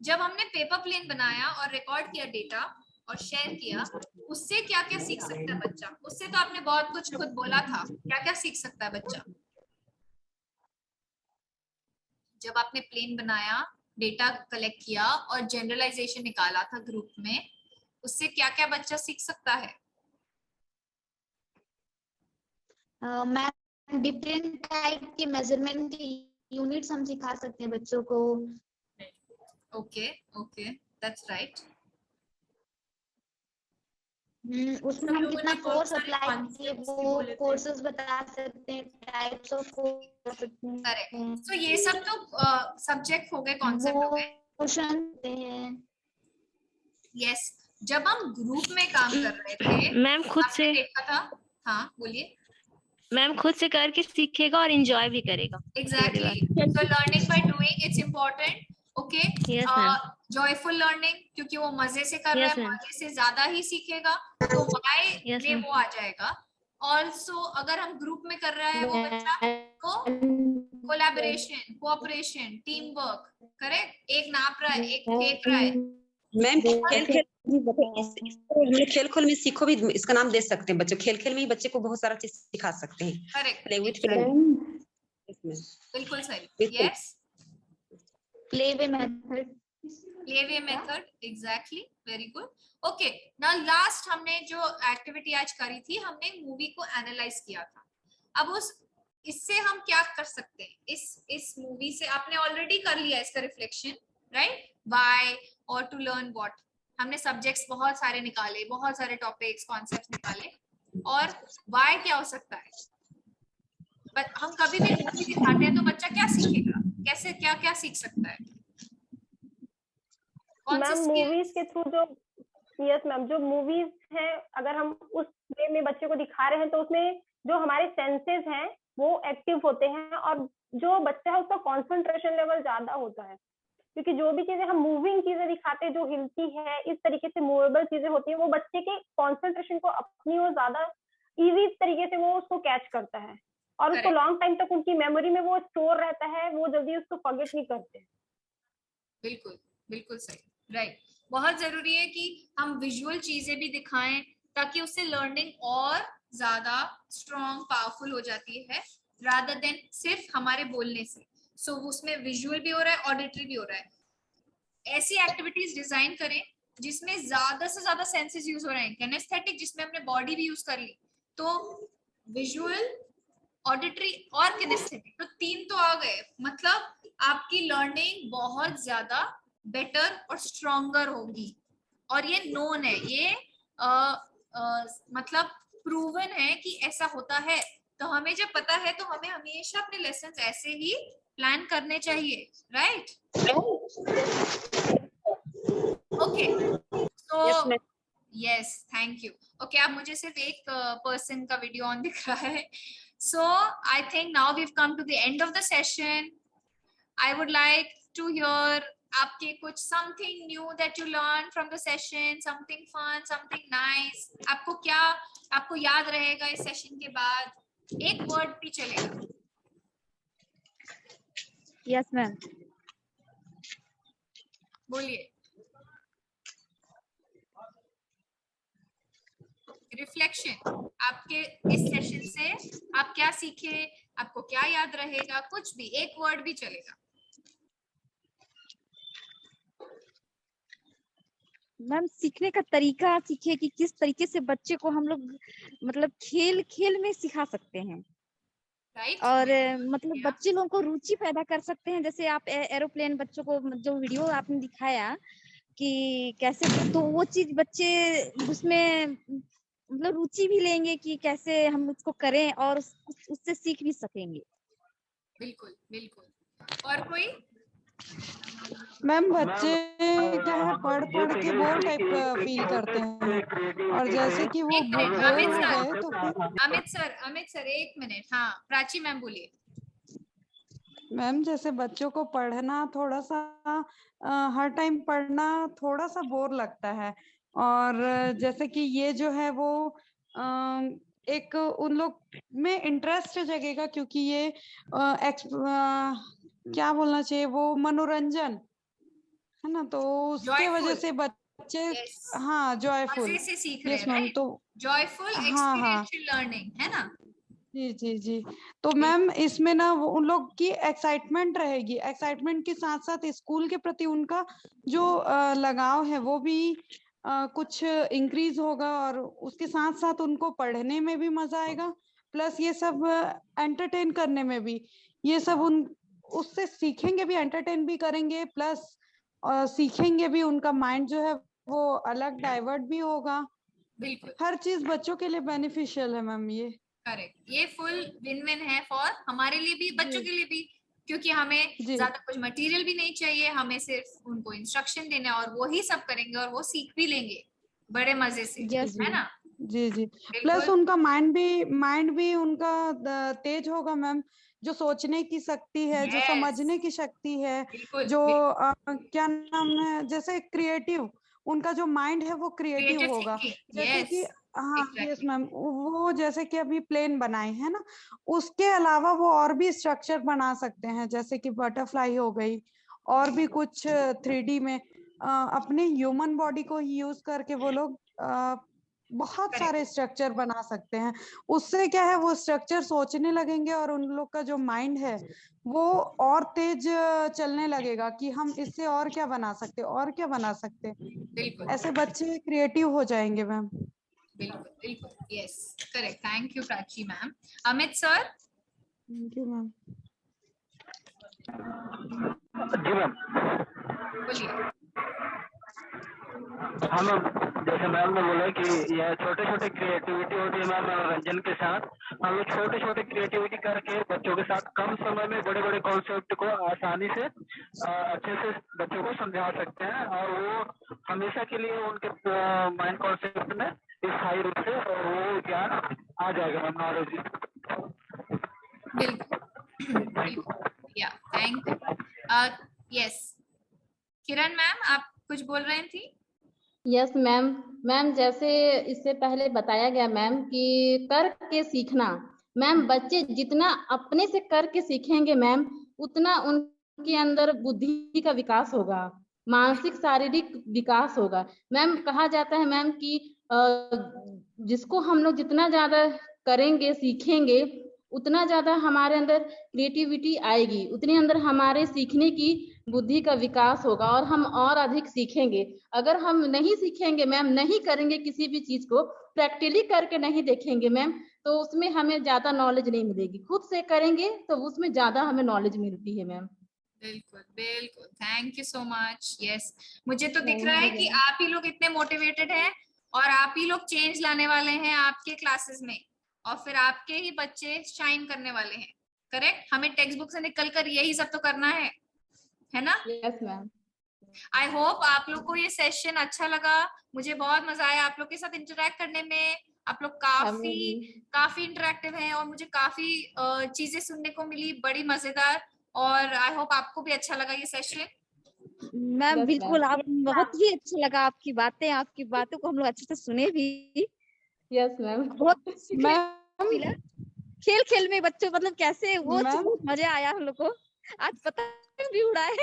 जब हमने पेपर प्लेन बनाया और रिकॉर्ड किया डेटा और शेयर किया, उससे क्या क्या सीख सकता है बच्चा? उससे तो आपने बहुत कुछ खुद बोला था, क्या क्या सीख सकता है बच्चा? जब आपने प्लेन बनाया, डेटा कलेक्ट किया और जनरलाइजेशन निकाला था ग्रुप में, उससे क्या क्या बच्चा सीख सकता है? मैम डिफरेंट टाइप के मेजरमेंट के यूनिट्स हम सिखा सकते हैं बच्चों को। Okay okay, that's right. उसमें हम कितना फोर्स अप्लाई किए वो कोर्सेज बता सकते हैं, टाइप्स ऑफ फोर्स सकते हैं। करेक्ट। सो ये सब तो सब्जेक्ट हो गए, कॉन्सेप्ट हो गए। क्वेश्चन हैं। यस, जब हम ग्रुप में काम कर रहे थे मैम खुद से देखा था। हाँ बोलिए। मैम खुद से करके सीखेगा और एंजॉय भी करेगा। Exactly, so learning by doing it's important. Okay, joyful learning, क्योंकि वो मजे से कर रहा है, मजे से ज्यादा ही सीखेगा, तो वाई में वो आ जाएगा। ऑल्सो अगर हम ग्रुप में कर रहा है वो बच्चा को collaboration, cooperation, team work, correct, एक नाप रहा है, एक देख रहा है। मैम खेल खेल में सीखो भी, इसका नाम दे सकते हैं बच्चों। खेल खेल में ही बच्चे को बहुत सारा चीज सिखा सकते हैं। करेक्ट, बिल्कुल सही। Yes, play way method, exactly, very good. Okay, now last हमने जो एक्टिविटी आज करी थी, हमने मूवी को एनालाइज किया था। अब इससे हम क्या कर सकते हैं? इस मूवी से आपने ऑलरेडी कर लिया इसका रिफ्लेक्शन, राइट, व्हाई और टू लर्न व्हाट। हमने सब्जेक्ट्स बहुत सारे निकाले, बहुत सारे टॉपिक्स, कॉन्सेप्ट्स निकाले, और व्हाई क्या हो सकता है। बट हम कभी भी मूवी दिखाते हैं तो बच्चा क्या सीखेगा, कैसे क्या क्या सीख सकता है? मैम मूवीज के थ्रू जो, यस मैम, जो मूवीज हैं अगर हम उस वे में बच्चे को दिखा रहे हैं तो उसमें जो हमारे सेंसेस हैं वो एक्टिव होते हैं, और जो बच्चा है उसका कंसंट्रेशन लेवल ज्यादा होता है, क्योंकि जो भी चीजें हम मूविंग चीजें दिखाते हैं, जो हिलती है, इस तरीके से मूवेबल चीजें होती है, वो बच्चे के कंसंट्रेशन को अपनी ओर ज्यादा इजी तरीके से वो उसको कैच करता है, और उसको लॉन्ग टाइम तक उनकी मेमोरी में वो स्टोर रहता है, वो जल्दी उसको फॉरगेट नहीं करते। बिल्कुल बिल्कुल सही, राइट। बहुत जरूरी है कि हम विजुअल चीजें भी दिखाएं ताकि उससे लर्निंग और ज्यादा स्ट्रॉन्ग, पावरफुल हो जाती है, रादर देन सिर्फ हमारे बोलने से। सो उसमें विजुअल भी हो रहा है, ऑडिटरी भी हो रहा है। ऐसी एक्टिविटीज डिजाइन करें जिसमें ज्यादा से ज्यादा सेंसेस यूज हो रहे हैं। किनेस्थेटिक जिसमें हमने बॉडी भी यूज कर ली, तो विजुअल, ऑडिटरी और किनेस्थेटिक, तो 3 तो आ गए। मतलब आपकी लर्निंग बहुत ज्यादा बेटर और स्ट्रॉन्गर होगी, और ये नोन है, ये मतलब प्रूवन है कि ऐसा होता है। तो हमें जब पता है तो हमें हमेशा अपने लेसन्स ऐसे ही प्लान करने चाहिए, राइट? ओके, तो यस, थैंक यू। ओके, अब मुझे सिर्फ एक पर्सन का वीडियो ऑन दिख रहा है। So I think now we have come to the end of the session. I would like to hear आपके कुछ something new that you learn from the session, something fun, something nice. आपको याद रहेगा इस session के बाद? एक word भी चलेगा। यस मैम, बोलिए। रिफ्लेक्शन, आपके इस सेशन से आप क्या सीखे, आपको क्या याद रहेगा? कुछ भी, एक वर्ड भी चलेगा। मैम सीखने का तरीका सीखे कि किस तरीके से बच्चे को हम लोग मतलब खेल खेल में सिखा सकते हैं, और मतलब बच्चे लोगों को रुचि पैदा कर सकते हैं। जैसे आप एरोप्लेन बच्चों को जो वीडियो आपने दिखाया कि कैसे, तो वो चीज बच्चे उसमें मतलब रुचि भी लेंगे कि कैसे हम उसको करें, और उससे सीख भी सकेंगे। बिल्कुल बिल्कुल। और कोई? मैम बच्चे क्या है पढ़ के बोर टाइप फील करते हैं, और जैसे कि वो एक मिनट, बोर अमित हो सर, गए तो फिर अमित सर एक मिनट। हाँ प्राची मैम बोलिए। मैम जैसे बच्चों को पढ़ना थोड़ा सा हर टाइम पढ़ना थोड़ा सा बोर लगता है, और जैसे कि ये जो है वो एक उन लोग में इंटरेस्ट जगेगा, क्योंकि ये क्या बोलना चाहिए, वो मनोरंजन है ना, तो उसके वजह से बच्चे हाँ जॉयफुल, मजे से सीख रहे यस हैं, मैम। राइट? तो जॉयफुल हाँ हाँ एक्सपीरियंशियल लर्निंग, है ना? जी जी जी। तो मैम इसमें ना वो उन लोग की एक्साइटमेंट रहेगी, एक्साइटमेंट के साथ साथ स्कूल के प्रति उनका जो लगाव है वो भी कुछ इंक्रीज होगा, और उसके साथ साथ उनको पढ़ने में भी मजा आएगा, प्लस ये सब एंटरटेन करने में भी, ये सब उन उससे सीखेंगे भी, एंटरटेन भी करेंगे, प्लस सीखेंगे भी, उनका माइंड जो है वो अलग डाइवर्ट भी होगा। बिल्कुल, हर चीज बच्चों के लिए बेनिफिशियल है मैम ये। करेक्ट, ये फुल विन विन है फॉर हमारे लिए भी, बच्चों के लिए भी, क्योंकि हमें ज्यादा कुछ मटेरियल भी नहीं चाहिए, हमें सिर्फ उनको इंस्ट्रक्शन देना है और वो ही सब करेंगे और वो सीख भी लेंगे बड़े मजे से, है ना? जी जी। प्लस उनका माइंड भी उनका तेज होगा मैम, जो सोचने की शक्ति है, जो समझने की शक्ति है, जो क्या नाम है, जैसे क्रिएटिव, उनका जो माइंड है वो क्रिएटिव होगा। जैसे कि हाँ यस मैम, वो जैसे कि अभी प्लेन बनाए है ना, उसके अलावा वो और भी स्ट्रक्चर बना सकते हैं, जैसे कि बटरफ्लाई हो गई, और भी कुछ 3D में अपने ह्यूमन बॉडी को यूज करके वो लोग बहुत सारे स्ट्रक्चर बना सकते हैं। उससे क्या है, वो स्ट्रक्चर सोचने लगेंगे, और उन लोग का जो माइंड है वो और तेज चलने लगेगा कि हम इससे और क्या बना सकते, और क्या बना सकते। ऐसे बच्चे क्रिएटिव हो जाएंगे मैम। बिल्कुल बिल्कुल, yes correct. Thank you Prachi ma'am. Amit sir. Thank you ma'am. जी मैम। बोलिए। हाँ मैम, जैसे मैम ने बोला कि यह छोटे छोटे क्रिएटिविटी होती है मैम, मनोरंजन के साथ हम लोग छोटे छोटे क्रिएटिविटी करके बच्चों के साथ कम समय में बड़े बड़े कॉन्सेप्ट को आसानी से अच्छे से बच्चों को समझा सकते हैं, और वो हमेशा के लिए उनके माइंड कॉन्सेप्ट में स्थायी रूप से वो ज्ञान आ जाएगा मैम, नॉलेज। या thank you. Yes Kiran ma'am, आप कुछ बोल रहे थी? Yes ma'am. मैम जैसे इससे पहले बताया गया मैम कि करके सीखना, मैम बच्चे जितना अपने से करके सीखेंगे मैम, उतना उनके अंदर बुद्धि का विकास होगा, मानसिक शारीरिक विकास होगा। मैम कहा जाता है मैम कि जिसको हम लोग जितना ज्यादा करेंगे सीखेंगे, उतना ज्यादा हमारे अंदर क्रिएटिविटी आएगी, उतने अंदर हमारे सीखने की बुद्धि का विकास होगा, और हम और अधिक सीखेंगे। अगर हम नहीं सीखेंगे मैम, नहीं करेंगे किसी भी चीज को, प्रैक्टिकली करके नहीं देखेंगे मैम, तो उसमें हमें ज्यादा नॉलेज नहीं मिलेगी। खुद से करेंगे तो उसमें ज्यादा हमें नॉलेज मिलती है मैम। बिल्कुल बिल्कुल, thank you so much. Yes, मुझे तो दिख रहा है कि आप ही लोग इतने मोटिवेटेड हैं, और आप ही लोग चेंज लाने वाले हैं आपके क्लासेस में, और फिर आपके ही बच्चे शाइन करने वाले हैं। करेक्ट? हमें टेक्स्ट बुक से निकल कर यही सब तो करना है ना? Yes ma'am. आई होप आप लोग को ये सेशन अच्छा लगा। मुझे बहुत मजा आया आप लोग के साथ इंटरेक्ट करने में। आप लोग काफी इंटरेक्टिव हैं, और मुझे काफी चीजें सुनने को मिली, बड़ी मजेदार। और आई होप आपको भी अच्छा लगा ये सेशन। मैम बिल्कुल, आप बहुत ही अच्छा लगा आपकी बातों को हम लोग अच्छे से सुने भी। Yes ma'am. बहुत मिला खेल खेल में बच्चों, मतलब कैसे वो बहुत मजा आया हम लोग को। आज पतंग भी उड़ाए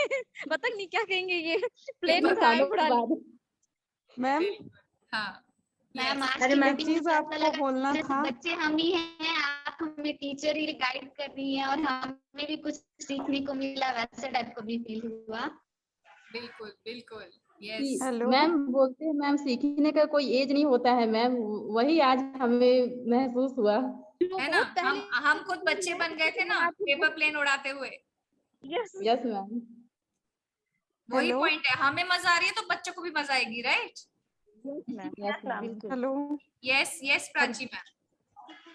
पतंग नहीं क्या कहेंगे, ये प्लेन उड़ा मैम। हाँ मैम आज अरे की मैम मीटिंग चीज में आपको बोलना था, बच्चे हम ही हैं, आप हमें टीचर ही गाइड कर रही हैं, और हमें भी कुछ सीखने को मिला, वैसे टाइप को भी फील हुआ। बिल्कुल बिल्कुल, यस। मैम बोलते हैं मैम सीखने का कोई एज नहीं होता है मैम, वही आज हमें महसूस हुआ है ना। हम खुद बच्चे बन गए थे ना, पेपर प्लेन उड़ाते हुए। Yes ma'am. वही पॉइंट है, हमें मजा आ रही है तो बच्चों को भी मजा आएगी, right? Hello. Yes yes Prachi ma'am.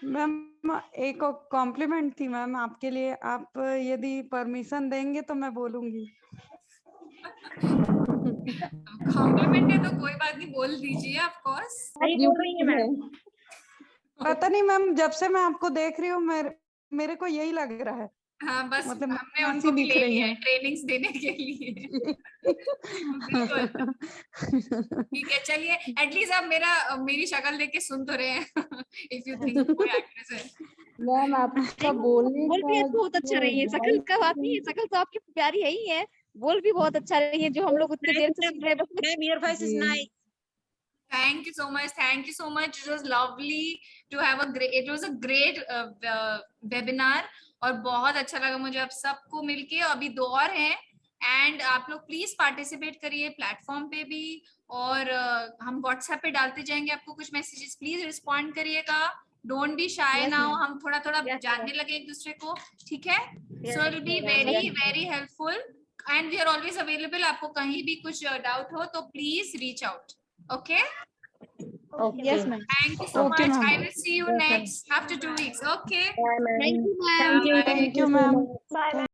Ma'am एक कॉम्प्लीमेंट थी मैम आपके लिए, आप यदि परमिशन देंगे तो मैं बोलूंगी। कॉम्प्लीमेंट है तो कोई बात नहीं, बोल दीजिए ऑफ कोर्स। पता नहीं मैम, जब से मैं आपको देख रही हूँ मेरे को यही लग रहा है। हाँ बस मतलब हमने उनको भी ले लिया है ट्रेनिंग्स देने के लिए। ठीक है चलिए, एटलीस्ट आप मेरी शक्ल देख के सुन तो रहे हैं। इफ यू थिंक कोई एक्ट्रेस है। मैम आपका बोलने बोल भी बहुत अच्छा रही है, शकल का बात नहीं है, शकल तो आपकी प्यारी है ही है, बोल भी बहुत अच्छा रही है जो हम लोग उतने देर से सुन रहे हैं। Your voice is nice. Thank you so much. Thank you so much. It was lovely to have it was a great webinar और बहुत अच्छा लगा मुझे आप सबको मिलके। अभी 2 और हैं एंड आप लोग प्लीज पार्टिसिपेट करिए प्लेटफॉर्म पे भी, और हम व्हाट्सएप पे डालते जाएंगे आपको कुछ मैसेजेस, प्लीज रिस्पॉन्ड करिएगा। डोंट बी शाय नाउ, हम थोड़ा थोड़ा जानने लगे एक दूसरे को, ठीक है? So it will be very very helpful and we are always available. आपको कहीं भी कुछ डाउट हो तो please reach out, okay? Yes ma'am. Thank you so much. I will see you next after 2 weeks. Okay. Thank you ma'am. Thank you ma'am. Bye.